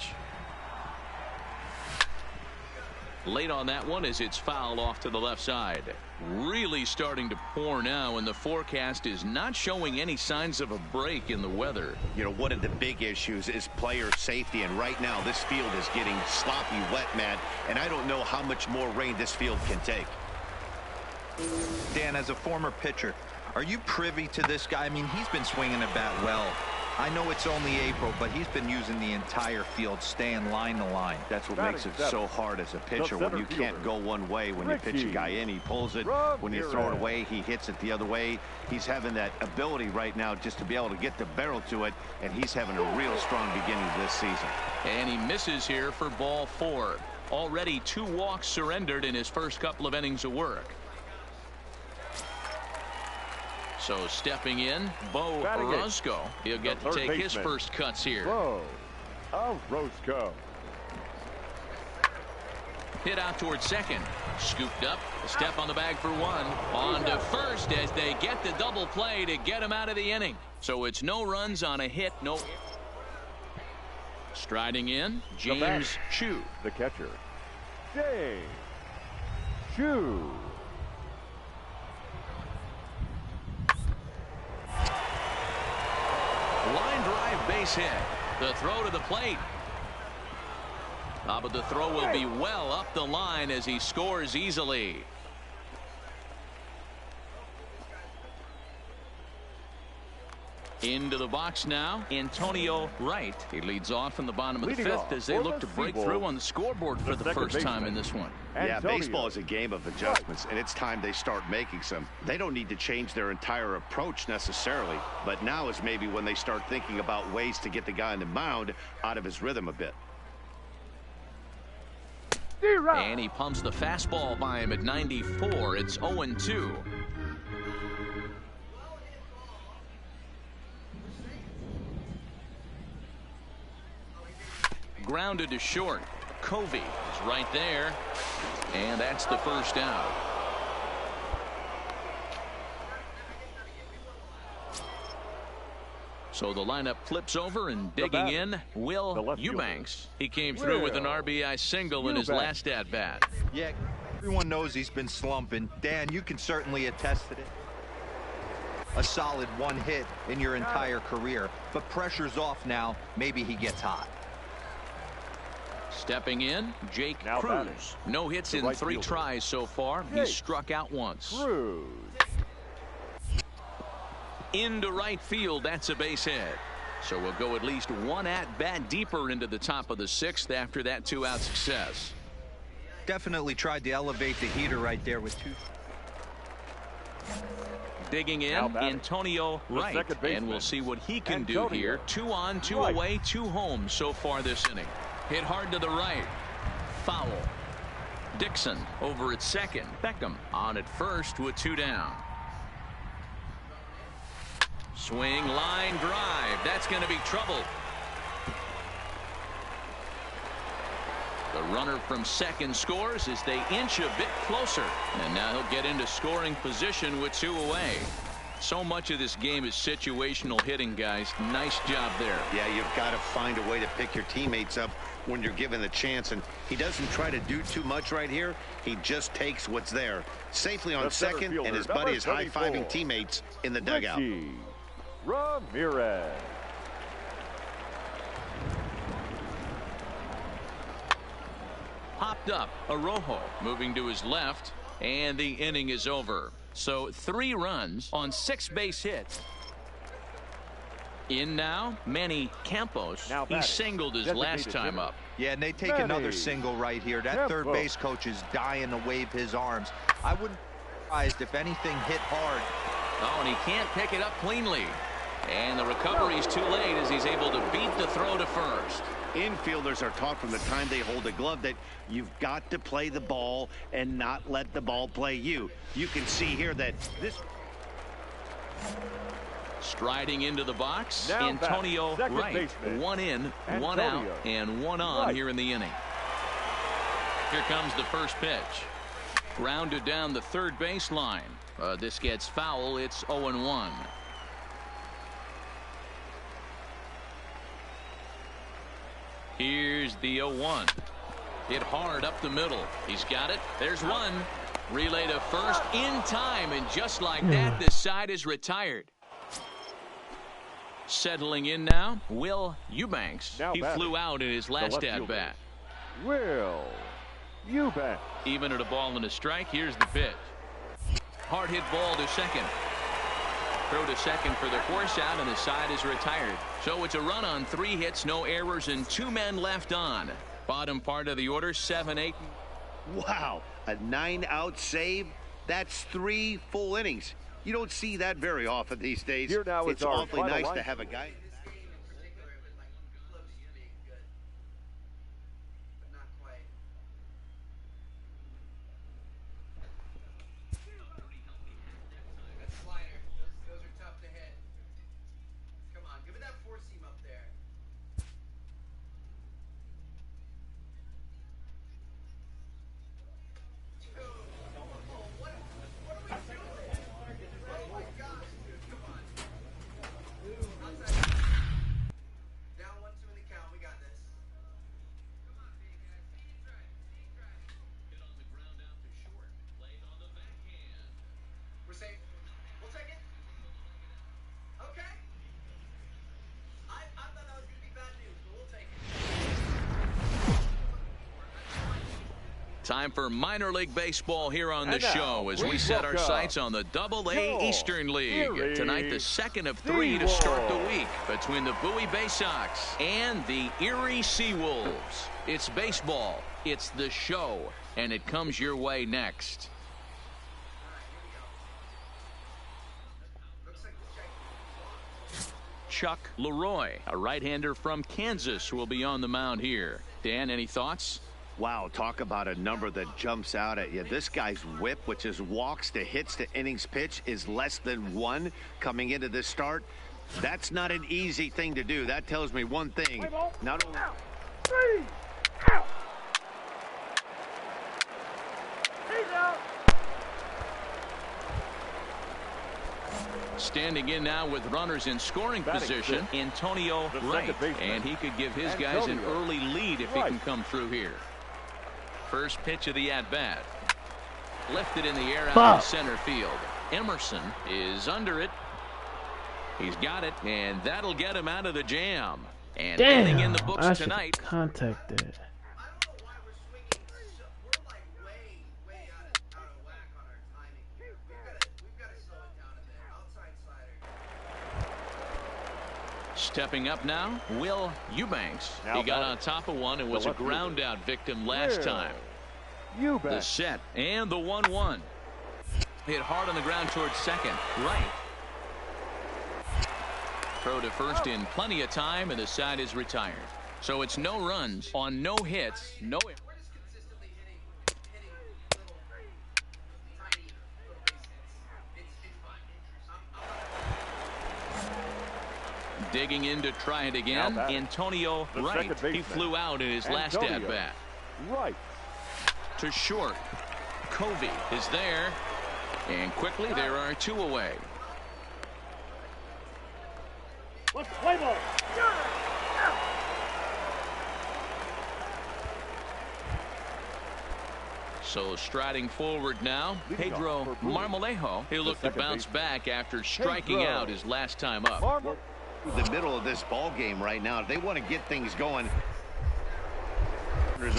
Late on that one as it's fouled off to the left side. Really starting to pour now, and the forecast is not showing any signs of a break in the weather. You know, one of the big issues is player safety, and right now this field is getting sloppy wet, Matt, and I don't know how much more rain this field can take. Dan, as a former pitcher, are you privy to this guy? I mean, he's been swinging the bat well. I know it's only April, but he's been using the entire field, staying line to line. That's what makes it so hard as a pitcher, when you can't go one way. When you pitch a guy in, he pulls it. When you throw it away, he hits it the other way. He's having that ability right now just to be able to get the barrel to it, and he's having a real strong beginning this season. And he misses here for ball 4. Already 2 walks surrendered in his first couple of innings of work. So stepping in, Bo Orozco. He'll get to take his first cuts here. Orozco. Hit out towards second. Scooped up. A step on the bag for 1. On to first as they get the double play to get him out of the inning. So it's no runs on a hit. No. Striding in, James Chu. The catcher, James Chu. Line drive base hit. The throw to the plate. But the throw will be well up the line as he scores easily. Into the box now, Antonio Wright. He leads off in the bottom of the 5th as they look to break through on the scoreboard for the first time in this one. Yeah, baseball is a game of adjustments, and it's time they start making some. They don't need to change their entire approach necessarily, but now is maybe when they start thinking about ways to get the guy on the mound out of his rhythm a bit. And he pumps the fastball by him at 94. It's 0-2. Grounded to short. Covey is right there. And that's the first out. So the lineup flips over, and digging in, Will Eubanks. He came through with an RBI single in his last at-bat. Yeah, everyone knows he's been slumping. Dan, you can certainly attest to it. A solid 1 hit in your entire career, but pressure's off now. Maybe he gets hot. Stepping in, Jake Cruz. No hits in 3 tries so far. He's struck out once. Cruz. Into right field, that's a base hit. So we'll go at least 1 at-bat deeper into the top of the 6th after that 2-out success. Definitely tried to elevate the heater right there with 2. Digging in, Antonio Wright, and we'll see what he can do here. 2 on, 2 away, 2 home so far this inning. Hit hard to the right. Foul. Dixon over at second. Beckham on at first with 2 down. Swing, line drive. That's going to be trouble. The runner from second scores as they inch a bit closer. And now he'll get into scoring position with 2 away. So much of this game is situational hitting, guys. Nice job there. Yeah, you've got to find a way to pick your teammates up when you're given the chance. And he doesn't try to do too much right here. He just takes what's there. Safely on second, and his buddy is high-fiving teammates in the dugout. Ramirez. Popped up. Arrojo moving to his left, and the inning is over. So 3 runs on 6 base hits. In now, Manny Campos. He singled his last time up. Yeah, and they take another single right here. That third base coach is dying to wave his arms. I wouldn't be surprised if anything hit hard. Oh, and he can't pick it up cleanly. And the recovery is too late as he's able to beat the throw to first. Infielders are taught from the time they hold a glove that you've got to play the ball and not let the ball play you. You can see here that this... Striding into the box, Antonio Wright. 1 in, 1 out, and 1 on here in the inning. Here comes the first pitch. Grounded down the third baseline. This gets foul. It's 0-1. Here's the 0-1. Hit hard up the middle. He's got it. There's one. Relay to first in time, and just like that, this side is retired. Settling in now, Will Eubanks. He flew out in his last at-bat. Will Eubanks. Even at a ball and a strike, here's the pitch. Hard hit ball to second. Throw to second for the force out, and the side is retired. So it's a run on 3 hits, no errors, and 2 men left on. Bottom part of the order, 7-8. Wow, a 9-out save? That's 3 full innings. You don't see that very often these days. Here now it's awfully nice to have a guy. Time for minor league baseball here on the show as we set our sights on the Double-A Eastern League. Tonight, the second of 3 to start the week between the Bowie Bay Sox and the Erie Seawolves. It's baseball, it's the show, and it comes your way next. Chuck Leroy, a right-hander from Kansas, will be on the mound here. Dan, any thoughts? Wow, talk about a number that jumps out at you. This guy's whip, which is walks to hits to innings pitch, is less than 1 coming into this start. That's not an easy thing to do. That tells me one thing. Not only... Out. 3 out. He's out. Standing in now with runners in scoring position, Antonio Wright. And he could give his guys an early lead if he can come through here. First pitch of the at-bat. Lifted in the air out to center field. Emerson is under it. He's got it, and that'll get him out of the jam. And getting in the books tonight. Contacted. I don't know why we're swinging. We're like way out of whack on our timing. We've got to slow it down a bit. Outside slider. Stepping up now, Will Eubanks. He got on top of one and was a ground out victim last time. You The bet. set and the 1-1. Hit hard on the ground towards second. Right. Throw to first in plenty of time, and the side is retired. So it's no runs on no hits, no. We're just consistently hitting little tiny little base hits. It's fun. Digging in to try it again. Now batting. Antonio The Wright. second baseman. He flew out in his last Antonio at-bat. Right. To short. Covey is there. And quickly there are 2 away. Let's play ball. So striding forward now, Leading Pedro off for Brewers. Marmolejo. He'll look to second bounce baseman. back after striking Pedro. out his last time up. Marmol. The middle of this ball game right now. If they want to get things going,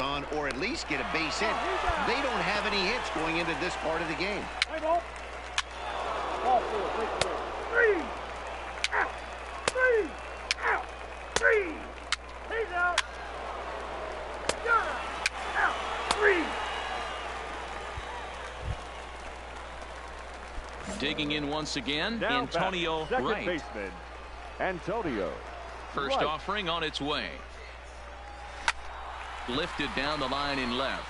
on or at least get a base hit. They don't have any hits going into this part of the game. Play ball. Ball 4. Take the away. 3. Out. 3. Out. 3. He's out. You're out. 3. Digging in once again, Now Antonio batting. Second Wright. baseman. Antonio. First Wright. offering on its way. Lifted down the line in left.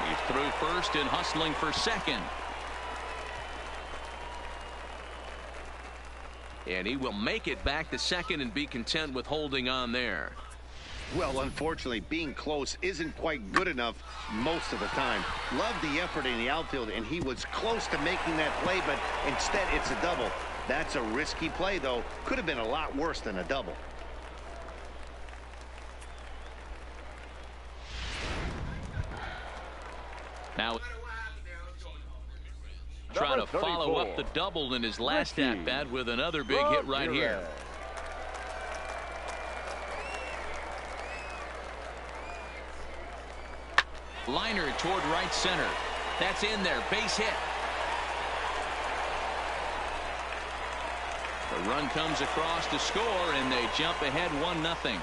He's through first and hustling for second. And he will make it back to second and be content with holding on there. Well, unfortunately, being close isn't quite good enough most of the time. Loved the effort in the outfield, and he was close to making that play, but instead it's a double. That's a risky play, though. Could have been a lot worse than a double. Now trying to follow up the double in his last Ricky at-bat with another big hit right here. Liner toward right center. That's in there. Base hit. The run comes across to score, and they jump ahead 1-0.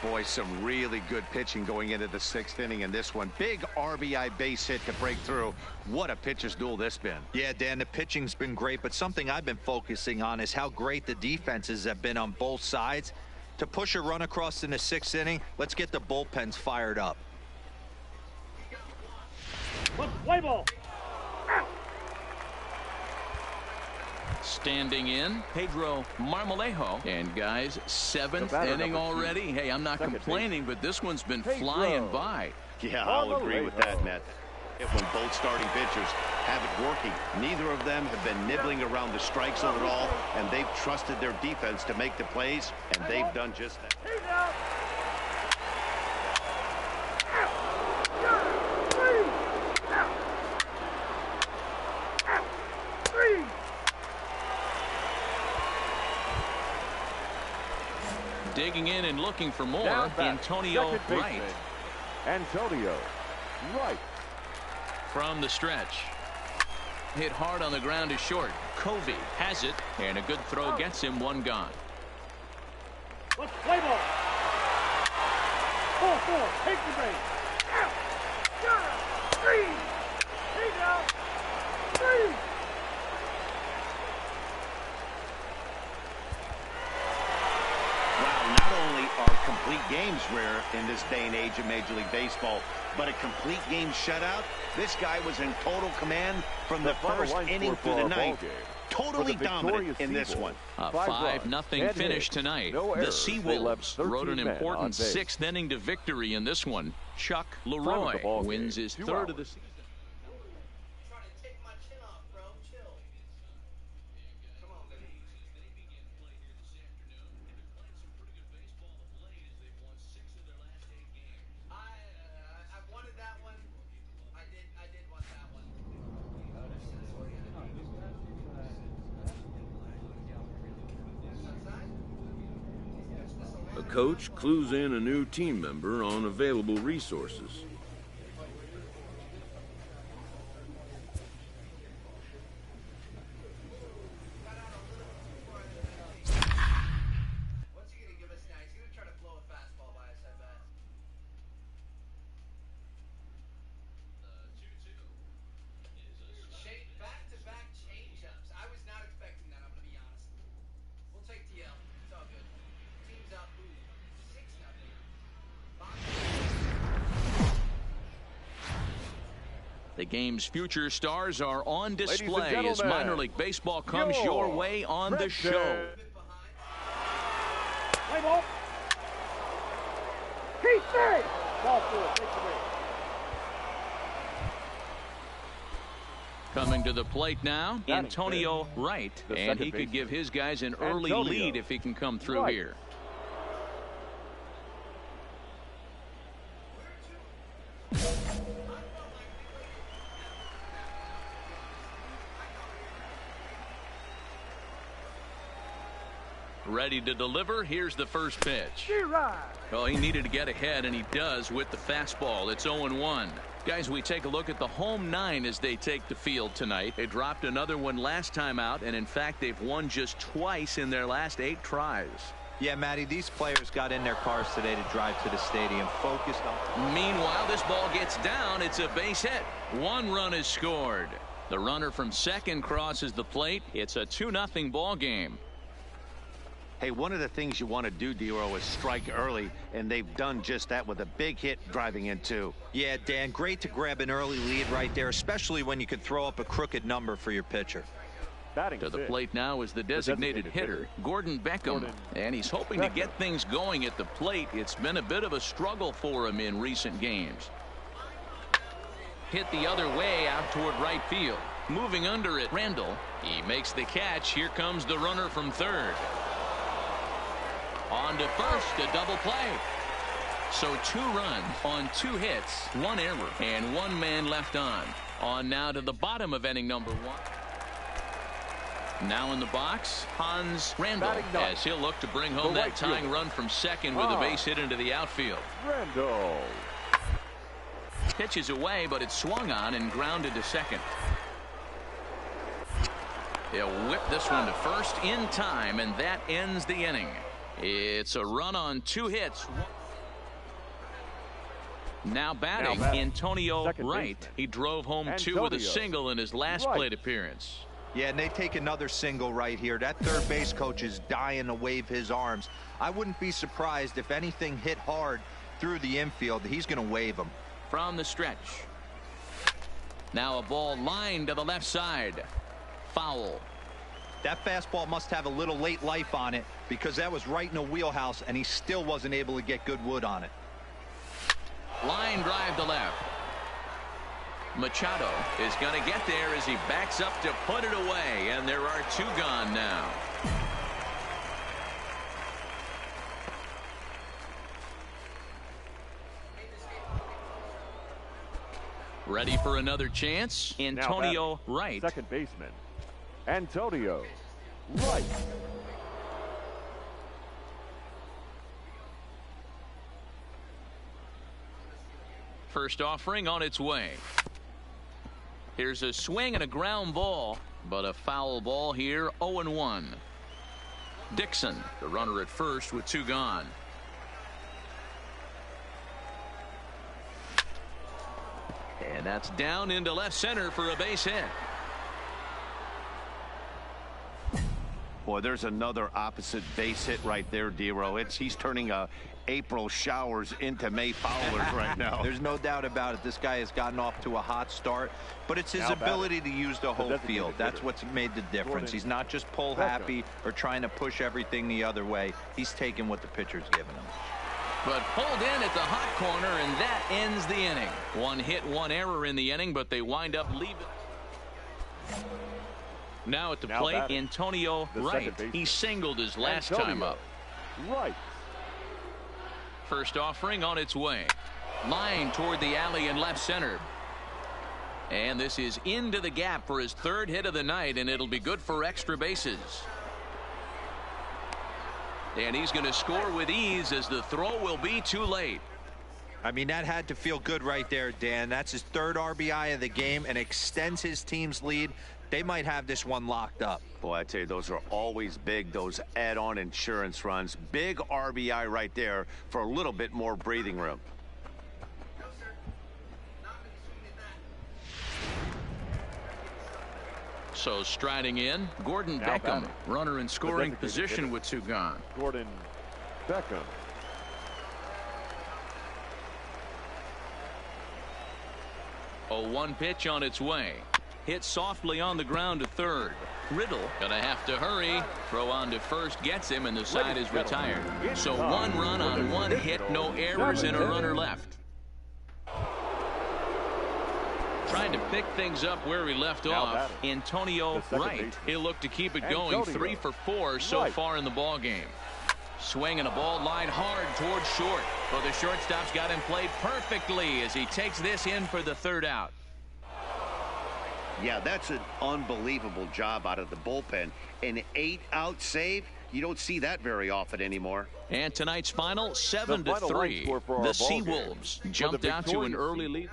Boy, some really good pitching going into the 6th inning in this one. Big RBI base hit to break through. What a pitcher's duel this been. Yeah, Dan, the pitching's been great, but something I've been focusing on is how great the defenses have been on both sides. To push a run across in the 6th inning, let's get the bullpens fired up. Let's play ball. Standing in, Pedro Marmolejo. And guys, 7th batter, inning number 2. already. Hey, I'm not Second complaining, but this one's been Pedro. flying by. Yeah, I'll agree with that, Matt. When both starting pitchers have it working, neither of them have been nibbling around the strike zone at all, and they've trusted their defense to make the plays, and they've done just that. He's out. Out. 3. Out. Out. 3. Digging in and looking for more, Down back. Antonio Second baseman. Wright. Antonio Wright. From the stretch. Hit hard on the ground to short. Covey has it, and a good throw gets him 1 gone. Let's play ball. 4. Take the base. Out. You're out. 3. He's out. 3. Wow, not only are complete games rare in this day and age of Major League Baseball, but a complete game shutout. This guy was in total command from the first inning through the ninth. Totally dominant in this one. A 5-0 finish tonight. The Seawolves wrote an important 6th inning to victory in this one. Chuck Leroy wins his 3rd of the season. Trying to take my chin off, bro. Chill. Come on, baby. I wanted that one. I did want that one. A coach clues in a new team member on available resources. What's he gonna give us now? He's gonna try to blow a fastball by us, I bet. game's future stars are on Ladies and display as gentlemen, minor league baseball comes your way on the show. Play ball. Keep big. Ball 4. Take the lead. Coming to the plate now, Batting Antonio fifth, Wright, the and he second could give baseman. his guys an early Antonio lead if he can come through Wright. here. Ready to deliver. Here's the first pitch. Oh, he needed to get ahead, and he does with the fastball. It's 0-1. Guys, we take a look at the home 9 as they take the field tonight. They dropped another one last time out, and in fact, they've won just twice in their last 8 tries. Yeah, Matty, these players got in their cars today to drive to the stadium, focused on. Meanwhile, this ball gets down. It's a base hit. 1 run is scored. The runner from second crosses the plate. It's a 2-0 ball game. Hey, one of the things you want to do, Dero, is strike early, and they've done just that with a big hit driving in, too. Yeah, Dan, great to grab an early lead right there, especially when you could throw up a crooked number for your pitcher. Batting To the fifth, plate now is the designated hitter, Gordon Beckham. And he's hoping to get things going at the plate. It's been a bit of a struggle for him in recent games. Hit the other way out toward right field. Moving under it, Randall. He makes the catch. Here comes the runner from third. On to first, a double play. So 2 runs on 2 hits, 1 error, and 1 man left on. On now to the bottom of inning number 1. Now in the box, Hans Randall, as he'll look to bring home that tying run from second with a base hit into the outfield. Randall. Pitches away, but it's swung on and grounded to second. He'll whip this one to first in time, and that ends the inning. It's a run on 2 hits. Now batting, Antonio Wright. He drove home 2 with a single in his last plate appearance. Yeah, and they take another single right here. That third base coach is dying to wave his arms. I wouldn't be surprised if anything hit hard through the infield. He's going to wave them. From the stretch. Now a ball lined to the left side. Foul. That fastball must have a little late life on it because that was right in the wheelhouse, and he still wasn't able to get good wood on it. Line drive to left. Machado is going to get there as he backs up to put it away, and there are 2 gone now. Ready for another chance? Antonio Wright. Second baseman, Antonio Wright. First offering on its way. Here's a swing and a ground ball, but a foul ball here. 0-1. Dixon, the runner at first with 2 gone. And that's down into left center for a base hit. Boy, there's another opposite base hit right there, Dero. He's turning April showers into May foulers right now. There's no doubt about it. This guy has gotten off to a hot start, but it's his ability to use the whole field. That's what's made the difference. He's not just pull happy or trying to push everything the other way. He's taking what the pitcher's giving him. But pulled in at the hot corner, and that ends the inning. 1 hit, 1 error in the inning, but they wind up leaving. Now at the plate, Antonio Wright. He singled his last time up. Right. First offering on its way. Line toward the alley in left center. And this is into the gap for his 3rd hit of the night, and it'll be good for extra bases. And he's going to score with ease as the throw will be too late. I mean, that had to feel good right there, Dan. That's his 3rd RBI of the game and extends his team's lead. They might have this one locked up. Boy, I tell you, those are always big, those add-on insurance runs. Big RBI right there for a little bit more breathing room. So striding in, Gordon Beckham, runner in scoring position with 2 gone. Gordon Beckham. 0-1 pitch on its way. Hit softly on the ground to third. Riddle gonna have to hurry. Throw on to first gets him, and the side is retired. So 1 run on 1 hit, no errors, and a runner left. Trying to pick things up where he left off, Antonio Wright. He'll look to keep it going. 3 for 4 so far in the ball game. Swinging a ball line hard towards short. Well, the shortstop's got him played perfectly as he takes this in for the 3rd out. Yeah, that's an unbelievable job out of the bullpen. An 8-out save, you don't see that very often anymore. And tonight's final, 7-3. The Seawolves jumped out to an early lead.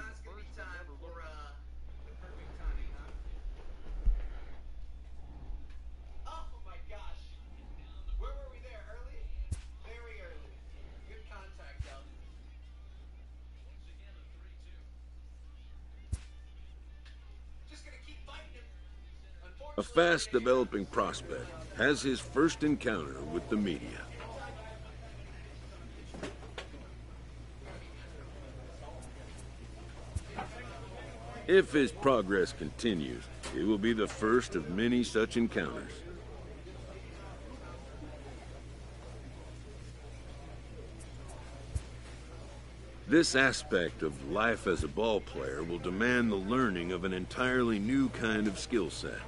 A fast-developing prospect has his first encounter with the media. If his progress continues, it will be the first of many such encounters. This aspect of life as a ball player will demand the learning of an entirely new kind of skill set.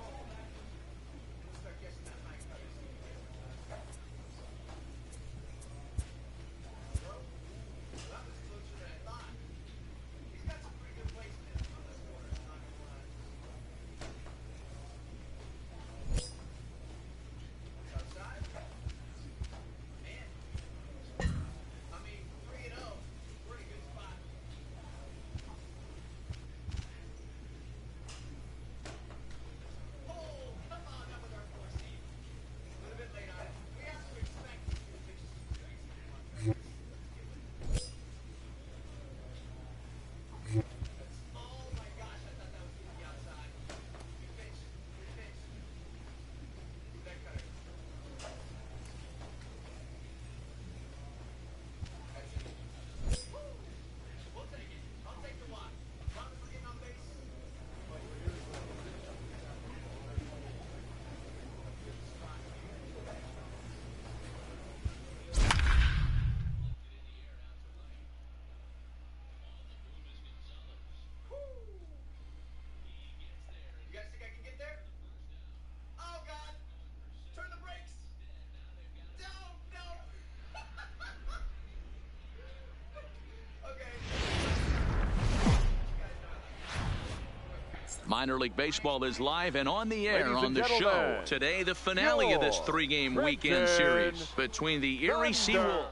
Minor League Baseball is live and on the air on the show. Today, the finale of this 3-game weekend series between the Erie Seawolves.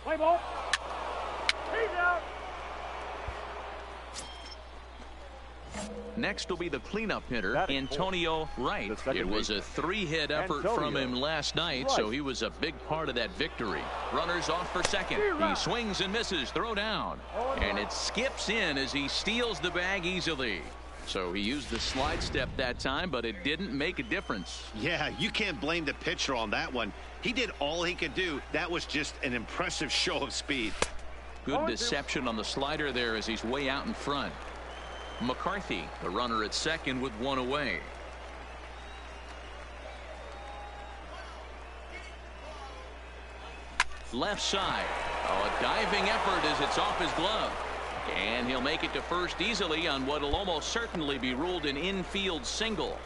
Play ball. He's out. Next will be the cleanup hitter, Antonio Wright. It was a 3-hit effort from him last night, so he was a big part of that victory. Runners off for second. He swings and misses. Throw down. And it skips in as he steals the bag easily. So he used the slide step that time, but it didn't make a difference. Yeah, you can't blame the pitcher on that one. He did all he could do. That was just an impressive show of speed. Good deception on the slider there as he's way out in front. McCarthy, the runner at second with 1 away. Left side. Oh, a diving effort as it's off his glove. And he'll make it to first easily on what will almost certainly be ruled an infield single.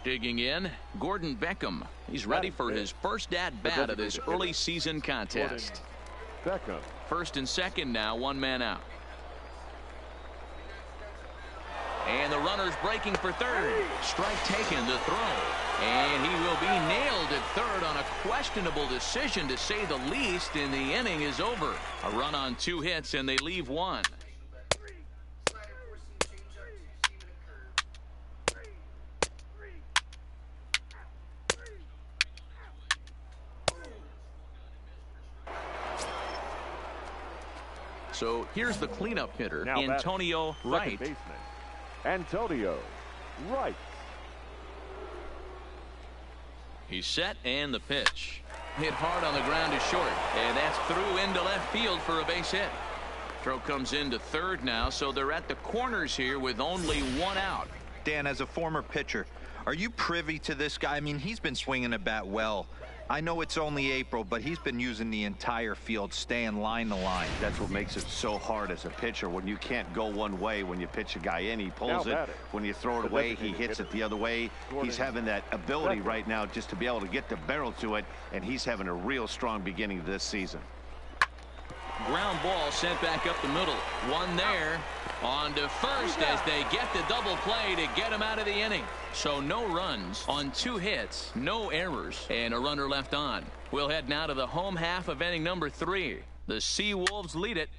Digging in, Gordon Beckham. He's ready for his first at-bat of this early season contest. Beckham. First and second now, 1 man out. And the runner's breaking for third. Strike taken, the throw. And he will be nailed at third on a questionable decision, to say the least, and the inning is over. A run on 2 hits, and they leave 1. So here's the cleanup hitter, Now Antonio Wright. Baseman, Antonio Wright. He's set, and the pitch. Hit hard on the ground is short, and that's through into left field for a base hit. Throw comes into third now, so they're at the corners here with only one out. Dan, as a former pitcher, are you privy to this guy? I mean, he's been swinging the bat well. I know it's only April, but he's been using the entire field, staying line to line. That's what makes it so hard as a pitcher, when you can't go one way. When you pitch a guy in, he pulls it. When you throw it away, he hits it the other way. He's having that ability right now just to be able to get the barrel to it, and he's having a real strong beginning this season. Ground ball sent back up the middle. One there. On to first as they get the double play to get him out of the inning. So no runs on 2 hits, no errors, and a runner left on. We'll head now to the home half of inning number 3. The Seawolves lead it.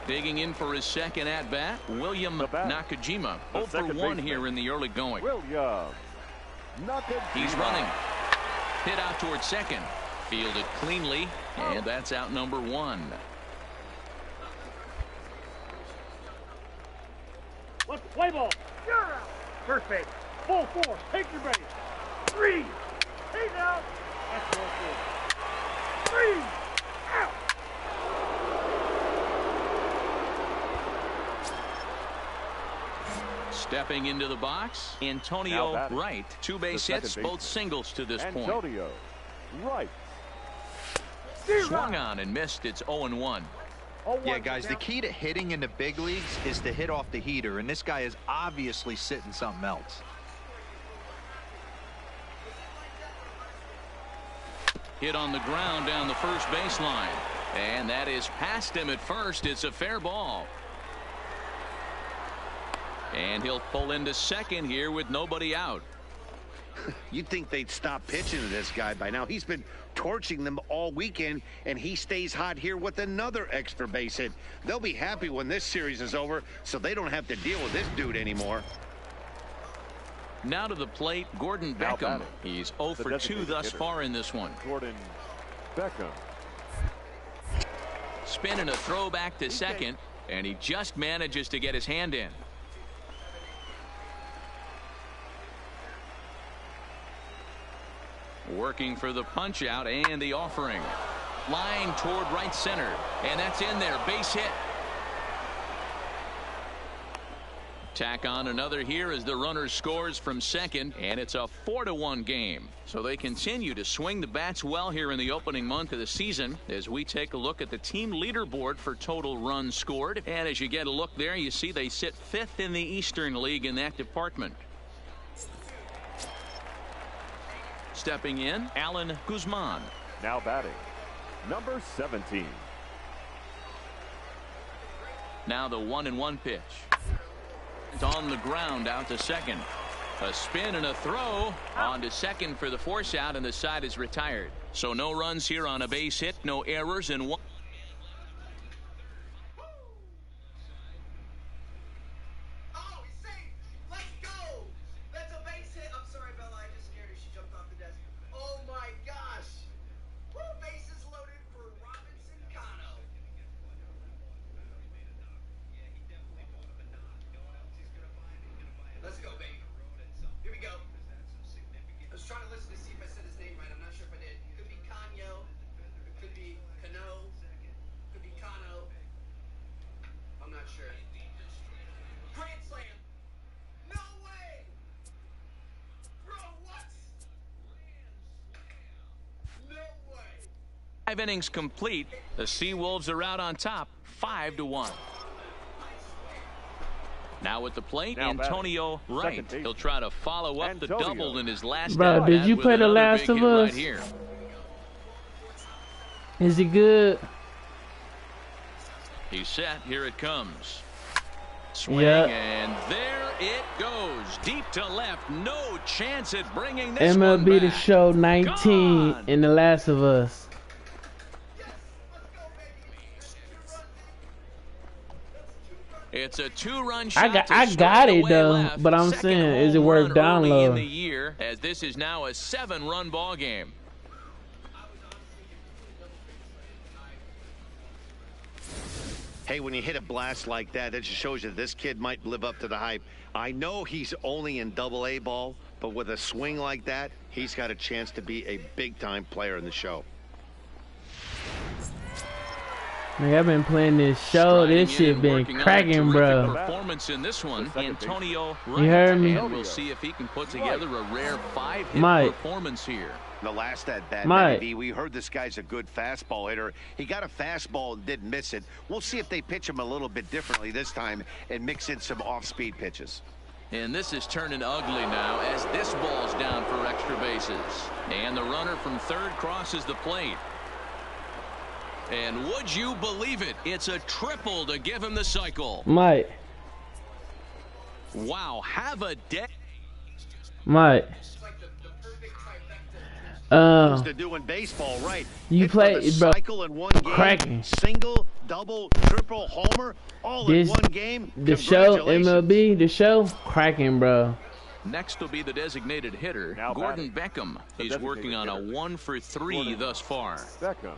Digging in for his second at-bat, William Nakajima. 0 for 1 here in the early going. He's running. Hit out towards second. Fielded cleanly, and that's out number 1. Let's play ball. You're out. First base. Full force. Take your base. 3. He's out. That's 4. 3. Out. Stepping into the box, Antonio Wright. 2 base hits, both singles to this point. Antonio Wright. Swung on and missed. It's 0-1. Yeah, guys, the key to hitting in the big leagues is to hit off the heater, and this guy is obviously sitting something else. Hit on the ground down the first baseline, and that is past him at first. It's a fair ball. And he'll pull into second here with nobody out. You'd think they'd stop pitching to this guy by now. He's been torching them all weekend, and he stays hot here with another extra base hit. They'll be happy when this series is over, so they don't have to deal with this dude anymore. Now to the plate, Gordon Beckham. He's 0 for 2 thus far in this one. Gordon Beckham. Spin and a throw back to second, and he just manages to get his hand in. Working for the punch out and the offering. Line toward right center, and that's in there. Base hit. Tack on another here as the runner scores from second, and it's a 4-1 game. So they continue to swing the bats well here in the opening month of the season as we take a look at the team leaderboard for total runs scored. And as you get a look there, you see they sit 5th in the Eastern League in that department. Stepping in, Alan Guzman. Now batting, number 17. Now the 1-1 pitch. It's on the ground out to second. A spin and a throw on to second for the force out, and the side is retired. So no runs here on a base hit, no errors, and 1. Five innings complete. The Seawolves are out on top, 5-1. Now at the plate, Antonio Wright. He'll try to follow up the double in his last Bro, did you play The Last of Us? Right here. Is he good? He's set. Here it comes. Swing, and there it goes. Deep to left. No chance at bringing this MLB one The back. Show 19 Gone. in The Last of Us. It's a 2-run shot. I got it though, left. but I'm Second saying, is it home worth run early in the downloading? year, as this is now a 7-run ball game. Hey, when you hit a blast like that, that just shows you this kid might live up to the hype. I know he's only in Double-A ball, but with a swing like that, he's got a chance to be a big-time player in the show. Man, I've been playing this show. This shit been cracking, bro. Performance in this one, Antonio. You heard me? And we'll see if he can put together a rare 5-hit performance here. The last at bat, we heard this guy's a good fastball hitter. He got a fastball and didn't miss it. We'll see if they pitch him a little bit differently this time and mix in some off-speed pitches. And this is turning ugly now as this ball's down for extra bases. And the runner from third crosses the plate. And would you believe it? It's a triple to give him the cycle. Mike. Wow, have a day. Mike. They're doing baseball, right? You play, bro. Cycle in one game, cracking. Single, double, triple, homer, all in one game. The show, MLB, the show, cracking, bro. Next will be the designated hitter, Gordon Beckham. He's working on a 1-for-3 thus far. Beckham.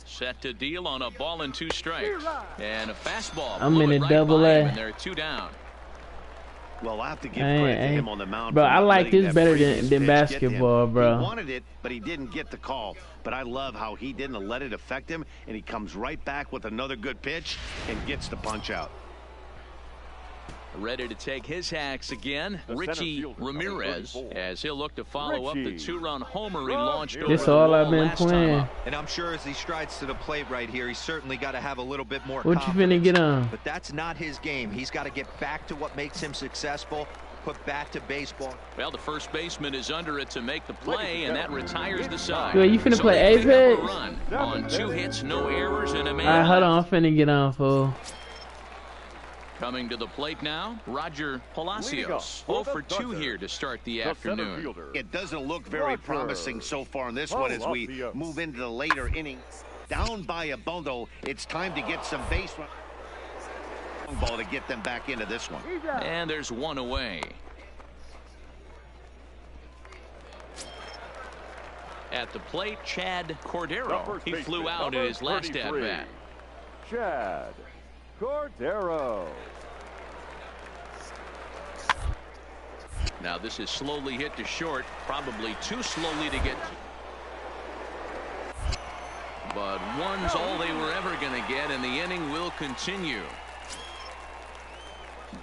Set to deal on a ball and 2 strikes. And a fastball. I'm in a Double-A. And they're 2 down. Well, I have to give credit to him on the mound. Bro, I like this better than basketball, bro. He wanted it, but he didn't get the call. But I love how he didn't let it affect him, and he comes right back with another good pitch and gets the punch out. Ready to take his hacks again, Richie Ramirez, as he'll look to follow up the 2-run homer he launched over This the all wall I've been last time playing. up. And I'm sure as he strides to the plate right here, he's certainly got to have a little bit more What you confidence. finna get on? But that's not his game. He's got to get back to what makes him successful, put bat to baseball. Well, the first baseman is under it to make the play, and that retires the side. Yo, you finna So play they pick up a Apex? run on 2 hits, no errors, and a man Alright, hold out. on. I'm finna get on, fool. Coming to the plate now, Roger Palacios. 0 for 2 here to start the afternoon. It doesn't look very promising so far in this one as we move into the later innings. Down by a bundle, it's time to get some base run ball to get them back into this one. And there's 1 away. At the plate, Chad Cordero. He flew out in his last at-bat. Chad Cordero. Now this is slowly hit to short, probably too slowly to get. But 1's all they were ever going to get, and the inning will continue.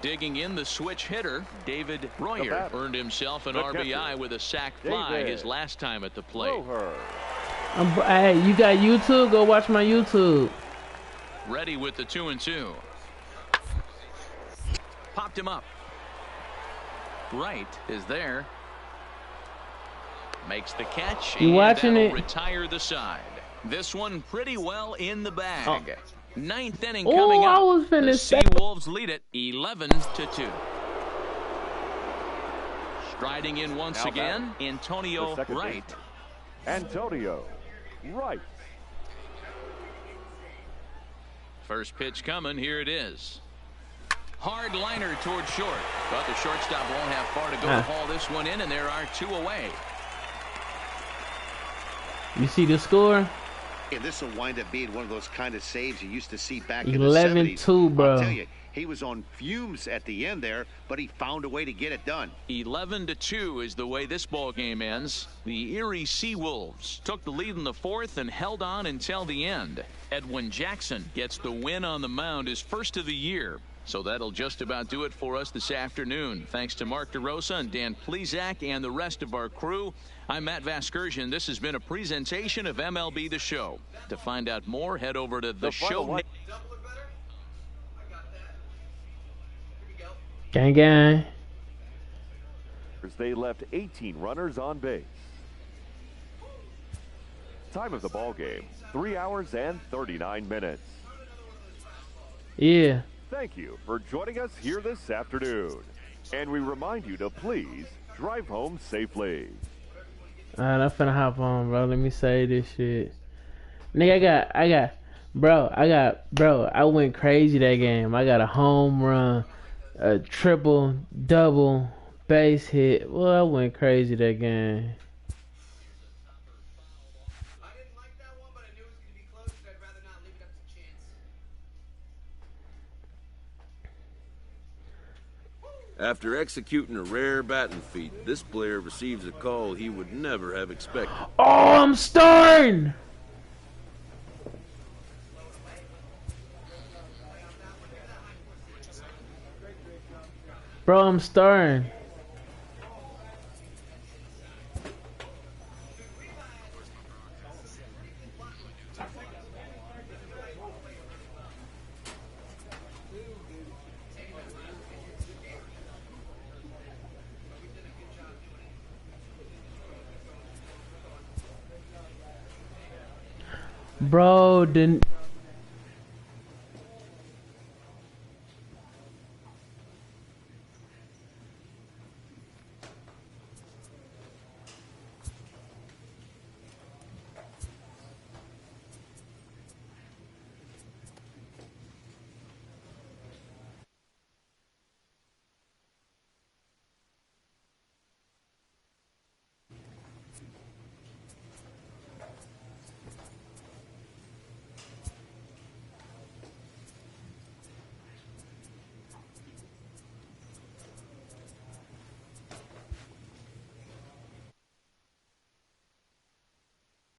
Digging in the switch hitter, David Royer earned himself an RBI with a sac fly his last time at the plate. Hey, you got YouTube? Go watch my YouTube. Ready with the 2-2. Popped him up. Right is there. Makes the catch. You watching it? Retire the side. This one pretty well in the bag. Oh. 9th inning coming up. I was finna The say. Seawolves lead it 11-2. Striding in once again, Antonio Wright. Antonio Wright. First pitch coming. Here it is. Hard liner towards short. But the shortstop won't have far to go to haul this one in, and there are 2 away. You see the score? And this will wind up being one of those kind of saves you used to see back in 11-2, the 70s. bro. I'll tell you, he was on fumes at the end there, but he found a way to get it done. 11-2 is the way this ball game ends. The Erie Seawolves took the lead in the 4th and held on until the end. Edwin Jackson gets the win on the mound, his first of the year. So that'll just about do it for us this afternoon. Thanks to Mark DeRosa and Dan Plezak and the rest of our crew. I'm Matt Vasgersian. This has been a presentation of MLB The Show. To find out more, head over to the show. Gang, gang. They left 18 runners on base. Time of the ball game, 3 hours and 39 minutes. Yeah. Thank you for joining us here this afternoon. And we remind you to please drive home safely. Alright, I'm finna hop on, bro. Let me say this shit. Nigga, I went crazy that game. I got a home run, a triple, double, base hit. Well, I went crazy that game. After executing a rare batting feat, this player receives a call he would never have expected. Oh, I'm starting! Bro, I'm starting. Bro, didn't